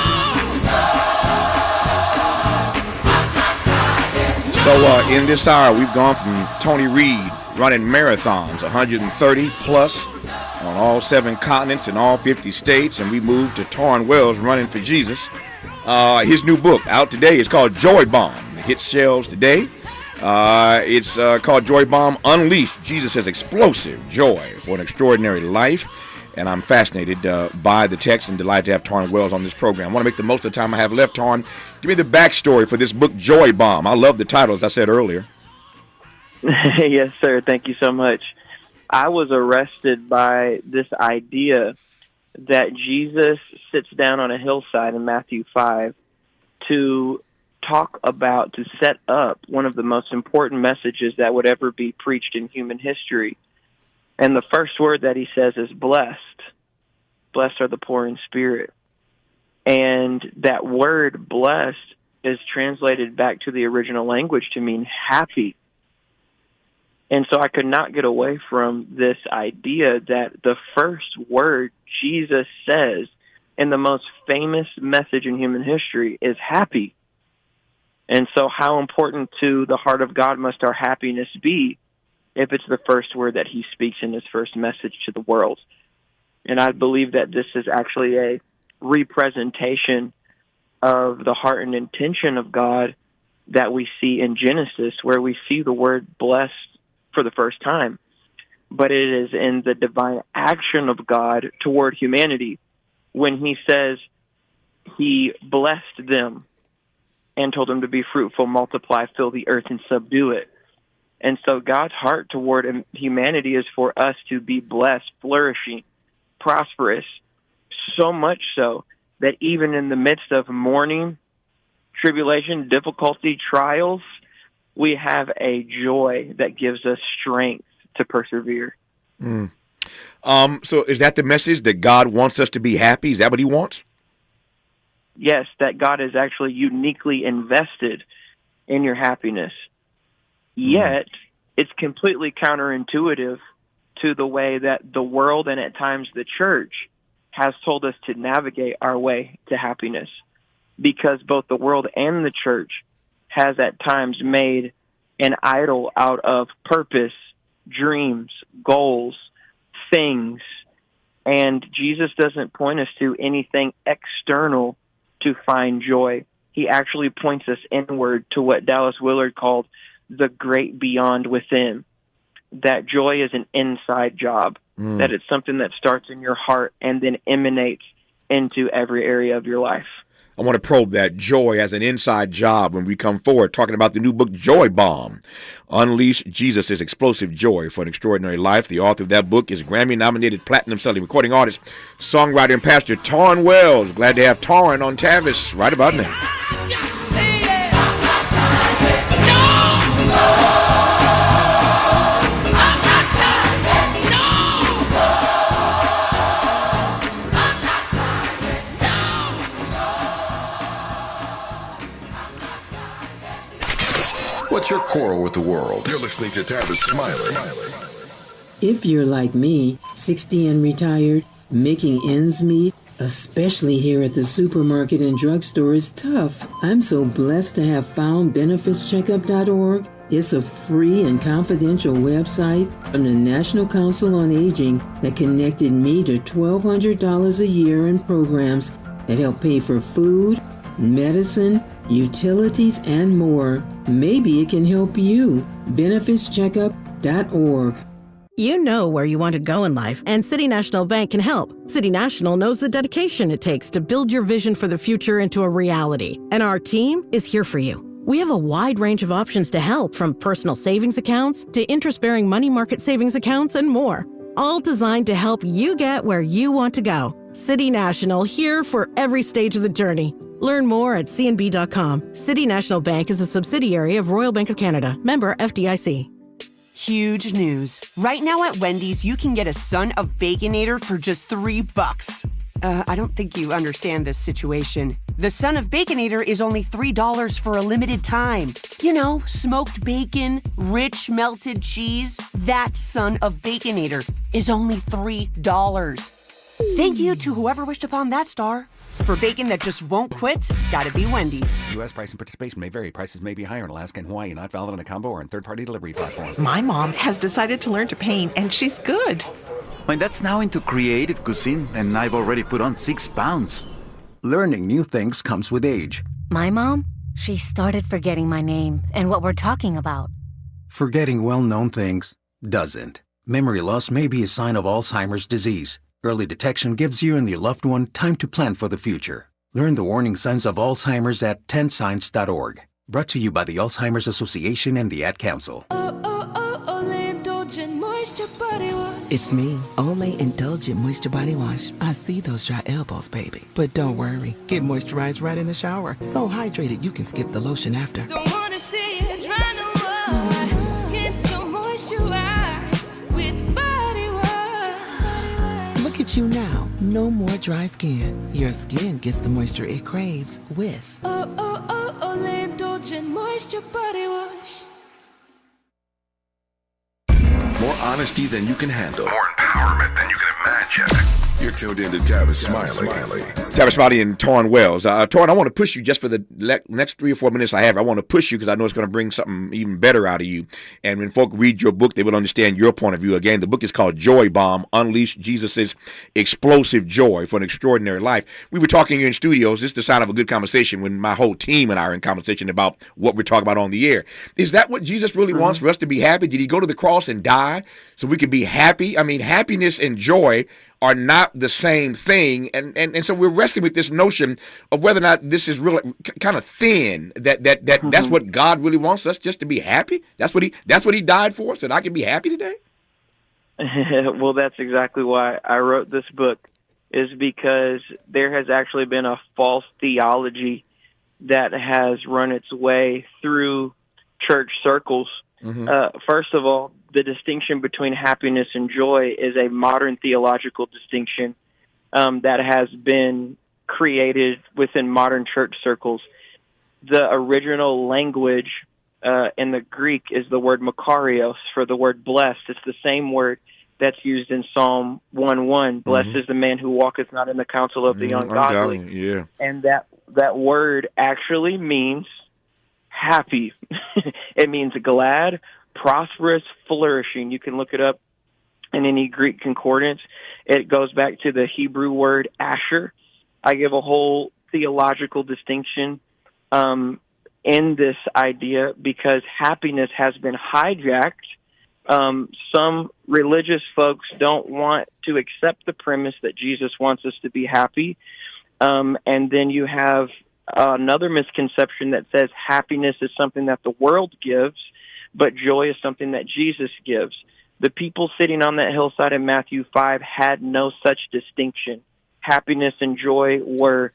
So in this hour, we've gone from Tony Reed running marathons, 130 plus on all 7 continents and all 50 states, and we moved to Tauren Wells running for Jesus. His new book out today is called Joy Bomb. It hits shelves today. It's called Joy Bomb: Unleash Jesus' Explosive Joy for an Extraordinary Life. And I'm fascinated by the text and delighted to have Tauren Wells on this program. I want to make the most of the time I have left. Tauren, give me the backstory for this book, Joy Bomb. I love the title, as I said earlier. Yes, sir. Thank you so much. I was arrested by this idea that Jesus sits down on a hillside in Matthew 5 to set up one of the most important messages that would ever be preached in human history. And the first word that he says is blessed. Blessed are the poor in spirit. And that word blessed is translated back to the original language to mean happy. And so I could not get away from this idea that the first word Jesus says in the most famous message in human history is happy. And so how important to the heart of God must our happiness be if it's the first word that he speaks in his first message to the world? And I believe that this is actually a representation of the heart and intention of God that we see in Genesis, where we see the word blessed for the first time. But it is in the divine action of God toward humanity when he says he blessed them and told them to be fruitful, multiply, fill the earth, and subdue it. And so God's heart toward humanity is for us to be blessed, flourishing, prosperous, so much so that even in the midst of mourning, tribulation, difficulty, trials, we have a joy that gives us strength to persevere. So is that the message, that God wants us to be happy? Is that what he wants? Yes, that God is actually uniquely invested in your happiness. Yet, it's completely counterintuitive to the way that the world and at times the church has told us to navigate our way to happiness. Because both the world and the church has at times made an idol out of purpose, dreams, goals, things. And Jesus doesn't point us to anything external to find joy. He actually points us inward to what Dallas Willard called the great beyond within. That joy is an inside job, that it's something that starts in your heart and then emanates into every area of your life. I want to probe that joy as an inside job when we come forward, talking about the new book, Joy Bomb: Unleash Jesus' Explosive Joy for an Extraordinary Life. The author of that book is Grammy-nominated platinum-selling recording artist, songwriter, and pastor Tauren Wells. Glad to have Tauren on Tavis right about now. What's your quarrel with the world? You're listening to Tavis Smiley. If you're like me, 60 and retired, making ends meet, especially here at the supermarket and drugstore, is tough. I'm so blessed to have found BenefitsCheckup.org. It's a free and confidential website from the National Council on Aging that connected me to $1,200 a year in programs that help pay for food, medicine, utilities, and more. Maybe it can help you. BenefitsCheckup.org. You know where you want to go in life, and City National Bank can help. City National knows the dedication it takes to build your vision for the future into a reality, and our team is here for you. We have a wide range of options to help, from personal savings accounts to interest-bearing money market savings accounts and more, all designed to help you get where you want to go. City National, here for every stage of the journey. Learn more at cnb.com. City National Bank is a subsidiary of Royal Bank of Canada. Member FDIC. Huge news. Right now at Wendy's, you can get a Son of Baconator for just $3. I don't think you understand this situation. The Son of Baconator is only $3 for a limited time. You know, smoked bacon, rich melted cheese. That Son of Baconator is only $3. Thank you to whoever wished upon that star. For bacon that just won't quit, gotta be Wendy's. U.S. price and participation may vary. Prices may be higher in Alaska and Hawaii, not valid on a combo or on third-party delivery platforms. My mom has decided to learn to paint, and she's good. My dad's now into creative cuisine, and I've already put on 6 pounds. Learning new things comes with age. My mom, she started forgetting my name and what we're talking about. Forgetting well-known things doesn't. Memory loss may be a sign of Alzheimer's disease. Early detection gives you and your loved one time to plan for the future. Learn the warning signs of Alzheimer's at 10signs.org. Brought to you by the Alzheimer's Association and the Ad Council. Olay Indulgent Moisture Body Wash. It's me, Olay Indulgent Moisture Body Wash. I see those dry elbows, baby. But don't worry, get moisturized right in the shower. So hydrated you can skip the lotion after. Don't wanna see it dry no more. Skin so moisturized with body wash. Look at you now, no more dry skin. Your skin gets the moisture it craves with Olay Indulgent Moisture Body Wash. More honesty than you can handle. More empowerment than you can imagine. You're tuned in to Tavis Smiley. Tavis Smiley and Tauren Wells. Tauren, I want to push you just for the next 3 or 4 minutes I have. I want to push you because I know it's going to bring something even better out of you. And when folk read your book, they will understand your point of view. Again, the book is called Joy Bomb, Unleash Jesus' Explosive Joy for an Extraordinary Life. We were talking here in studios. This is the sign of a good conversation when my whole team and I are in conversation about what we're talking about on the air. Is that what Jesus really wants, for us to be happy? Did he go to the cross and die so we could be happy? I mean, happiness and joy are not the same thing, and so we're wrestling with this notion of whether or not this is really kind of thin. That's what God really wants us, just to be happy. That's what he died for, so that I can be happy today. Well, that's exactly why I wrote this book, is because there has actually been a false theology that has run its way through church circles. First of all, the distinction between happiness and joy is a modern theological distinction that has been created within modern church circles. The original language in the Greek is the word makarios for the word blessed. It's the same word that's used in Psalm 1:1. Blessed is the man who walketh not in the counsel of the ungodly. Yeah. And that word actually means happy. It means glad, prosperous, flourishing. You can look it up in any Greek concordance. It goes back to the Hebrew word asher. I give a whole theological distinction in this idea because happiness has been hijacked. Some religious folks don't want to accept the premise that Jesus wants us to be happy. And then you have another misconception that says happiness is something that the world gives, but joy is something that Jesus gives. The people sitting on that hillside in Matthew 5 had no such distinction. Happiness and joy were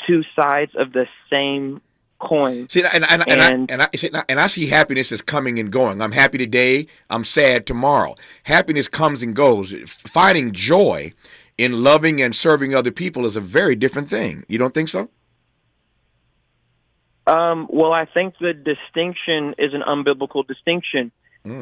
two sides of the same coin. See, and I see happiness as coming and going. I'm happy today. I'm sad tomorrow. Happiness comes and goes. Finding joy in loving and serving other people is a very different thing. You don't think so? Well, I think the distinction is an unbiblical distinction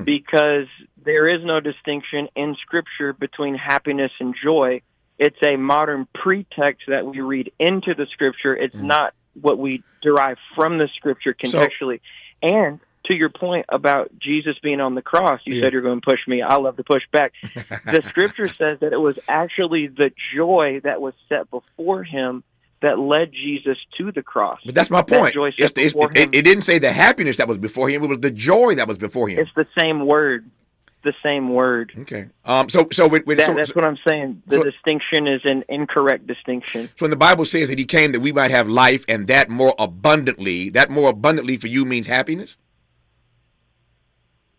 because there is no distinction in Scripture between happiness and joy. It's a modern pretext that we read into the Scripture. It's not what we derive from the Scripture contextually. And to your point about Jesus being on the cross, you said you're going to push me. I love to push back. The Scripture says that it was actually the joy that was set before him that led Jesus to the cross. But that's my point. It didn't say the happiness that was before him. It was the joy that was before him. It's the same word. the same word. Okay. That's what I'm saying. The distinction is an incorrect distinction. So when the Bible says that he came that we might have life and that more abundantly for you means happiness?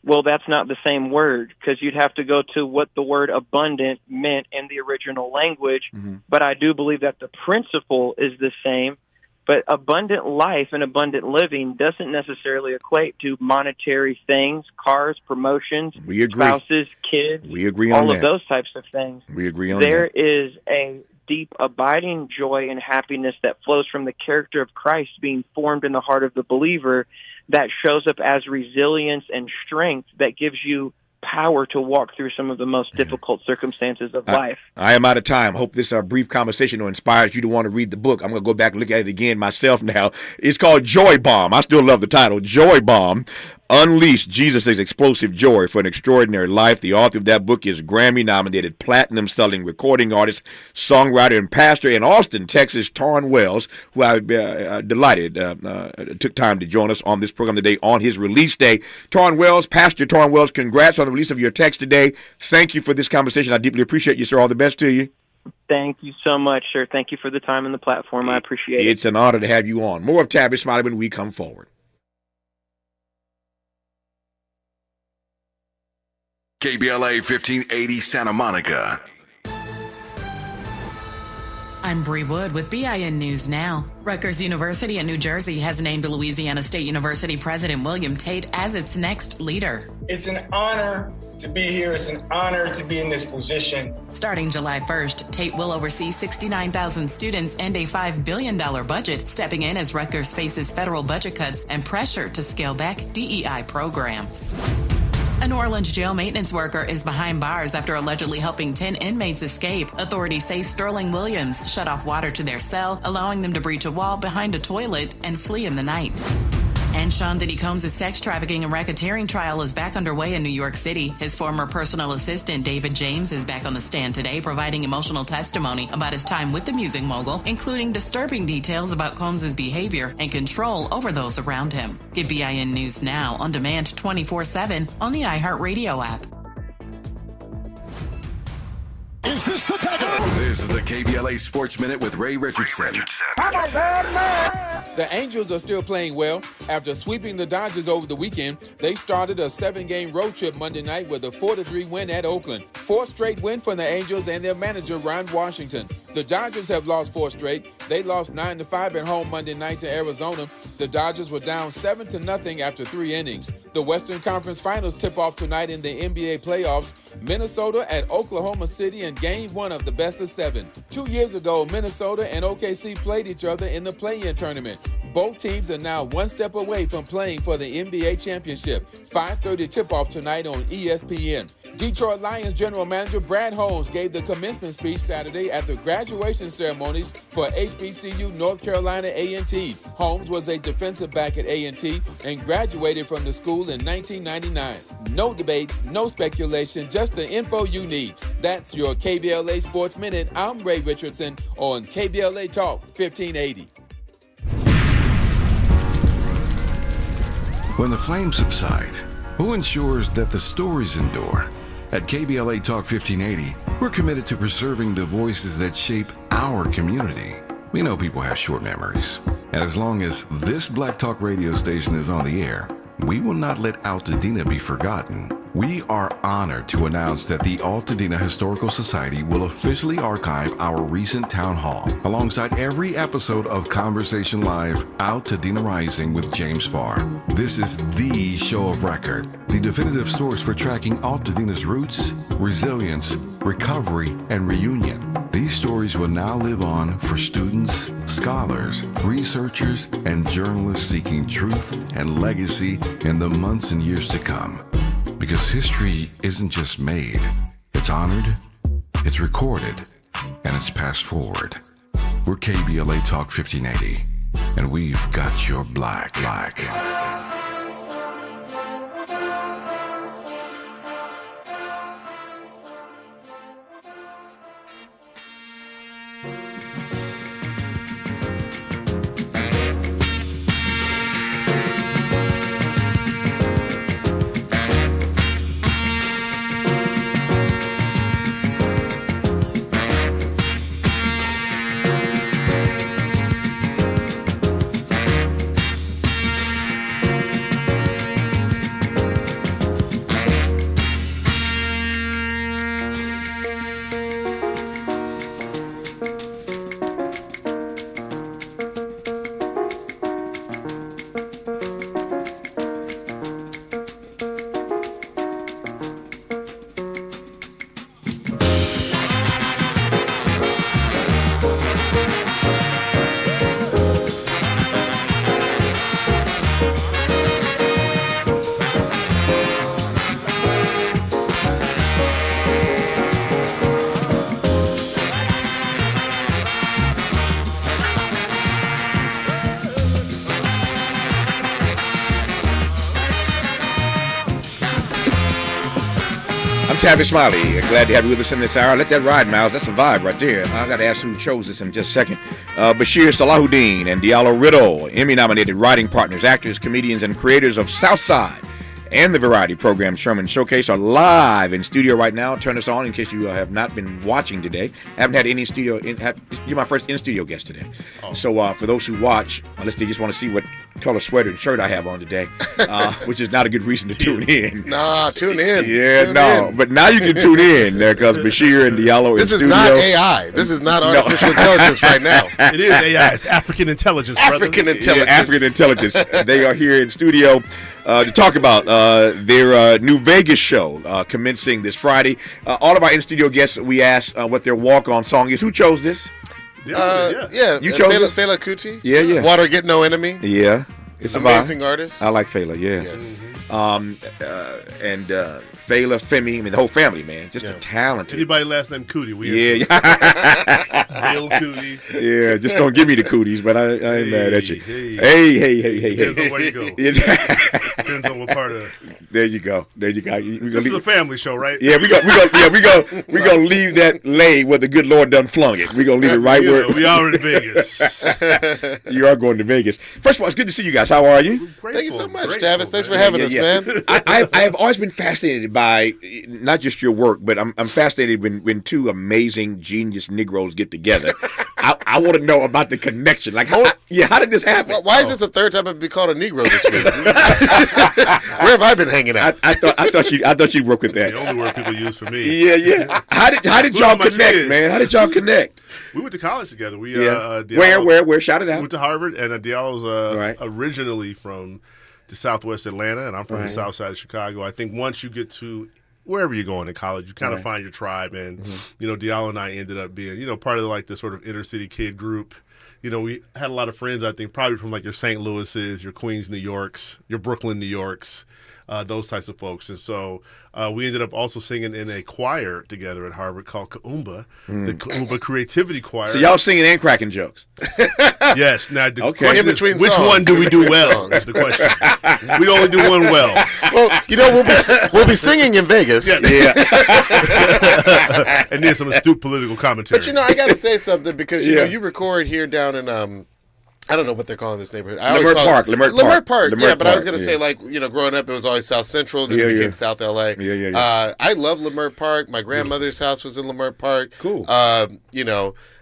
Well, that's not the same word, because you'd have to go to what the word abundant meant in the original language. But I do believe that the principle is the same. But abundant life and abundant living doesn't necessarily equate to monetary things, cars, promotions, spouses, kids. We agree on all that. of those types of things. We agree on There that. is a deep, abiding joy and happiness that flows from the character of Christ being formed in the heart of the believer that shows up as resilience and strength that gives you power to walk through some of the most difficult circumstances of life. I am out of time. Hope this brief conversation inspires you to want to read the book. I'm going to go back and look at it again myself now. It's called Joy Bomb. I still love the title, Joy Bomb. Unleash Jesus' explosive joy for an extraordinary life. The author of that book is Grammy-nominated, platinum-selling recording artist, songwriter, and pastor in Austin, Texas, Tauren Wells, who I'm delighted took time to join us on this program today on his release day. Pastor Tauren Wells, congrats on the release of your text today. Thank you for this conversation. I deeply appreciate you, sir. All the best to you. Thank you so much, sir. Thank you for the time and the platform. I appreciate it. It's an honor to have you on. More of Tavis Smiley when we come forward. KBLA 1580 Santa Monica. I'm Bree Wood with BIN News Now. Rutgers University in New Jersey has named Louisiana State University President William Tate as its next leader. It's an honor to be here. It's an honor to be in this position. Starting July 1st, Tate will oversee 69,000 students and a $5 billion budget, stepping in as Rutgers faces federal budget cuts and pressure to scale back DEI programs. A New Orleans jail maintenance worker is behind bars after allegedly helping 10 inmates escape. Authorities say Sterling Williams shut off water to their cell, allowing them to breach a wall behind a toilet and flee in the night. And Sean Diddy Combs' sex trafficking and racketeering trial is back underway in New York City. His former personal assistant, David James, is back on the stand today, providing emotional testimony about his time with the music mogul, including disturbing details about Combs' behavior and control over those around him. Get BIN News Now on demand 24/7 on the iHeartRadio app. Is this the tackle? This is the KBLA Sports Minute with Ray Richardson. The Angels are still playing well. After sweeping the Dodgers over the weekend, they started a 7-game road trip Monday night with a 4-3 win at Oakland. 4 straight win for the Angels and their manager, Ron Washington. The Dodgers have lost 4 straight. They lost 9-5 at home Monday night to Arizona. The Dodgers were down 7-0 after 3 innings. The Western Conference Finals tip off tonight in the NBA playoffs. Minnesota at Oklahoma City in Game 1 of the best of 7. 2 years ago, Minnesota and OKC played each other in the play-in tournament. Both teams are now one step away from playing for the NBA championship. 5:30 tip-off tonight on ESPN. Detroit Lions general manager Brad Holmes gave the commencement speech Saturday at the graduation ceremonies for HBCU North Carolina A&T. Holmes was a defensive back at A&T and graduated from the school in 1999. No debates, no speculation, just the info you need. That's your KBLA Sports Minute. I'm Ray Richardson on KBLA Talk 1580. When the flames subside, who ensures that the stories endure? At KBLA Talk 1580, we're committed to preserving the voices that shape our community. We know people have short memories, and as long as this Black Talk radio station is on the air, we will not let Altadena be forgotten. We are honored to announce that the Altadena Historical Society will officially archive our recent town hall alongside every episode of Conversation Live Altadena Rising with James Farr. This is the show of record, the definitive source for tracking Altadena's roots, resilience, recovery, and reunion. These stories will now live on for students, scholars, researchers, and journalists seeking truth and legacy in the months and years to come. Because history isn't just made, it's honored, it's recorded, and it's passed forward. We're KBLA Talk 1580, and we've got your black. Tavis Smiley. Glad to have you with us in this hour. Let that ride, Miles. That's a vibe right there. I got to ask who chose this in just a second. Bashir Salahuddin and Diallo Riddle, Emmy-nominated writing partners, actors, comedians, and creators of Southside and the variety program Sherman Showcase, are live in studio right now. Turn us on in case you have not been watching today. Haven't had any studio. You're my first in-studio guest today. Oh. So for those who watch, unless they just want to see what color sweater and shirt I have on today, which is not a good reason to tune in. Nah, tune in. Yeah, tune no. in. But now you can tune in because Bashir and Diallo This in is studio. not AI. This is not artificial intelligence right now. It is AI. It's African intelligence, brother. African intelligence. Yeah, African intelligence. They are here in studio to talk about their new Vegas show commencing this Friday. All of our in-studio guests, we asked what their walk-on song is. Who chose this? Yeah. You chose this? Fela Kuti. Yeah. Water Get No Enemy. Yeah. It's amazing artist. I like Fela, yeah. Yes. And Fela, Femi, the whole family, man. Just a talented. Anybody last name Cootie? Real Cootie. Yeah, just don't give me the cooties, but I ain't mad at you. Hey. Depends on where you go. Depends on what part of. There you go. This is a family show, right? Yeah, we gonna leave that lay where the good Lord done flung it. We gonna leave it right where we are in Vegas. You are going to Vegas. First of all, it's good to see you guys. How are you? Thank you so much, Tavis. Thanks for having us, man. I have always been fascinated by not just your work, but I'm fascinated when two amazing genius Negroes get together. I want to know about the connection. Like, how did this happen? Why is this the third time I've been called a Negro this week? Where have I been hanging out? I thought you'd work with that. It's the only word people use for me. Yeah. How did y'all connect, man? How did y'all connect? We went to college together. We Diallo, where? Shout it out. Went to Harvard, and Diallo's originally from the Southwest Atlanta, and I'm from the South Side of Chicago. I think once you get to wherever you're going in college, you kind of find your tribe, and Diallo and I ended up being part of the sort of inner city kid group. We had a lot of friends, I think, probably from your St. Louis's, your Queens, New Yorks, your Brooklyn, New Yorks, those types of folks. And so we ended up also singing in a choir together at Harvard called Kaumba, the Kaumba Creativity Choir. So y'all singing and cracking jokes. Yes. Now the question is, which one do we do well? Is the question. We only do one well. Well, we'll be singing in Vegas. Yes. Yeah. And then some astute political commentary. But I got to say something because you record here down in I don't know what they're calling this neighborhood. Leimert Park. Yeah, but I was going to say, growing up, it was always South Central. Then it became South LA. Yeah. I love Leimert Park. My grandmother's house was in Leimert Park. Cool.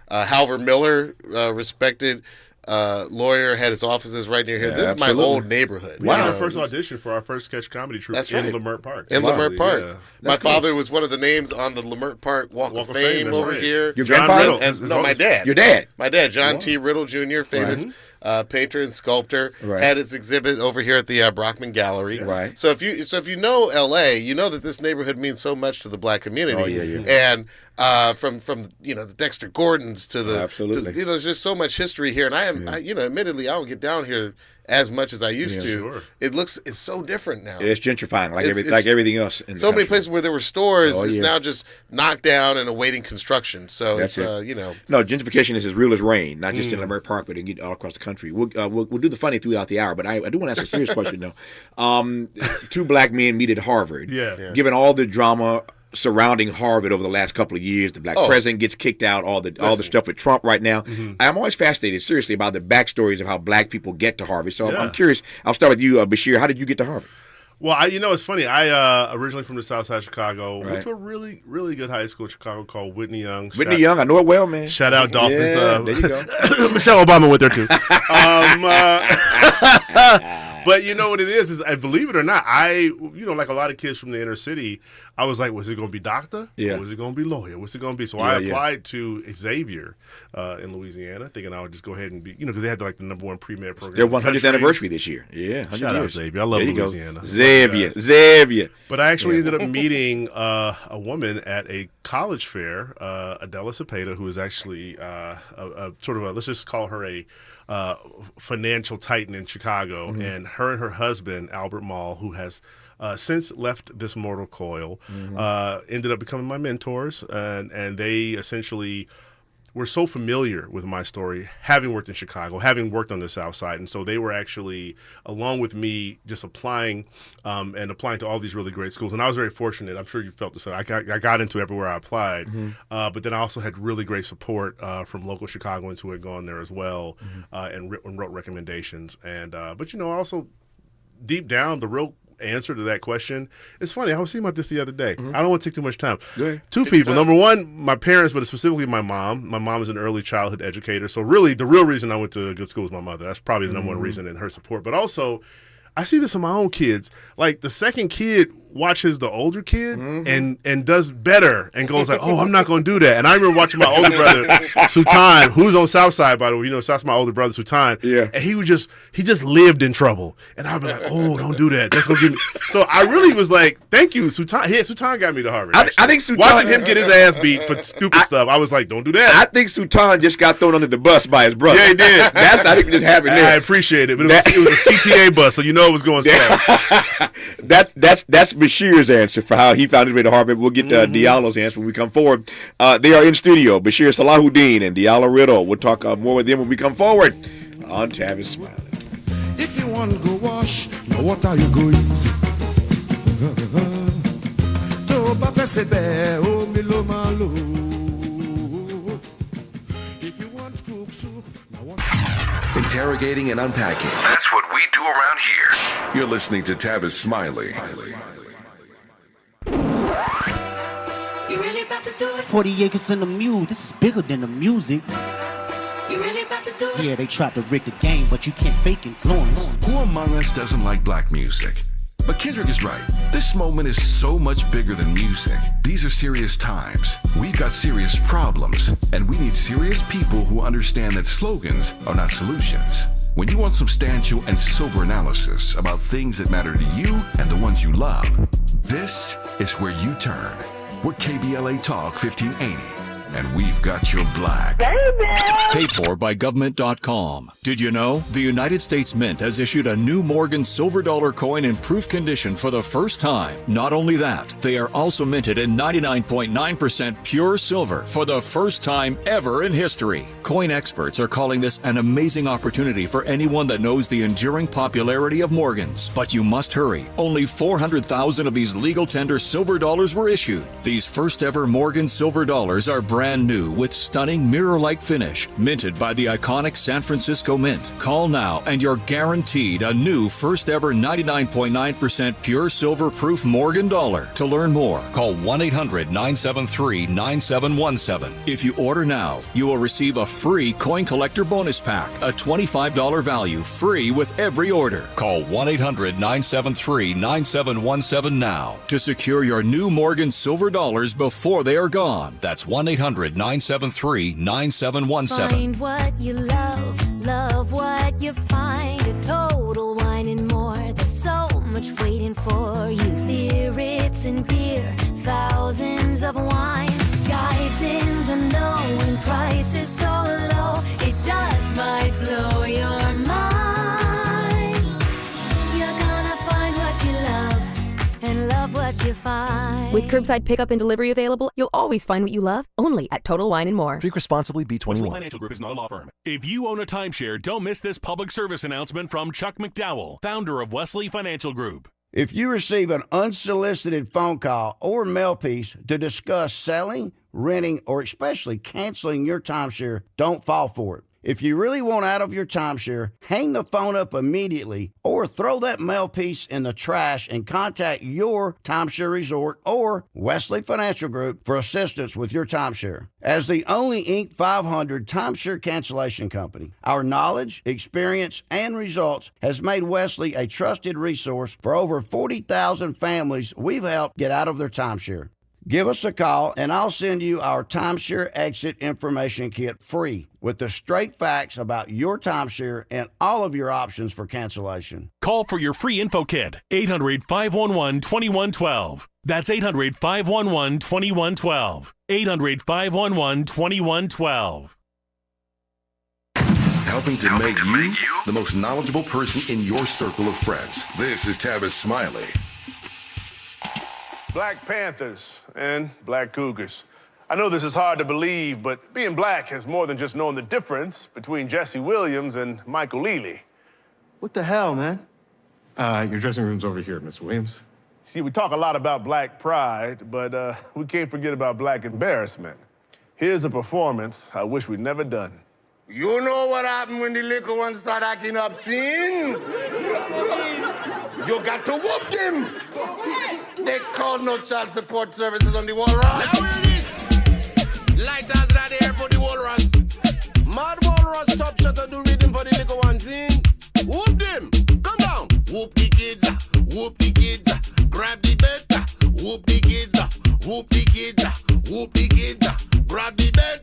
Halvard Miller, respected lawyer, had his offices right near here. This is my old neighborhood. We had our first audition for our first sketch comedy troupe in Leimert Park. Leimert Park. Yeah. My father was one of the names on the Leimert Park Walk of Fame over here. Your grandfather? My dad. Your dad? My dad, John T. Riddle Jr., famous painter and sculptor, had his exhibit over here at the Brockman Gallery. Right. So if you know L.A., you know that this neighborhood means so much to the black community. Oh, yeah. And from the Dexter Gordons to the absolutely, there's just so much history here. And admittedly, I don't get down here as much as I used to. Sure. It's so different now. It's gentrifying, like everything else. In so many places where there were stores, it's now just knocked down and awaiting construction. So that's it's No, gentrification is as real as rain, not just in Leimert Park, but all across the country. We'll do the funny throughout the hour, but I do want to ask a serious question though. Two black men meet at Harvard. Yeah. Given all the drama surrounding Harvard over the last couple of years, the black president gets kicked out, all the stuff with Trump right now. I'm always fascinated, seriously, about the backstories of how black people get to Harvard. So I'm curious. I'll start with you, Bashir. How did you get to Harvard? Well, it's funny. I originally from the South Side of Chicago. Went to a really, really good high school in Chicago called Whitney Young. Whitney Young, I know it well, man. Shout out Dolphins. Yeah, there you go. Michelle Obama went there too. But you know what it is I believe it or not, like a lot of kids from the inner city, I was like, was it going to be doctor? Yeah. Or was it going to be lawyer? What's it going to be? So I applied to Xavier in Louisiana, thinking I would just go ahead and be, because they had the #1 pre-med program. Their 100th anniversary this year. Yeah. Shout out Xavier. I love Louisiana. Xavier. But I actually ended up meeting a woman at a college fair, Adela Cepeda, who is actually let's just call her a financial titan in Chicago, and her husband Albert Mall, who has since left this mortal coil, ended up becoming my mentors, and they essentially were so familiar with my story, having worked in Chicago, having worked on the Southside. And so they were actually, along with me, just applying to all these really great schools. And I was very fortunate. I'm sure you felt the same. I got into everywhere I applied. But then I also had really great support from local Chicagoans who had gone there as well and wrote recommendations. But, also deep down, the real answer to that question, it's funny, I was thinking about this the other day. I don't want to take too much time. Two people. Number one, my parents, but specifically my mom. My mom is an early childhood educator. So really, the real reason I went to a good school was my mother. That's probably the number one reason, and her support. But also, I see this in my own kids. Like, the second kid watches the older kid and does better and goes like, oh, I'm not going to do that. And I remember watching my older brother, Sultan, who's on Southside, by the way. That's my older brother, Sultan. Yeah. And he just lived in trouble. And I'd be like, oh, don't do that. That's going to give me. So I really was like, thank you, Sultan. Yeah, Sultan got me to Harvard. I think Sultan, watching him get his ass beat for stupid stuff, I was like, don't do that. I think Sultan just got thrown under the bus by his brother. Yeah, he did. I think just happened there. I appreciate it. But it was a CTA bus, so you know it was going slow. That's Bashir's answer for how he found his way to Harvard. We'll get Diallo's answer when we come forward. They are in studio, Bashir Salahuddin and Diallo Riddle. We'll talk more with them when we come forward on Tavis Smiley. If you want to go wash, now what are you going to use? If you want to cook soup, now what? Interrogating and unpacking. That's what we do around here. You're listening to Tavis Smiley. You really about to do it? 40 acres and a mule. This is bigger than the music. You really about to do it? Yeah, they tried to rig the game, but you can't fake influence. Who among us doesn't like black music? But Kendrick is right. This moment is so much bigger than music. These are serious times. We've got serious problems, and we need serious people who understand that slogans are not solutions. When you want substantial and sober analysis about things that matter to you and the ones you love, this is where you turn. We're KBLA Talk 1580, and we've got your black. Paid for by government.com. Did you know? The United States Mint has issued a new Morgan silver dollar coin in proof condition for the first time. Not only that, they are also minted in 99.9% pure silver for the first time ever in history. Coin experts are calling this an amazing opportunity for anyone that knows the enduring popularity of Morgans. But you must hurry. Only 400,000 of these legal tender silver dollars were issued. These first ever Morgan silver dollars are brand new with stunning mirror-like finish, minted by the iconic San Francisco Mint. Call now and you're guaranteed a new first ever 99.9% pure silver proof Morgan dollar. To learn more, call 1-800-973-9717. If you order now, you will receive a free coin collector bonus pack, a $25 value, free with every order. Call 1-800-973-9717 now to secure your new Morgan silver dollars before they are gone. That's 1-800-973-9717. Find what you love what you find. A Total Wine and More. There's so much waiting for you. Spirits and beer, thousands of wines. Guides in the know and prices so low, it just might blow your mind. You're gonna find what you love and love what you find. With curbside pickup and delivery available, you'll always find what you love, only at Total Wine & More. Drink responsibly, B21. Wesley Financial Group is not a law firm. If you own a timeshare, don't miss this public service announcement from Chuck McDowell, founder of Wesley Financial Group. If you receive an unsolicited phone call or mail piece to discuss selling, renting, or especially canceling your timeshare, don't fall for it. If you really want out of your timeshare, hang the phone up immediately or throw that mail piece in the trash and contact your timeshare resort or Wesley Financial Group for assistance with your timeshare. As the only Inc. 500 timeshare cancellation company, our knowledge, experience, and results has made Wesley a trusted resource for over 40,000 families we've helped get out of their timeshare. Give us a call, and I'll send you our timeshare exit information kit free with the straight facts about your timeshare and all of your options for cancellation. Call for your free info kit, 800-511-2112. That's 800-511-2112. 800-511-2112. Helping to make you the most knowledgeable person in your circle of friends. This is Tavis Smiley. Black Panthers and Black Cougars. I know this is hard to believe, but being black has more than just knowing the difference between Jesse Williams and Michael Lealy. What the hell, man? Your dressing room's over here, Mr. Williams. See, we talk a lot about black pride, but we can't forget about black embarrassment. Here's a performance I wish we'd never done. You know what happened when the little ones start acting obscene? You got to whoop them. They called no child support services on the walrus. Now hear this. Lighters that there for the walrus. Mad walrus top shot to do rhythm for the little ones in. Whoop them. Come down. Whoop the kids. Whoop the kids. Grab the bed. Whoop the kids. Whoop the kids. Whoop the kids. Grab the bed.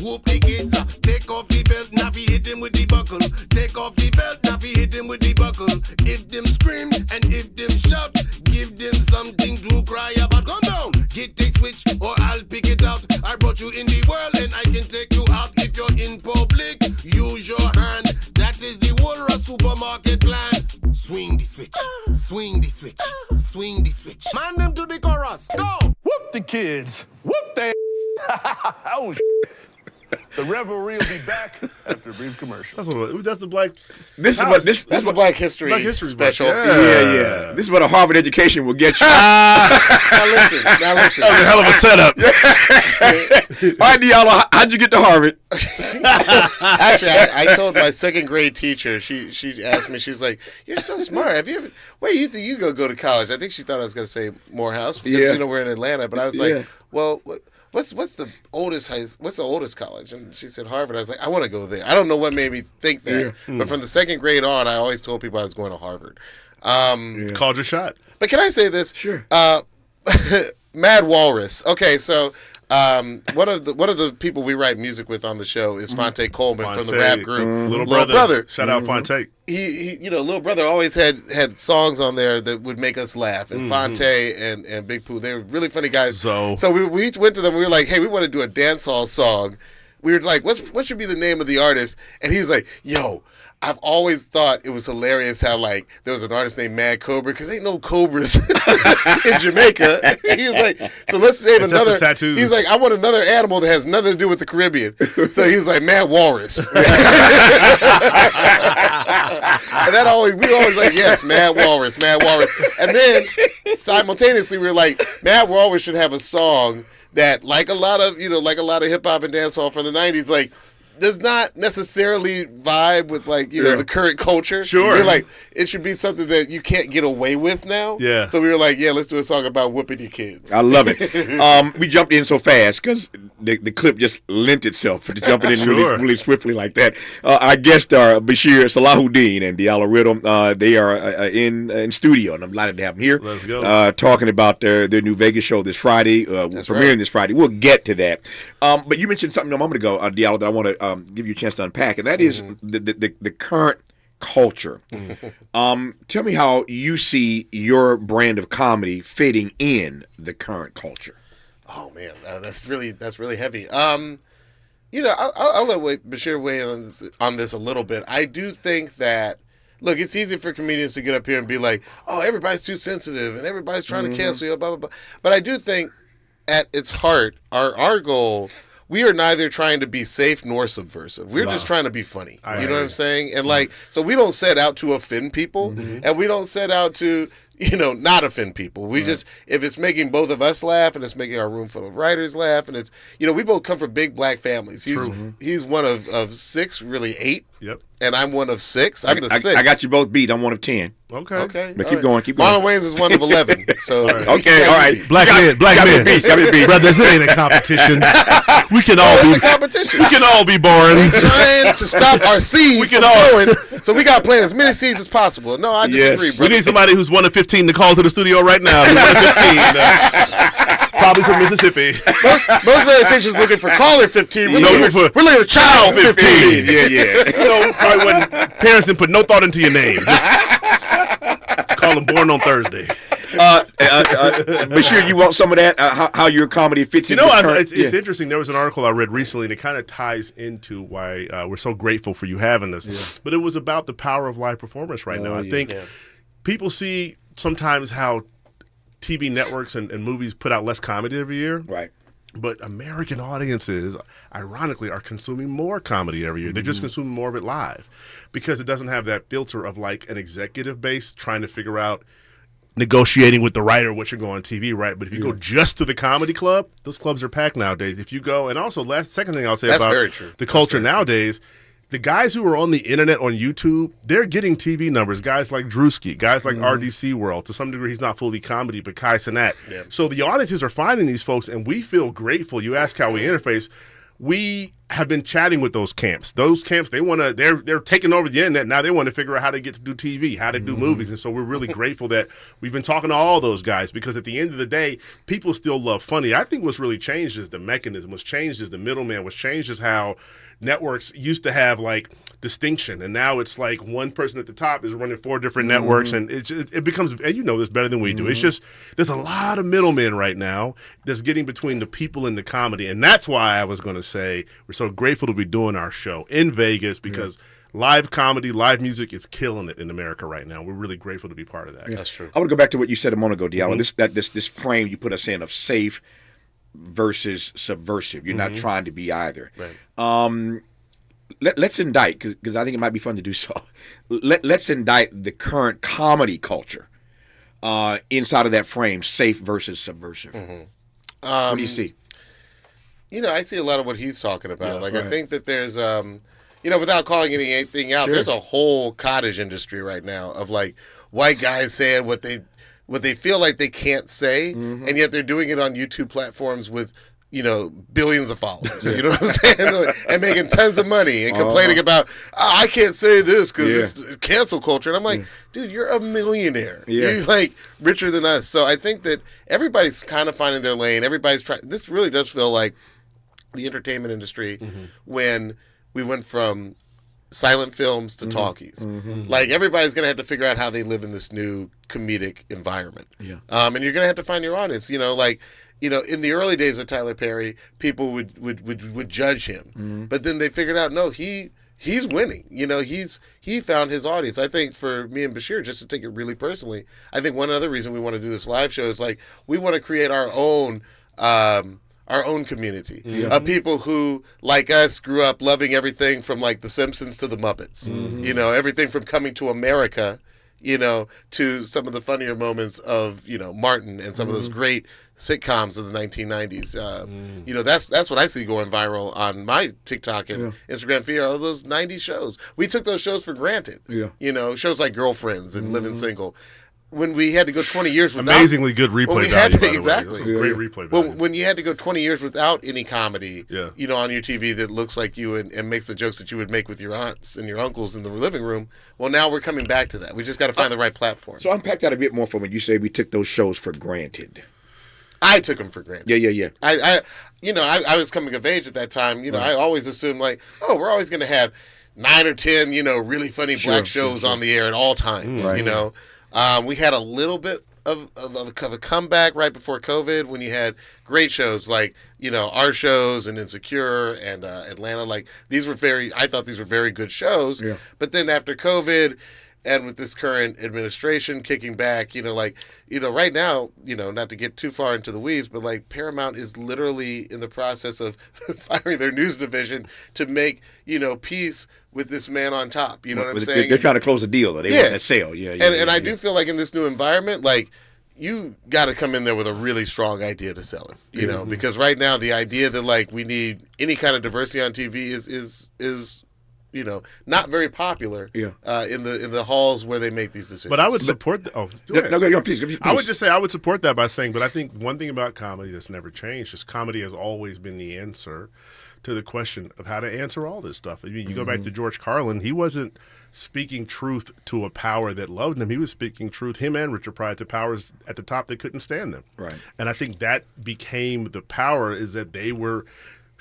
Whoop the kids. Take off the belt. Now we hit him with the buckle. Take off the belt. Now we hit him with the buckle. If them scream and if them shout, give them something to cry about. Come down. Get the switch or I'll pick it out. I brought you in the world and I can take you out. If you're in public, use your hand. That is the Walrus supermarket plan. Swing the switch. Swing the switch. Swing the switch. Man them to the chorus. Go. Whoop the kids. Whoop they. Oh, the revelry will be back after a brief commercial. That's the black. This is what Black History special. Yeah. This is what a Harvard education will get you. Now listen. That was a hell of a setup. All right, Diallo, how'd you get to Harvard? Actually, I told my second grade teacher. She asked me. She was like, "You're so smart. Have you ever? Where do you think you go to college?" I think she thought I was going to say Morehouse because we're in Atlanta. But I was like, "Well, what's the oldest college?" And she said Harvard. I was like, I want to go there. I don't know what made me think that, but from the second grade on, I always told people I was going to Harvard. Called your shot. But can I say this? Sure. Mad Walrus. Okay, so one of the people we write music with on the show is Fonte Coleman from the rap group Little Brother. Shout out Mm-hmm. Fonte. He Little Brother always had songs on there that would make us laugh. And Fonte and Big Pooh, they were really funny guys. So we each went to them. We were like, hey, we want to do a dance hall song. We were like, what should be the name of the artist? And he was like, yo, I've always thought it was hilarious how, like, there was an artist named Mad Cobra, because ain't no cobras in Jamaica. He was like, so let's name another. He's like, I want another animal that has nothing to do with the Caribbean. So he was like, Mad Walrus. And that we were always like, yes, Mad Walrus. And then simultaneously we were like, Mad Walrus should have a song that, like a lot of hip hop and dancehall from the 90s, like, does not necessarily vibe with, like, the current culture. Sure. We're like, it should be something that you can't get away with now. Yeah. So we were like, let's do a song about whooping your kids. I love it. We jumped in so fast because the clip just lent itself to jumping in really swiftly like that. Our guests are Bashir Salahuddin and Diallo Riddle. They are in studio, and I'm delighted to have them here. Let's go. Talking about their new Vegas show this Friday, premiering this Friday. We'll get to that. But you mentioned something a moment ago, Diallo, that I want to give you a chance to unpack, and that is the current culture. Tell me how you see your brand of comedy fitting in the current culture. Oh man, that's really heavy. I'll let Bashir weigh in on this a little bit. I do think that, look, it's easy for comedians to get up here and be like, oh, everybody's too sensitive and everybody's trying to cancel you, blah, blah, blah. But I do think at its heart, our goal, we are neither trying to be safe nor subversive. We're just trying to be funny. You know what I'm saying? And so we don't set out to offend people, and we don't set out to, not offend people. We just, if it's making both of us laugh and it's making our room full of writers laugh, and it's, we both come from big black families. He's one of 6, really 8. Yep. And I'm one of 6. I'm the 6th. I got you both beat. I'm one of 10. Okay. But keep going. Marlon Wayans is one of 11. So okay, all right. Black men. Brothers, it ain't a competition. We can all be competition. We can all be boring. We're trying to stop our seeds from going, so we got to play as many seeds as possible. No, I disagree, brother. We need somebody who's 1 of 15 to call to the studio right now. Who's 1 of 15. Probably from Mississippi. Most radio stations looking for caller 15. We're looking for child 15. Yeah. Probably when parents didn't put no thought into your name. Just call them born on Thursday. Bashir, you want some of that? How your comedy fits in? It's interesting. There was an article I read recently, and it kind of ties into why we're so grateful for you having this. Yeah. But it was about the power of live performance right now. I think people see sometimes how TV networks and movies put out less comedy every year. Right. But American audiences, ironically, are consuming more comedy every year. They're just consuming more of it live because it doesn't have that filter of like an executive base trying to figure out, negotiating with the writer what should go on TV, right? But if you go just to the comedy club, those clubs are packed nowadays. If you go, and also second thing I'll say about the culture nowadays, the guys who are on the internet on YouTube, they're getting TV numbers. Guys like Drewski, guys like RDC World. To some degree, he's not fully comedy, but Kai Cenat. Yeah. So the audiences are finding these folks, and we feel grateful. You ask how we interface. We have been chatting with those camps. Those camps, they're taking over the internet. Now they want to figure out how to get to do TV, how to do movies. And so we're really grateful that we've been talking to all those guys because at the end of the day, people still love funny. I think what's really changed is the mechanism. What's changed is the middleman. What's changed is how networks used to have like distinction, and now it's like one person at the top is running 4 different networks, and it becomes, and you know this better than we do. It's just there's a lot of middlemen right now that's getting between the people and the comedy, and that's why I was going to say we're so grateful to be doing our show in Vegas because live comedy, live music is killing it in America right now. We're really grateful to be part of that. Yeah. That's true. I want to go back to what you said a moment ago, Diallo. This frame you put us in of safe versus subversive. You're not trying to be either. Right. Let's indict, because I think it might be fun to do so. Let's indict the current comedy culture inside of that frame, safe versus subversive. What do you see? You know, I see a lot of what he's talking about. I think that there's, you know, without calling anything out, there's a whole cottage industry right now of like white guys saying what they feel like they can't say, and yet they're doing it on YouTube platforms with, you know, billions of followers, you know what I'm saying? And making tons of money and complaining about, I can't say this because it's cancel culture. And I'm like, dude, you're a millionaire. You're like richer than us. So I think that everybody's kind of finding their lane. Everybody's trying. This really does feel like the entertainment industry when we went from silent films to talkies. Like everybody's going to have to figure out how they live in this new comedic environment. And you're going to have to find your audience, you know, like, you know, in the early days of Tyler Perry, people would judge him, but then they figured out, no, he's winning. You know, he found his audience. I think for me and Bashir, just to take it really personally, I think one other reason we want to do this live show is like we want to create our own community of people who, like us, grew up loving everything from like The Simpsons to The Muppets. You know, everything from Coming to America, you know, to some of the funnier moments of, you know, Martin and some of those great sitcoms of the 1990s. You know, that's what I see going viral on my TikTok and Instagram feed, all those 90s shows. We took those shows for granted. You know, shows like Girlfriends and Living Single. When we had to go 20 years without... Amazingly good replay value, by the way. Exactly. Great replay value. When you had to go 20 years without any comedy, you know, on your TV that looks like you and makes the jokes that you would make with your aunts and your uncles in the living room, well, now we're coming back to that. We just got to find the right platform. So unpack that a bit more for me. You say we took those shows for granted. I took them for granted. Yeah. I was coming of age at that time. You know, I always assumed like, oh, we're always going to have 9 or 10, you know, really funny black shows on the air at all times, you know. We had a little bit of a comeback right before COVID when you had great shows like, you know, our shows and Insecure and Atlanta. Like I thought these were very good shows. But then after COVID and with this current administration kicking back, you know, like, you know, right now, you know, not to get too far into the weeds, but like Paramount is literally in the process of firing their news division to make, you know, peace with this man on top. You know what I'm saying? They're trying to close a deal. They want that sale. And I do feel like in this new environment, like, you got to come in there with a really strong idea to sell it, you know, because right now the idea that like we need any kind of diversity on TV is you know, not very popular in the halls where they make these decisions. But I would support please. I would just say I would support that by saying, but I think one thing about comedy that's never changed is comedy has always been the answer to the question of how to answer all this stuff. I mean, you go back to George Carlin, he wasn't speaking truth to a power that loved him. He was speaking truth, him and Richard Pryor, to powers at the top that couldn't stand them. Right. And I think that became the power, is that they were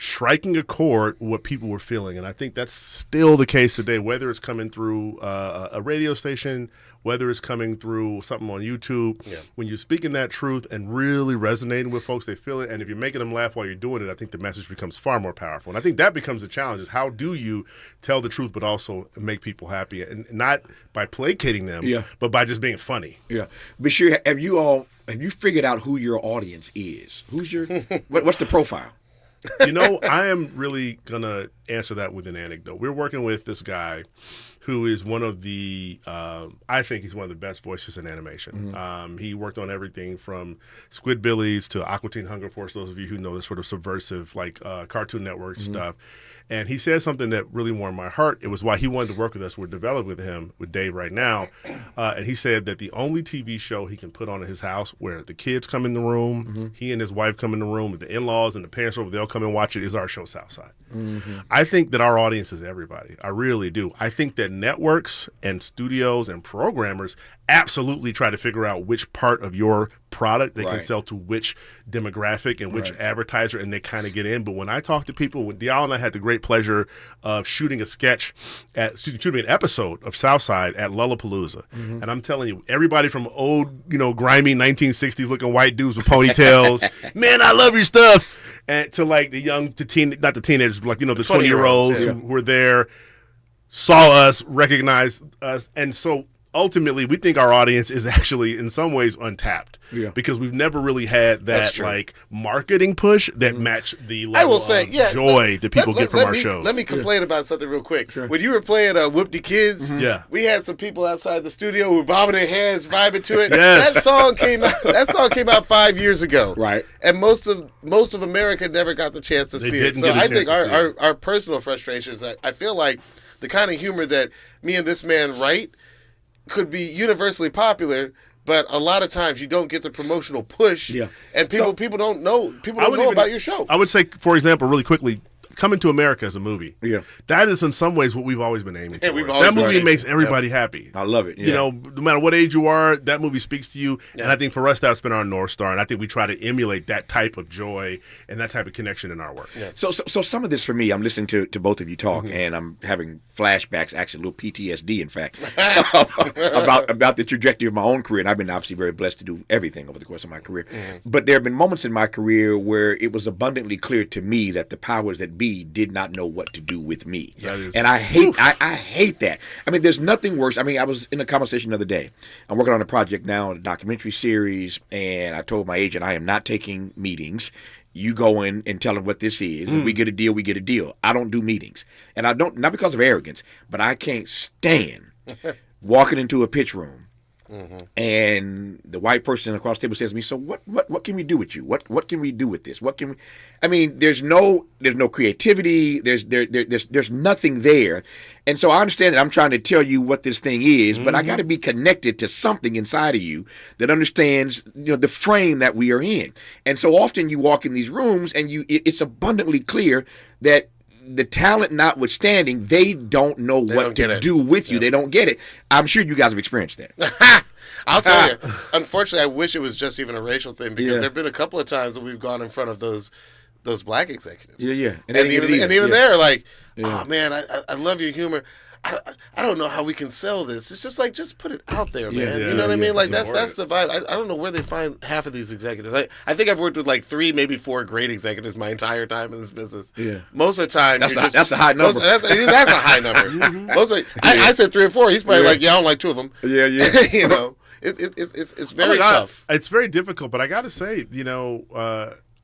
striking a chord with what people were feeling. And I think that's still the case today, whether it's coming through a radio station, whether it's coming through something on YouTube. Yeah. When you're speaking that truth and really resonating with folks, they feel it. And if you're making them laugh while you're doing it, I think the message becomes far more powerful. And I think that becomes the challenge, is how do you tell the truth but also make people happy? And not by placating them, but by just being funny. Yeah. Bashir, have you figured out who your audience is? Who's your what's the profile? You know, I am really going to answer that with an anecdote. We're working with this guy who is one of the, I think he's one of the best voices in animation. Mm-hmm. He worked on everything from Squidbillies to Aqua Teen Hunger Force, those of you who know this sort of subversive, like Cartoon Network stuff. And he said something that really warmed my heart. It was why he wanted to work with us. We're developing with him, with Dave right now. And he said that the only TV show he can put on in his house where the kids come in the room, he and his wife come in the room, the in-laws and the parents over, they'll come and watch it, is our show Southside. I think that our audience is everybody. I really do. I think that networks and studios and programmers absolutely try to figure out which part of your product they can sell to which demographic and which advertiser, and they kind of get in. But when I talk to people, when Diallo and I had the great pleasure of shooting an episode of Southside at Lollapalooza, and I'm telling you, everybody from old, grimy 1960s looking white dudes with ponytails, man, I love your stuff, and to like the young, not the teenagers, but like, the 20-year-olds who were there, saw us, recognized us, and so ultimately, we think our audience is actually, in some ways, untapped because we've never really had that like marketing push that matched the level of joy that people get from our shows. Let me complain about something real quick. Sure. When you were playing Whoop-De Kids, we had some people outside the studio who were bobbing their heads, vibing to it. Yes. That song came out 5 years ago, right? And most of America never got the chance to see it. So I think our personal frustrations. I feel like the kind of humor that me and this man write could be universally popular, but a lot of times you don't get the promotional push, and people don't know about your show. I would say, for example, really quickly, Coming to America as a movie. Yeah, that is in some ways what we've always been aiming for. That movie makes everybody happy. I love it. No matter what age you are, that movie speaks to you. Yeah. And I think for us, that's been our North Star. And I think we try to emulate that type of joy and that type of connection in our work. Yeah. So some of this for me, I'm listening to both of you talk, and I'm having flashbacks, actually a little PTSD, in fact, about the trajectory of my own career. And I've been obviously very blessed to do everything over the course of my career. But there have been moments in my career where it was abundantly clear to me that the powers that be did not know what to do with me. And I hate that. I mean, there's nothing worse. I mean, I was in a conversation the other day. I'm working on a project now, a documentary series, and I told my agent, I am not taking meetings. You go in and tell them what this is. If we get a deal, we get a deal. I don't do meetings. And I don't, not because of arrogance, but I can't stand walking into a pitch room and the white person across the table says to me, so what can we do with you? What can we do with this? What can we, I mean, there's no creativity, there's nothing there. And so I understand that I'm trying to tell you what this thing is, but I got to be connected to something inside of you that understands, the frame that we are in. And so often you walk in these rooms and it's abundantly clear that the talent notwithstanding, they don't know what to do with you. They don't get it. I'm sure you guys have experienced that. I'll tell you. Unfortunately, I wish it was just even a racial thing, because there have been a couple of times that we've gone in front of those black executives. And even they're like, oh man, I love your humor. I don't know how we can sell this. It's just like, just put it out there, man. You know what I mean? Like that's the vibe. I don't know where they find half of these executives. I think I've worked with like 3, maybe 4 great executives my entire time in this business. Yeah. Most of the time, that's a high number. That's a high number. I said 3 or 4. He's probably like, I don't like 2 of them. Yeah. It's very tough. It's very difficult, but I got to say,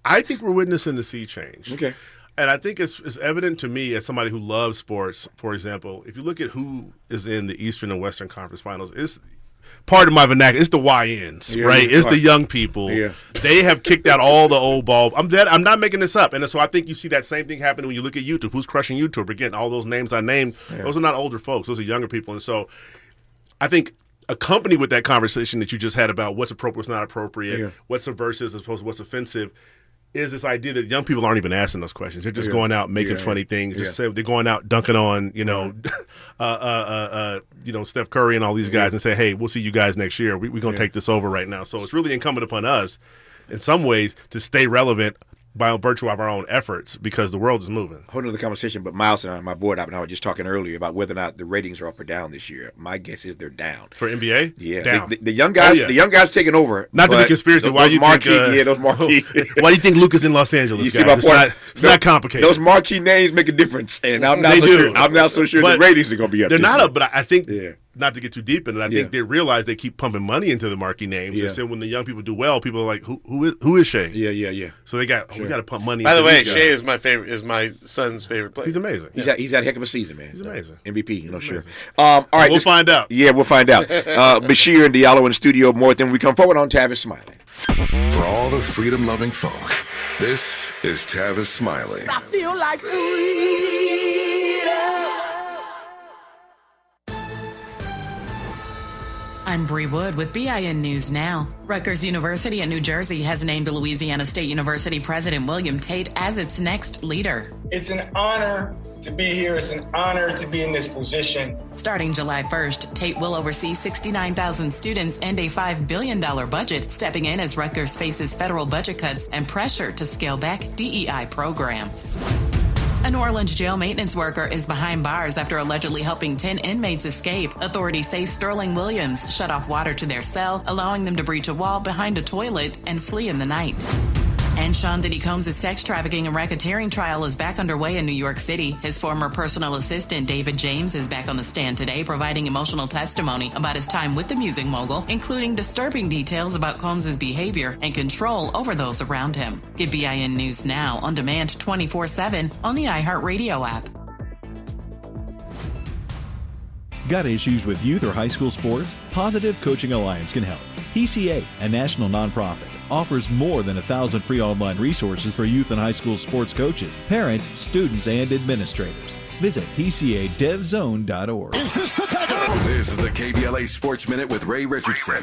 I think we're witnessing the sea change. Okay. And I think it's evident to me, as somebody who loves sports, for example, if you look at who is in the Eastern and Western Conference Finals, it's part of my vernacular. It's the YNs, right? It's the young people. Yeah. They have kicked out all the old ball. I'm not making this up. And so I think you see that same thing happening when you look at YouTube. Who's crushing YouTube? Again, all those names I named, those are not older folks. Those are younger people. And so I think accompanied with that conversation that you just had about what's appropriate, what's not appropriate, what's subversive as opposed to what's offensive, is this idea that young people aren't even asking those questions. They're just going out making funny things. Just say they're going out dunking on, Steph Curry and all these guys and say, hey, we'll see you guys next year. We're going to take this over right now. So it's really incumbent upon us in some ways to stay relevant by virtue of our own efforts because the world is moving. Whole nother conversation, but Miles and I, my board and I were just talking earlier about whether or not the ratings are up or down this year. My guess is they're down. For NBA? Yeah. Down. The young guys, the young guys taking over. Not to be conspiracy. Why do you think? Those marquee. Why do you think Luke is in Los Angeles? You see my point? It's not complicated. Those marquee names make a difference, and I'm not so sure the ratings are going to be up. They're not up, but I think. Yeah. Not to get too deep in it, I think they realize they keep pumping money into the marquee names, and so when the young people do well, people are like, "Who is Shea?" Yeah. So we got to pump money. By the way, Shea is my favorite. Is my son's favorite player. He's amazing. He's had a heck of a season, man. He's amazing. MVP, sure. All right, we'll find out. Yeah, we'll find out. Bashir and Diallo in the studio. More than we come forward on Tavis Smiley. For all the freedom-loving folk, this is Tavis Smiley. I feel like freedom. I'm Bree Wood with BIN News Now. Rutgers University in New Jersey has named Louisiana State University President William Tate as its next leader. It's an honor to be here. It's an honor to be in this position. Starting July 1st, Tate will oversee 69,000 students and a $5 billion budget, stepping in as Rutgers faces federal budget cuts and pressure to scale back DEI programs. A New Orleans jail maintenance worker is behind bars after allegedly helping 10 inmates escape. Authorities say Sterling Williams shut off water to their cell, allowing them to breach a wall behind a toilet and flee in the night. And Sean Diddy Combs' sex trafficking and racketeering trial is back underway in New York City. His former personal assistant, David James, is back on the stand today, providing emotional testimony about his time with the music mogul, including disturbing details about Combs' behavior and control over those around him. Get BIN News Now on demand 24/7 on the iHeartRadio app. Got issues with youth or high school sports? Positive Coaching Alliance can help. PCA, a national nonprofit, offers more than 1,000 free online resources for youth and high school sports coaches, parents, students, and administrators. Visit PCADevZone.org. This is the KBLA Sports Minute with Ray Richardson.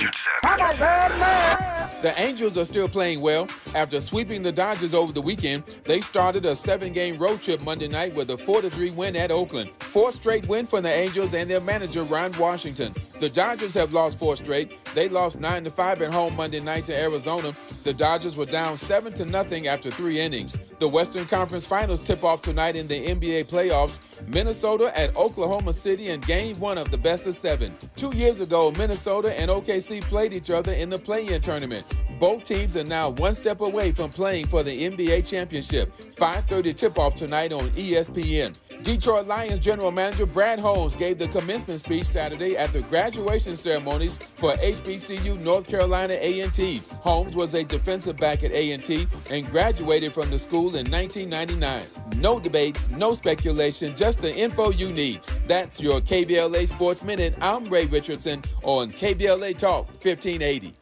The Angels are still playing well. After sweeping the Dodgers over the weekend, they started a 7-game road trip Monday night with a 4-3 win at Oakland. 4 straight win for the Angels and their manager, Ron Washington. The Dodgers have lost 4 straight. They lost 9-5 at home Monday night to Arizona. The Dodgers were down 7-0 after 3 innings. The Western Conference Finals tip off tonight in the NBA playoffs. Minnesota at Oklahoma City in Game 1 of the best-of-7. 2 years ago, Minnesota and OKC played each other in the play-in tournament. Both teams are now one step away from playing for the NBA championship. 5:30 tip-off tonight on ESPN. Detroit Lions general manager Brad Holmes gave the commencement speech Saturday at the graduation ceremonies for HBCU North Carolina A&T. Holmes was a defensive back at A&T and graduated from the school in 1999. No debates, no speculation, just the info you need. That's your KBLA Sports Minute. I'm Ray Richardson on KBLA Talk 1580.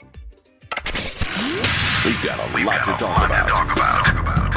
We've got a lot to talk about.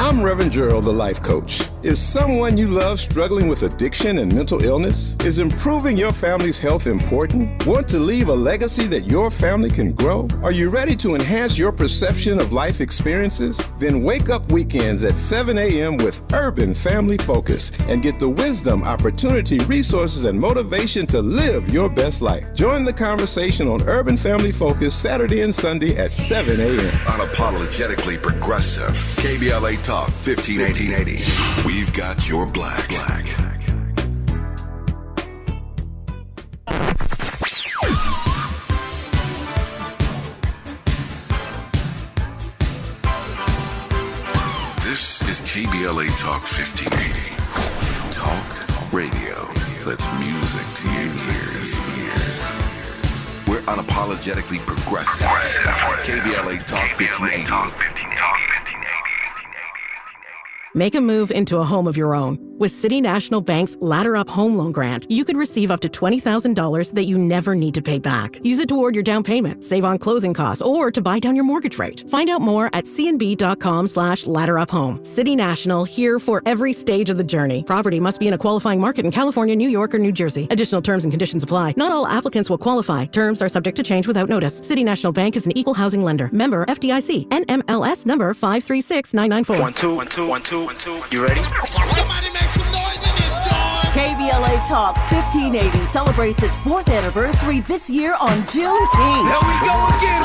I'm Reverend Gerald, the life coach. Is someone you love struggling with addiction and mental illness? Is improving your family's health important? Want to leave a legacy that your family can grow? Are you ready to enhance your perception of life experiences? Then wake up weekends at 7 a.m. with Urban Family Focus and get the wisdom, opportunity, resources, and motivation to live your best life. Join the conversation on Urban Family Focus Saturday and Sunday at 7 a.m. Unapologetically progressive. KBLA Talk 1580. We've got your black. This is KBLA Talk 1580. Talk radio. That's music to your ears. We're unapologetically progressive. KBLA Talk 1580. Make a move into a home of your own. With City National Bank's Ladder Up Home Loan Grant, you could receive up to $20,000 that you never need to pay back. Use it toward your down payment, save on closing costs, or to buy down your mortgage rate. Find out more at cnb.com/ladderuphome. City National, here for every stage of the journey. Property must be in a qualifying market in California, New York, or New Jersey. Additional terms and conditions apply. Not all applicants will qualify. Terms are subject to change without notice. City National Bank is an equal housing lender. Member FDIC. NMLS number 536994. 1 2 1 2 1 2 1 2. You ready? Somebody make some noise in this joint. KBLA Talk 1580 celebrates its 4th anniversary this year on Juneteenth. Here we go again.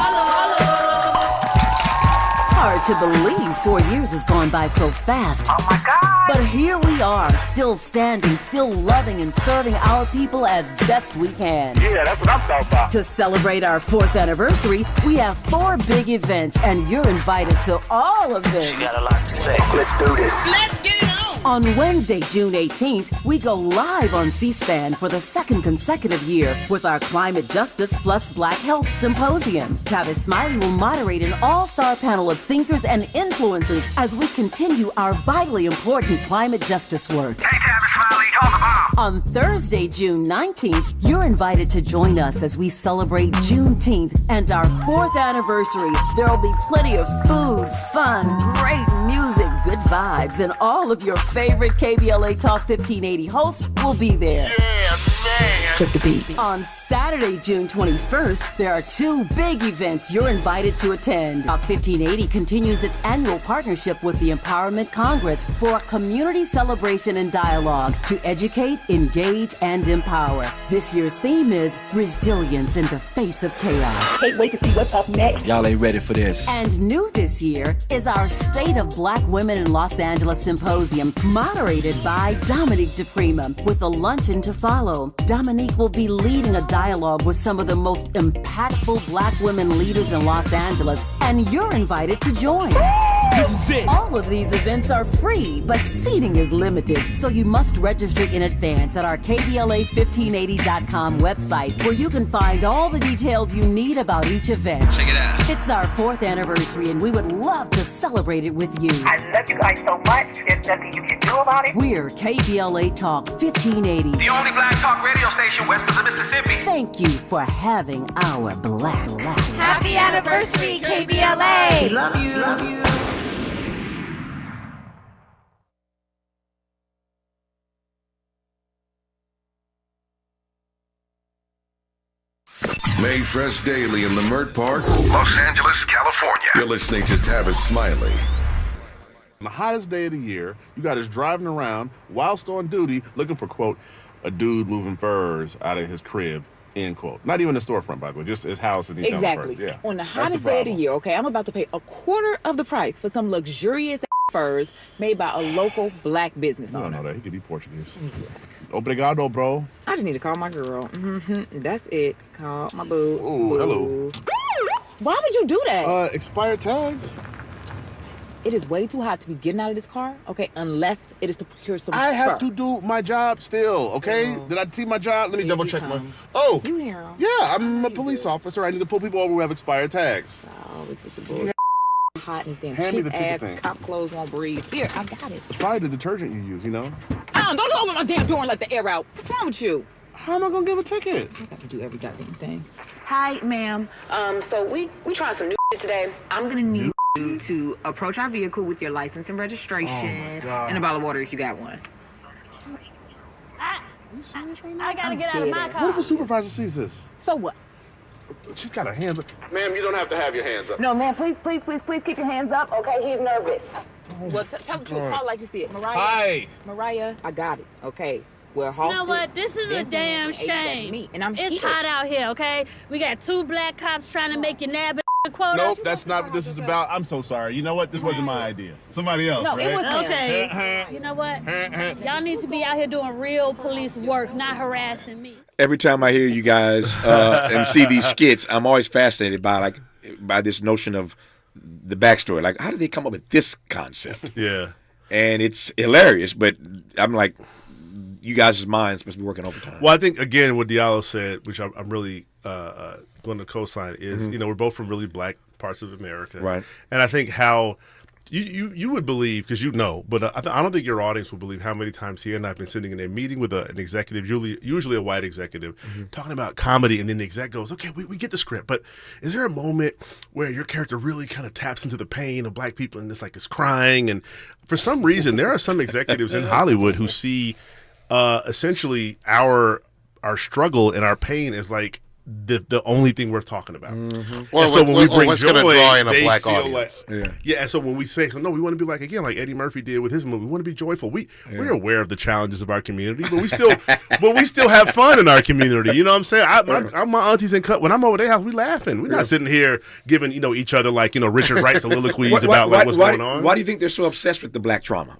Hard to believe 4 years has gone by so fast. Oh my God! But here we are, still standing, still loving and serving our people as best we can. Yeah, that's what I'm talking about. To celebrate our 4th anniversary, we have 4 big events, and you're invited to all of them. She got a lot to say. Let's do this. Let's get it on! On Wednesday, June 18th, we go live on C-SPAN for the 2nd consecutive year with our Climate Justice Plus Black Health Symposium. Tavis Smiley will moderate an all-star panel of thinkers and influencers as we continue our vitally important climate justice work. Hey, Tavis Smiley, call the bomb. On Thursday, June 19th, you're invited to join us as we celebrate Juneteenth and our 4th anniversary. There will be plenty of food, fun, great music, good vibes, and all of your favorite KBLA Talk 1580 hosts will be there. Yeah, man. Flip the beat. On Saturday, June 21st, there are 2 big events you're invited to attend. Talk 1580 continues its annual partnership with the Empowerment Congress for a community celebration and dialogue to educate, engage, and empower. This year's theme is resilience in the face of chaos. Can't wait to see what's up next. Y'all ain't ready for this. And new this year is our State of Black Women in Los Angeles Symposium, moderated by Dominique DePrima, with a luncheon to follow. Dominique will be leading a dialogue with some of the most impactful Black women leaders in Los Angeles, and you're invited to join. This is it. All of these events are free, but seating is limited, so you must register in advance at our KBLA1580.com website, where you can find all the details you need about each event. Check it out. It's our 4th anniversary, and we would love to celebrate it with you. I love you guys so much. There's nothing you can do about it. We're KBLA Talk 1580. The only black talk radio station west of the Mississippi. Thank you for having our black. Happy anniversary, KBLA. We love you. Love you. Made fresh daily in Leimert Park, Los Angeles, California. You're listening to Tavis Smiley. On the hottest day of the year, you got us driving around whilst on duty looking for, quote, a dude moving furs out of his crib, end quote. Not even the storefront, by the way, just his house and he's exactly. Furs. Yeah. On the hottest day of the year, okay, I'm about to pay a quarter of the price for some luxurious furs made by a local black business owner. I don't know that. He could be Portuguese. Obrigado, bro. I just need to call my girl. That's it. Call my boo. Ooh, hello. Why would you do that? Expired tags. It is way too hot to be getting out of this car, okay, unless it is to procure some I fur. have to do my job still, okay? Did I see my job? Let me double check my... Oh! You hear him. Yeah, I'm a police officer. I need to pull people over who have expired tags. Always with the bull. Hot and this damn Hand me cheap the ticket ass thing. cop clothes won't breathe. Here, I got it. It's probably the detergent you use, you know? Don't open my damn door and let the air out. What's wrong with you? How am I gonna give a ticket? I got to do every goddamn thing. Hi, ma'am. So we trying some new shit today. I'm gonna need you to approach our vehicle with your license and registration and a bottle of water if you got one. I gotta get out of my car. What if the supervisor sees this? So what? She's got her hands up. Ma'am, you don't have to have your hands up. No, man, please keep your hands up, okay? He's nervous. Well, tell the truth. Call it like you see it. Mariah. Hi. Mariah, I got it, okay? We're hosted. You know what? This is a damn shame. And I'm it's here. hot out here, okay? We got 2 black cops trying to make your nab quota. Nope, that's not what this is about. I'm so sorry. You know what? This wasn't my idea. Somebody else, No, right? it was okay. You know what? Y'all need to be out here doing real police work, not harassing me. Every time I hear you guys and see these skits, I'm always fascinated by this notion of the backstory. Like, how did they come up with this concept? Yeah. And it's hilarious, but I'm like, you guys' minds must be working overtime. Well, I think, again, what Diallo said, which I'm really going to co-sign, is, we're both from really black parts of America. Right. And I think how you would believe, because but I don't think your audience will believe how many times he and I have been sitting in a meeting with an executive, usually a white executive, talking about comedy, and then the exec goes, okay, we get the script, but is there a moment where your character really kind of taps into the pain of black people and it's crying? And for some reason, there are some executives in Hollywood who see essentially our struggle and our pain as like the only thing worth talking about. Or And so when we bring what's joy, going to draw in a they black feel audience. And so when we say, no, we want to be like Eddie Murphy did with his movie. We want to be joyful. We're aware of the challenges of our community, but we still have fun in our community. You know what I'm saying? My aunties and when I'm over their house, we laughing. We're not sitting here giving each other Richard Wright soliloquies about what's going on. Why do you think they're so obsessed with the black trauma?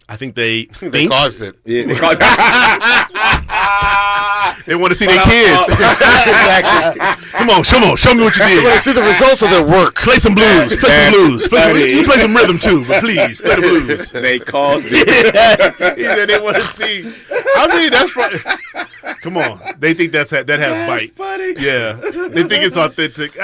I think they caused it. Yeah, they caused it. They want to see their kids. Exactly. Come on, show me what you did. They want to see the results of their work. Play some blues. You play some rhythm too, but please play the blues. They caused it. He said they want to see. I mean, that's funny. Come on, they think that has bite. Funny. Yeah, they think it's authentic.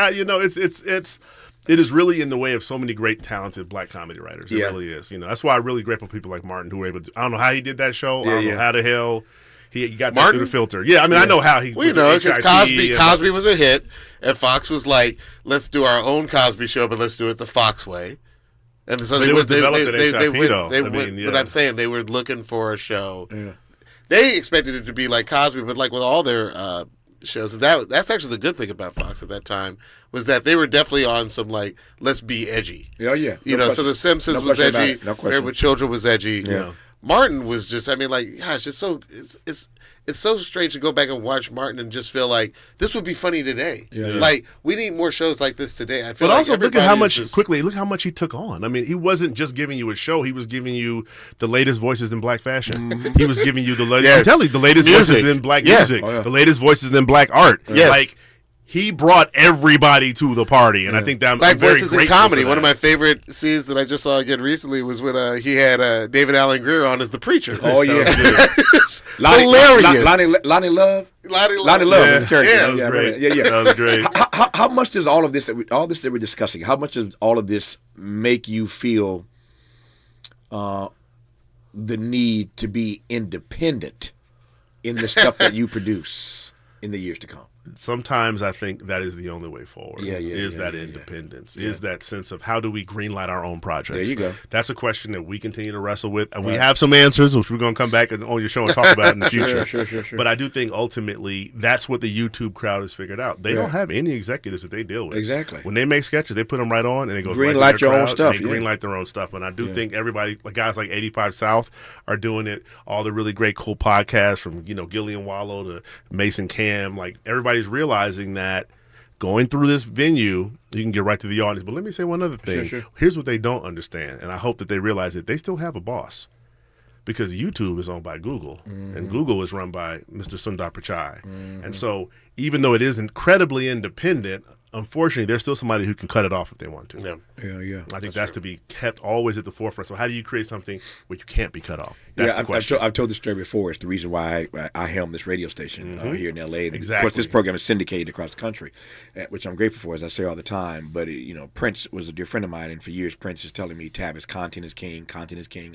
It is really in the way of so many great, talented black comedy writers. It really is. That's why I'm really grateful for people like Martin who were able to. I don't know how he did that show. I don't know how the hell he got that through the filter. Yeah, I mean, I know how he. We know because Cosby was a hit, and Fox was like, "Let's do our own Cosby show, but let's do it the Fox way." And so they went. But I'm saying they were looking for a show. Yeah. They expected it to be like Cosby, but like with all their shows, that's actually the good thing about Fox at that time was that they were definitely on some let's be edgy. Yeah, yeah. So The Simpsons was edgy. Married with Children was edgy. Yeah. Martin was just, gosh, it's so strange to go back and watch Martin and just feel like this would be funny today. Yeah. We need more shows like this today. I feel but like also look at how much he took on. I mean, he wasn't just giving you a show; he was giving you the latest voices in black fashion. He was giving you the latest. I'm telling you, the latest voices in black music, the latest voices in black art. Yes. He brought everybody to the party, and I think that Black I'm very voices in grateful comedy. for that. One of my favorite scenes that I just saw again recently was when he had David Allen Greer on as the preacher. Oh yeah, hilarious. Lonnie Love. Lonnie Love. Yeah, that was great. Yeah. That was great. How much does all this that we're discussing? How much does all of this make you feel the need to be independent in the stuff that you produce in the years to come? Sometimes I think that is the only way forward. Independence. Yeah. Is that sense of how do we greenlight our own projects? There you go. That's a question that we continue to wrestle with, and we have some answers, which we're going to come back on your show and talk about in the future. Sure. But I do think ultimately that's what the YouTube crowd has figured out. They don't have any executives that they deal with. Exactly. When they make sketches, they put them right on, and it goes greenlight right to your their own crowd, stuff. They greenlight their own stuff, and I do think everybody, like guys like 85 South, are doing it. All the really great, cool podcasts from Gillian Wallow to Mason Cam, like everybody's realizing that going through this venue, you can get right to the audience. But let me say one other thing. Sure. Here's what they don't understand, and I hope that they realize that they still have a boss, because YouTube is owned by Google, and Google is run by Mr. Sundar Pichai. And so even though it is incredibly independent, unfortunately, there's still somebody who can cut it off if they want to. Yeah. I think that's to be kept always at the forefront. So how do you create something where you can't be cut off? That's the question. I've told this story before. It's the reason why I helm this radio station here in L.A. And Exactly. Of course, this program is syndicated across the country, which I'm grateful for, as I say all the time. But, Prince was a dear friend of mine, and for years, Prince is telling me, Tavis, content is king,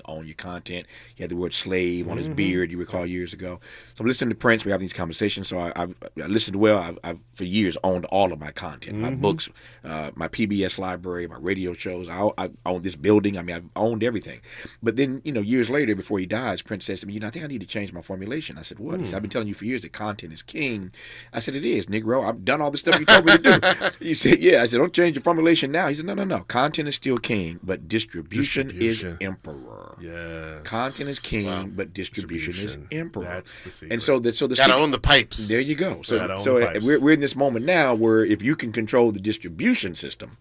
own your content. He had the word slave on his beard, you recall, years ago. So I'm listening to Prince. We have these conversations. So I listened well. I've for years owned all of my content, my books, my PBS library, my radio shows. I own this building. I've owned everything. But then, years later, before he dies, Prince says to me, I think I need to change my formulation. I said, what? He said, I've been telling you for years that content is king. I said, it is, Negro. I've done all the stuff you told me to do. He said, yeah. I said, don't change your formulation now. He said, no. Content is still king, but distribution is emperor. Yes. Content is king, but distribution is emperor. That's the secret. And so the gotta own the pipes. There you go. So pipes. we're in this moment now where if you can control the distribution system,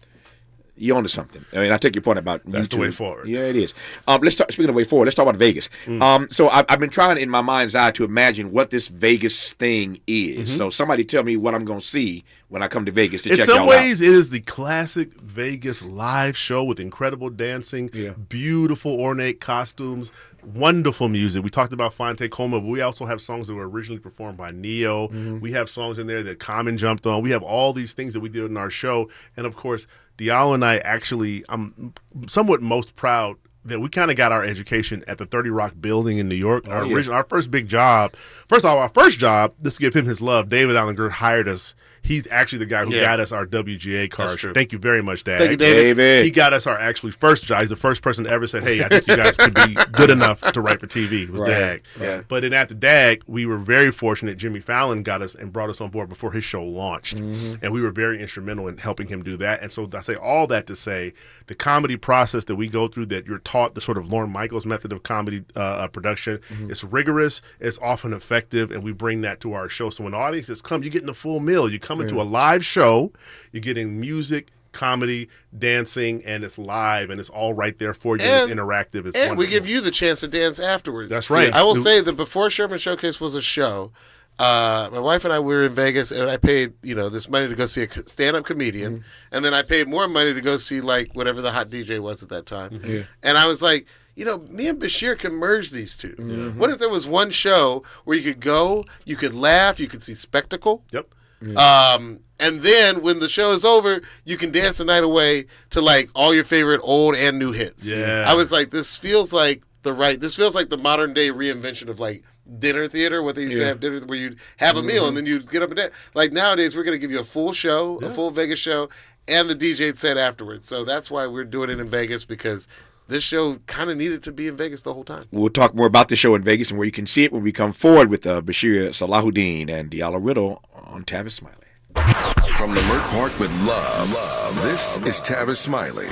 you're onto something. I mean, I take your point about that's YouTube. the way forward. Yeah, it is. Speaking of way forward, let's talk about Vegas. So I've been trying in my mind's eye to imagine what this Vegas thing is. So somebody tell me what I'm going to see when I come to Vegas to check y'all out. In some ways, it is the classic Vegas live show with incredible dancing, beautiful ornate costumes, wonderful music. We talked about Fonte Coma, but we also have songs that were originally performed by Neo. We have songs in there that Common jumped on. We have all these things that we did in our show. And, of course, Diallo and I actually, I'm somewhat most proud that we kind of got our education at the 30 Rock building in New York. Oh, yeah. Our first big job, first of all, our first job, just to give him his love, David Allen Gert hired us. He's actually the guy who got us our WGA cards. Thank you very much, Dad. Thank you, David. He got us our actually first job. He's the first person to ever said, hey, I think you guys could be good enough to write for TV. It was Dag. Yeah. But then after Dag, we were very fortunate. Jimmy Fallon got us and brought us on board before his show launched. And we were very instrumental in helping him do that. And so I say all that to say the comedy process that we go through, that you're taught, the sort of Lorne Michaels method of comedy production, it's rigorous, it's often effective, and we bring that to our show. So when audiences come, you're getting the full meal. You come into a live show, you're getting music, comedy, dancing, and it's live, and it's all right there for you. And it's interactive. It's and we give you the chance to dance afterwards. That's right. I will say that before Sherman Showcase was a show, my wife and I were in Vegas, and I paid this money to go see a stand-up comedian, and then I paid more money to go see like whatever the hot DJ was at that time. And I was like, me and Bashir can merge these two. What if there was one show where you could go, you could laugh, you could see spectacle? Yep. And then when the show is over, you can dance the night away to like all your favorite old and new hits. Yeah. I was like, this feels like the modern day reinvention of like dinner theater, what they used to have dinner where you'd have a meal and then you'd get up and dance. Like nowadays, we're going to give you a full show, a full Vegas show, and the DJ set afterwards. So that's why we're doing it in Vegas, because this show kind of needed to be in Vegas the whole time. We'll talk more about the show in Vegas and where you can see it when we come forward with Bashir Salahuddin and Diallo Riddle on Tavis Smiley. From Leimert Park with love, this is Tavis Smiley.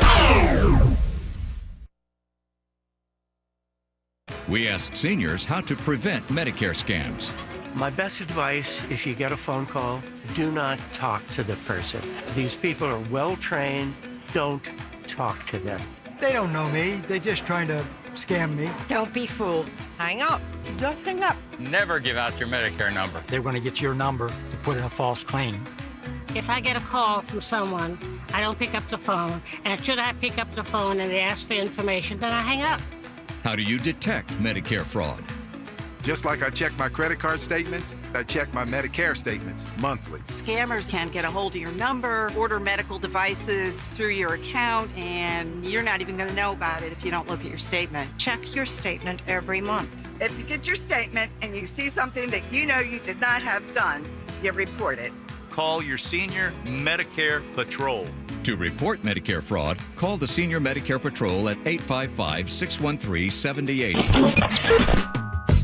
We asked seniors how to prevent Medicare scams. My best advice, if you get a phone call, do not talk to the person. These people are well trained. Don't talk to them. They don't know me. They're just trying to scam me. Don't be fooled. Hang up. Just hang up. Never give out your Medicare number. They're going to get your number to put in a false claim. If I get a call from someone, I don't pick up the phone. And should I pick up the phone and they ask for information, then I hang up. How do you detect Medicare fraud? Just like I check my credit card statements, I check my Medicare statements monthly. Scammers can get a hold of your number, order medical devices through your account, and you're not even going to know about it if you don't look at your statement. Check your statement every month. If you get your statement and you see something that you know you did not have done, you report it. Call your senior Medicare Patrol. To report Medicare fraud, call the Senior Medicare Patrol at 855-613-7080.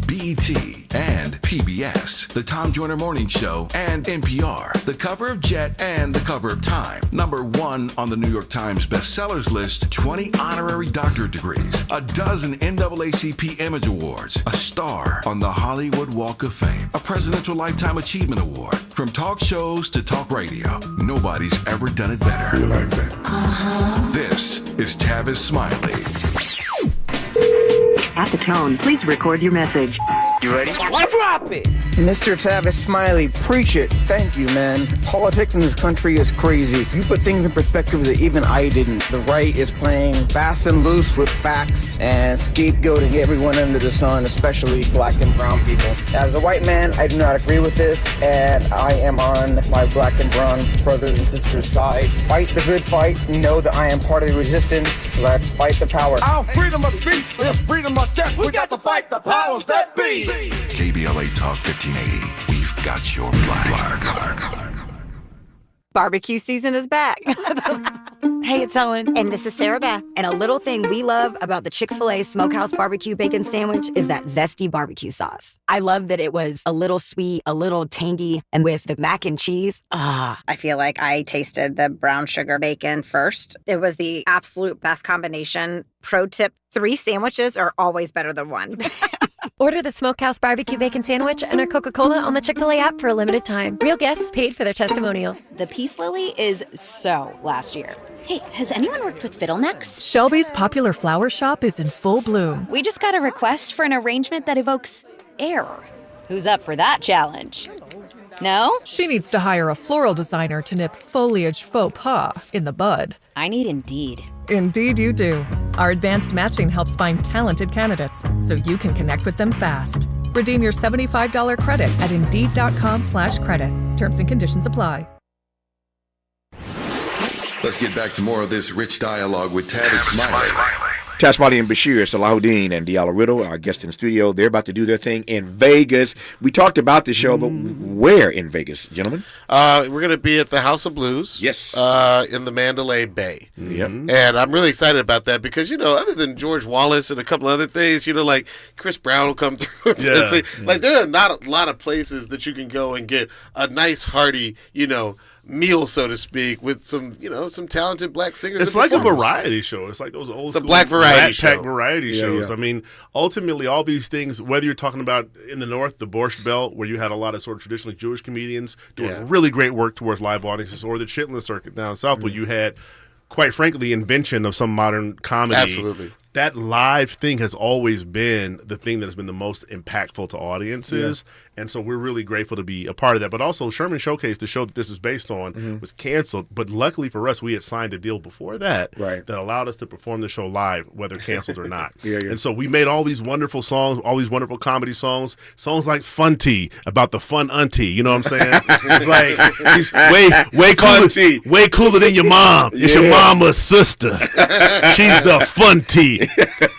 BET and PBS, The Tom Joyner Morning Show, and NPR, the cover of Jet and the cover of Time. #1 on the New York Times bestsellers list, 20 honorary doctorate degrees, a dozen NAACP Image Awards, a star on the Hollywood Walk of Fame, a Presidential Lifetime Achievement Award. From talk shows to talk radio, nobody's ever done it better. You like that? This is Tavis Smiley. At the tone, please record your message. You ready? Drop it! Mr. Tavis Smiley, preach it. Thank you, man. Politics in this country is crazy. You put things in perspective that even I didn't. The right is playing fast and loose with facts and scapegoating everyone under the sun, especially black and brown people. As a white man, I do not agree with this, and I am on my black and brown brothers and sisters' side. Fight the good fight. Know that I am part of the resistance. Let's fight the power. Our freedom of speech is freedom of death. We got to fight the powers that be. KBLA Talk 1580. We've got your black. Barbecue season is back. Hey, it's Ellen. And this is Sarah Beth. And a little thing we love about the Chick-fil-A Smokehouse Barbecue Bacon Sandwich is that zesty barbecue sauce. I love that it was a little sweet, a little tangy, and with the mac and cheese, I feel like I tasted the brown sugar bacon first. It was the absolute best combination. Pro tip, 3 sandwiches are always better than 1. Order the Smokehouse Barbecue Bacon Sandwich and our Coca-Cola on the Chick-fil-A app for a limited time. Real guests paid for their testimonials. The Peace Lily is so last year. Hey, has anyone worked with fiddlenecks? Shelby's popular flower shop is in full bloom. We just got a request for an arrangement that evokes air. Who's up for that challenge? No? She needs to hire a floral designer to nip foliage faux pas in the bud. I need Indeed. Indeed you do. Our advanced matching helps find talented candidates so you can connect with them fast. Redeem your $75 credit at Indeed.com/credit. Terms and conditions apply. Let's get back to more of this rich dialogue with Tavis Smiley. Tavis Smiley and Bashir Salahuddin and Diallo Riddle, our guests in the studio. They're about to do their thing in Vegas. We talked about the show, but where in Vegas, gentlemen? We're going to be at the House of Blues. Yes. In the Mandalay Bay. Yep. And I'm really excited about that because, other than George Wallace and a couple other things, like Chris Brown will come through. Yeah. Like there are not a lot of places that you can go and get a nice, hearty, meal, so to speak, with some talented black singers. It's like a variety show. It's like those old school black variety pack variety shows. I mean, ultimately, all these things, whether you're talking about in the North, the Borscht Belt, where you had a lot of sort of traditionally Jewish comedians doing really great work towards live audiences, or the Chitlin circuit down south, where you had, quite frankly, the invention of some modern comedy. Absolutely. That live thing has always been the thing that has been the most impactful to audiences. And so we're really grateful to be a part of that. But also, Sherman Showcase, the show that this is based on, was canceled. But luckily for us, we had signed a deal before that that allowed us to perform the show live, whether canceled or not. And so we made all these wonderful songs, all these wonderful comedy songs like Fun Tea, about the fun auntie. You know what I'm saying? It's like, she's way cooler than your mom. It's your mama's sister. She's the fun tea.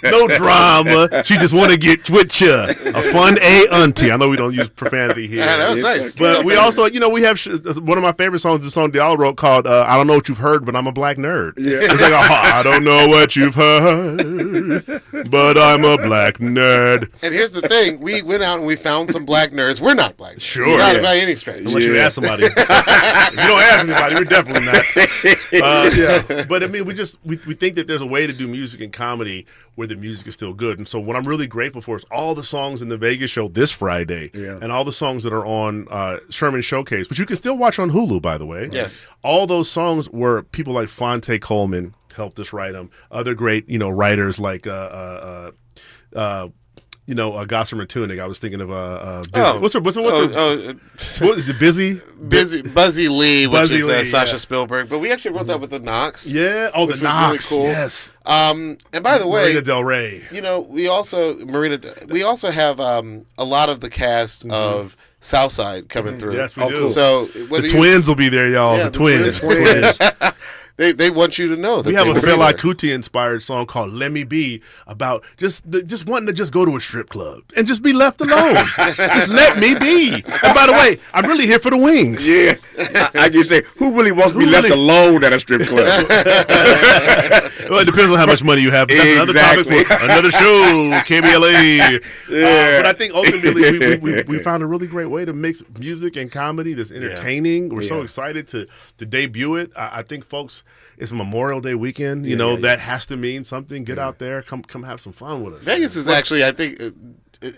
No drama. She just want to get with you. A fun auntie. I know we don't use profanity here. Yeah, that was nice. But we also, we have one of my favorite songs, the song Diallo wrote called I Don't Know What You've Heard, But I'm a Black Nerd. Yeah. It's like, I don't know what you've heard, but I'm a black nerd. And here's the thing. We went out and we found some black nerds. We're not black nerds. Sure. Not by any stretch. Unless you ask somebody. If you don't ask anybody, we're definitely not. But I mean, we think that there's a way to do music and comedy where the music is still good. And so what I'm really grateful for is all the songs in the Vegas show this Friday and all the songs that are on Sherman Showcase, which you can still watch on Hulu, by the way. Yes. All those songs were people like Fonte Coleman helped us write them. Other great, writers like Gossamer Tunic. I was thinking of Busy. What's her? What is it? Buzzy Lee, which Buzzy is Lee, Sasha Spielberg. But we actually wrote that with the Knox. Yeah. Oh, the Knox. Really cool. Yes. And by the way, Marina Del Rey. We also have a lot of the cast of Southside coming through. Yes, we do. Cool. So the twins will be there, y'all. Yeah, the twins. They want you to know that we have a Fela Kuti inspired song called "Let Me Be" about just wanting to just go to a strip club and just be left alone. Just let me be. And by the way, I'm really here for the wings. Yeah, I can say, who really wants to be left alone at a strip club? Well, it depends on how much money you have. But that's another topic for another show, KBLA. But I think ultimately we found a really great way to mix music and comedy that's entertaining. We're so excited to debut it. I think folks. It's Memorial Day weekend. That has to mean something. Get out there. Come have some fun with us. Vegas is actually, I think,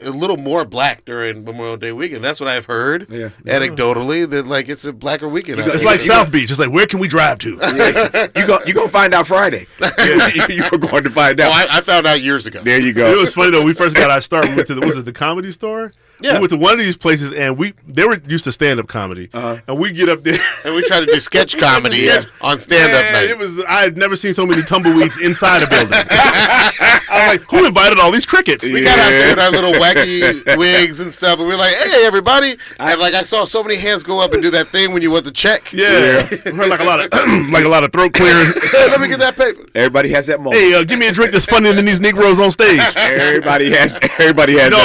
a little more black during Memorial Day weekend. That's what I've heard anecdotally, that it's a blacker weekend. It's like South Beach. It's like, where can we drive to? You're going to find out Friday. You're going to find out. I found out years ago. There you go. It was funny, though. We first got our start. We went to the Comedy Store? Yeah. We went to one of these places, and they were used to stand-up comedy, and we get up there and we try to do sketch comedy on stand-up night. I had never seen so many tumbleweeds inside a building. I was like, who invited all these crickets? We got out there with our little wacky wigs and stuff, and we were like, "Hey, everybody!" And I saw so many hands go up and do that thing when you want the check. Yeah. We heard like a lot of throat clearing. Hey, let me get that paper. Everybody has that moment. Hey, give me a drink that's funnier than these Negroes on stage. Everybody has. that I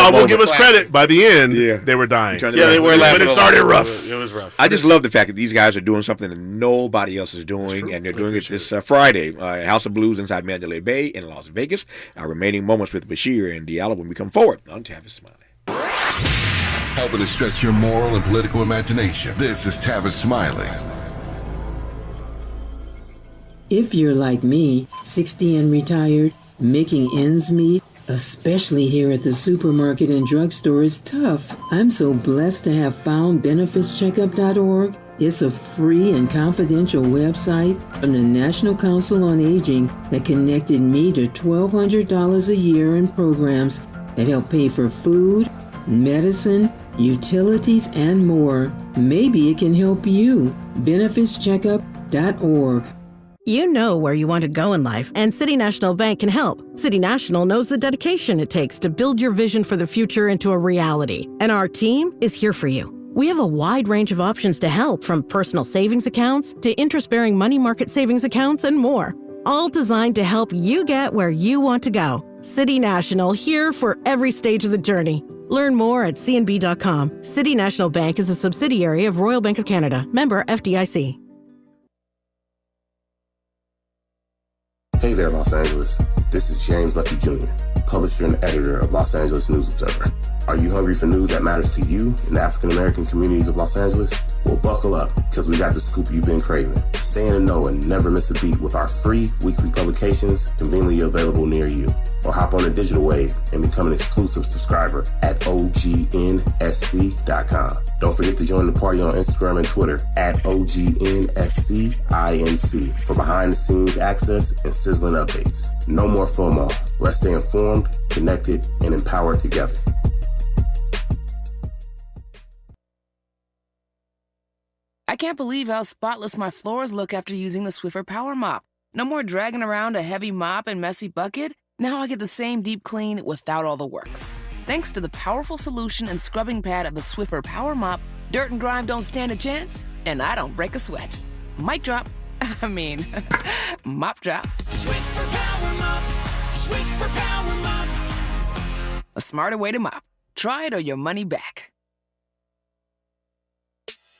will moment. give us credit. By the end, they were dying. They were laughing. But it started rough. It was rough. I just love the fact that these guys are doing something that nobody else is doing, and they're doing it this Friday. House of Blues inside Mandalay Bay in Las Vegas. Our remaining moments with Bashir and Diallo when we come forward on Tavis Smiley. Helping to stretch your moral and political imagination. This is Tavis Smiley. If you're like me, 60 and retired, making ends meet, especially here at the supermarket and drugstore, is tough. I'm so blessed to have found BenefitsCheckup.org. It's a free and confidential website from the National Council on Aging that connected me to $1,200 a year in programs that help pay for food, medicine, utilities, and more. Maybe it can help you. BenefitsCheckup.org. You know where you want to go in life, and City National Bank can help. City National knows the dedication it takes to build your vision for the future into a reality, and our team is here for you. We have a wide range of options to help, from personal savings accounts to interest-bearing money market savings accounts and more. all designed to help you get where you want to go. City National, here for every stage of the journey. Learn more at cnb.com. City National Bank is a subsidiary of Royal Bank of Canada. Member FDIC. Hey there, Los Angeles. This is James Lucky Jr., publisher and editor of Los Angeles News Observer. Are you hungry for news that matters to you in the African-American communities of Los Angeles? Well, buckle up, because we got the scoop you've been craving. Stay in the know and never miss a beat with our free weekly publications conveniently available near you. Or hop on the digital wave and become an exclusive subscriber at OGNSC.com. Don't forget to join the party on Instagram and Twitter at OGNSCINC for behind-the-scenes access and sizzling updates. No more FOMO. Let's stay informed, connected, and empowered together. I can't believe how spotless my floors look after using the Swiffer Power Mop. No more dragging around a heavy mop and messy bucket. Now I get the same deep clean without all the work. Thanks to the powerful solution and scrubbing pad of the Swiffer Power Mop, dirt and grime don't stand a chance, and I don't break a sweat. Mic drop. Mop drop. Swiffer Power Mop. Swiffer Power Mop. A smarter way to mop. Try it or your money back.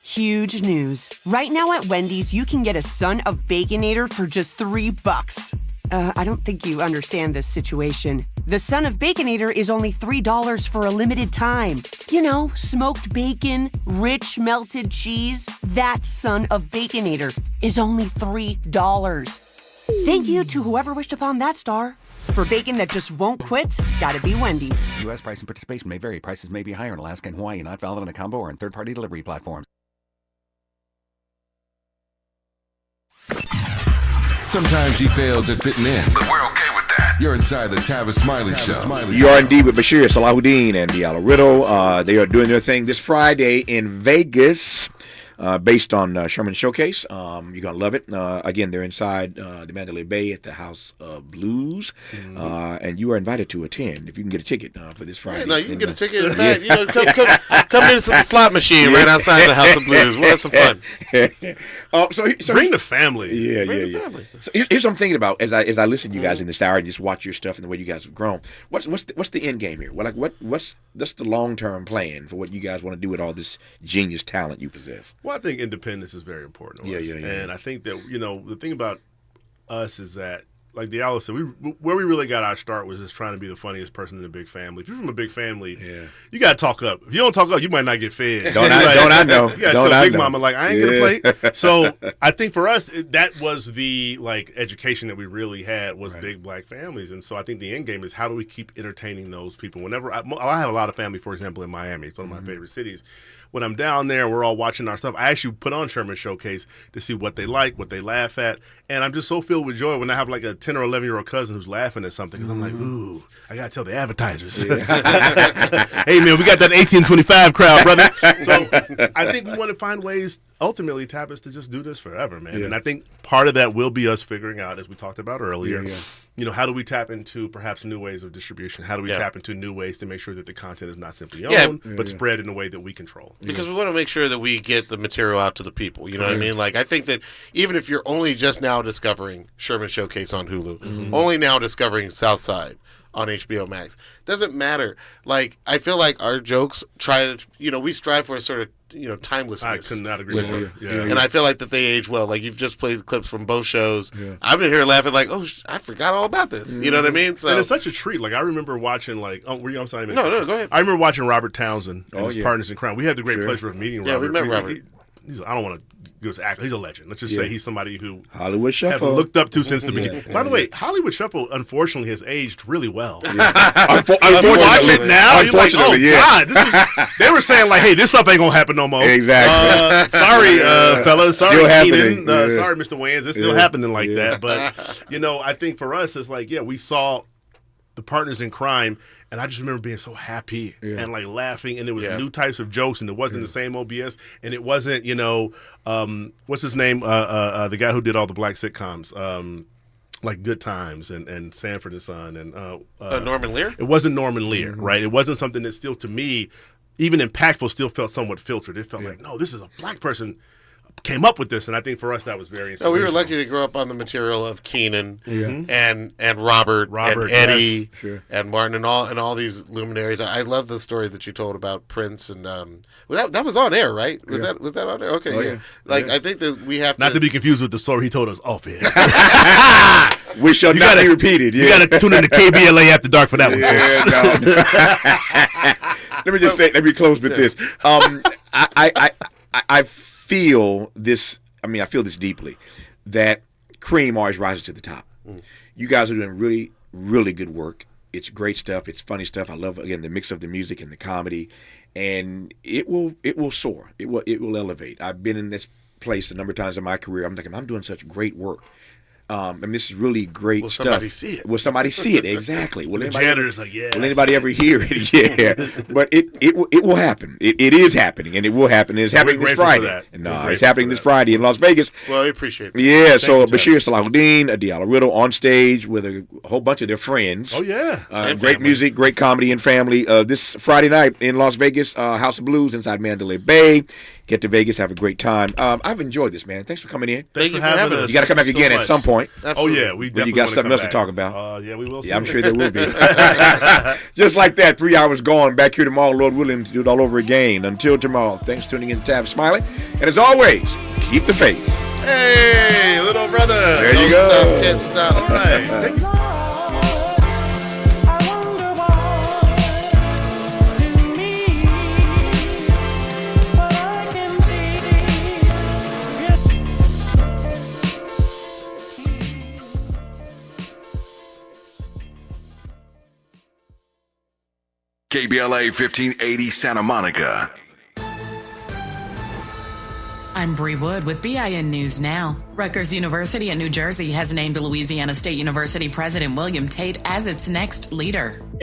Huge news. Right now at Wendy's, you can get a Son of Baconator for just $3. I don't think you understand this situation. The Son of Baconator is only $3 for a limited time. You know, smoked bacon, rich melted cheese. That Son of Baconator is only $3. Thank you to whoever wished upon that star. For bacon that just won't quit, gotta be Wendy's. U.S. price and participation may vary. Prices may be higher in Alaska and Hawaii, not valid on a combo or on third-party delivery platforms. Sometimes he fails at fitting in, but we're okay with that. You're inside the Tavis Smiley Show. You are indeed with Bashir Salahuddin and Diallo Riddle. They are doing their thing this Friday in Vegas, based on Sherman Showcase. You're going to love it. Again, they're inside the Mandalay Bay at the House of Blues, and you are invited to attend if you can get a ticket for this Friday. Yeah, no, you can get a ticket. In fact, you know, come into the slot machine right outside the House of Blues. We'll have some fun. So bring the family. Yeah. Family. So here's what I'm thinking about as I listen to you guys in this hour and just watch your stuff and the way you guys have grown. What's the end game here? What's the long-term plan for what you guys want to do with all this genius talent you possess? Well, I think independence is very important to us. And I think that, the thing about us is that, like Diallo said, where we really got our start was just trying to be the funniest person in a big family. If you're from a big family, you got to talk up. If you don't talk up, you might not get fed. Don't I know? You got to tell Big Mama, I ain't going to play. So I think for us, that was the, education that we really had was big black families. And so I think the end game is how do we keep entertaining those people? Whenever I have a lot of family, for example, in Miami. It's one of my favorite cities. When I'm down there and we're all watching our stuff, I actually put on Sherman Showcase to see what they like, what they laugh at. And I'm just so filled with joy when I have a 10 or 11-year-old cousin who's laughing at something. Because I'm like, ooh, I got to tell the advertisers. Hey, man, we got that 1825 crowd, brother. So I think we want to find ways, ultimately, Tavis, to just do this forever, man. And I think part of that will be us figuring out, as we talked about earlier, how do we tap into perhaps new ways of distribution? How do we tap into new ways to make sure that the content is not simply owned, but spread in a way that we control? Because we want to make sure that we get the material out to the people. You know what I mean? I think that even if you're only just now discovering Sherman Showcase on Hulu, only now discovering Southside on HBO Max, doesn't matter. I feel like our jokes we strive for a sort of timelessness. I could not agree more. And I feel like that they age well. You've just played clips from both shows. I've been here laughing I forgot all about this. You know what I mean? So and it's such a treat. I remember watching I'm sorry. No, go ahead. I remember watching Robert Townsend and his partners in crime. We had the great pleasure of meeting Robert. Yeah, we met Robert. I don't want to go to actor. He's a legend. Let's just say he's somebody who Hollywood Shuffle have looked up to since the beginning. By the way, Hollywood Shuffle unfortunately has aged really well. If you watch it now, you're like, oh God, they were saying hey, this stuff ain't gonna happen no more. Exactly. Sorry, fellas. Sorry, Keenan. Yeah. Sorry, Mr. Wayans. It's still happening like that. But I think for us, it's we saw the partners in crime. And I just remember being so happy and laughing, and there was new types of jokes, and it wasn't the same OBS, and it wasn't what's his name, the guy who did all the black sitcoms, Good Times and Sanford and Son and Norman Lear. It wasn't Norman Lear, right? It wasn't something that still to me, even impactful, still felt somewhat filtered. It felt no, this is a black person came up with this, and I think for us that was very inspirational. We were lucky to grow up on the material of Keenan Mhm. and Robert and Eddie yes, sure. and Martin and all these luminaries. I love the story that you told about Prince and that was on air, right? Was that on air? Okay, Oh, yeah. yeah. Like Yeah. I think that we have Not to be confused with the story he told us off air. Which shall not be repeated. Yeah. You got to tune in to KBLA After Dark for that one. Let me just say. Let me close with this. I feel this. I mean, I feel this deeply. That Cream always rises to the top. You guys are doing really, really good work. It's great stuff. It's funny stuff. I love again the mix of the music and the comedy, and it will soar. It will elevate. I've been in this place a number of times in my career. I'm thinking I'm doing such great work. And this is really great Will stuff. somebody see it? Will somebody see it? Exactly. Will The anybody janitor's like, yeah. Will anybody ever hear it? Yeah. But it will happen. It is happening, and it will happen. It's happening this grateful for Friday. that. No, We're it's grateful happening for this that. Friday in Las Vegas. Well, I appreciate that. Yeah. Thank So you, Bashir Salahuddin, Diallo Riddle on stage with a whole bunch of their friends. Oh yeah. And Great family. music, great comedy, and family. This Friday night in Las Vegas, House of Blues inside Mandalay Bay. Get to Vegas, have a great time. I've enjoyed this, man. Thanks for coming in. Thanks for having us. You got to come back Thank you again so at much. some point. Absolutely. Oh yeah, we When definitely you got wanna something come else to back. talk about. Yeah, we will. Yeah, I'm sure there will be. Just like that, 3 hours gone. Back here tomorrow, Lord willing, to do it all over again. Until tomorrow, thanks for tuning in to Tavis Smiley. And as always, keep the faith. Hey, little brother. There you Don't go. stop, can't stop. All right. Thank you. KBLA 1580 Santa Monica. I'm Bree Wood with BIN News Now. Rutgers University in New Jersey has named Louisiana State University President William Tate as its next leader.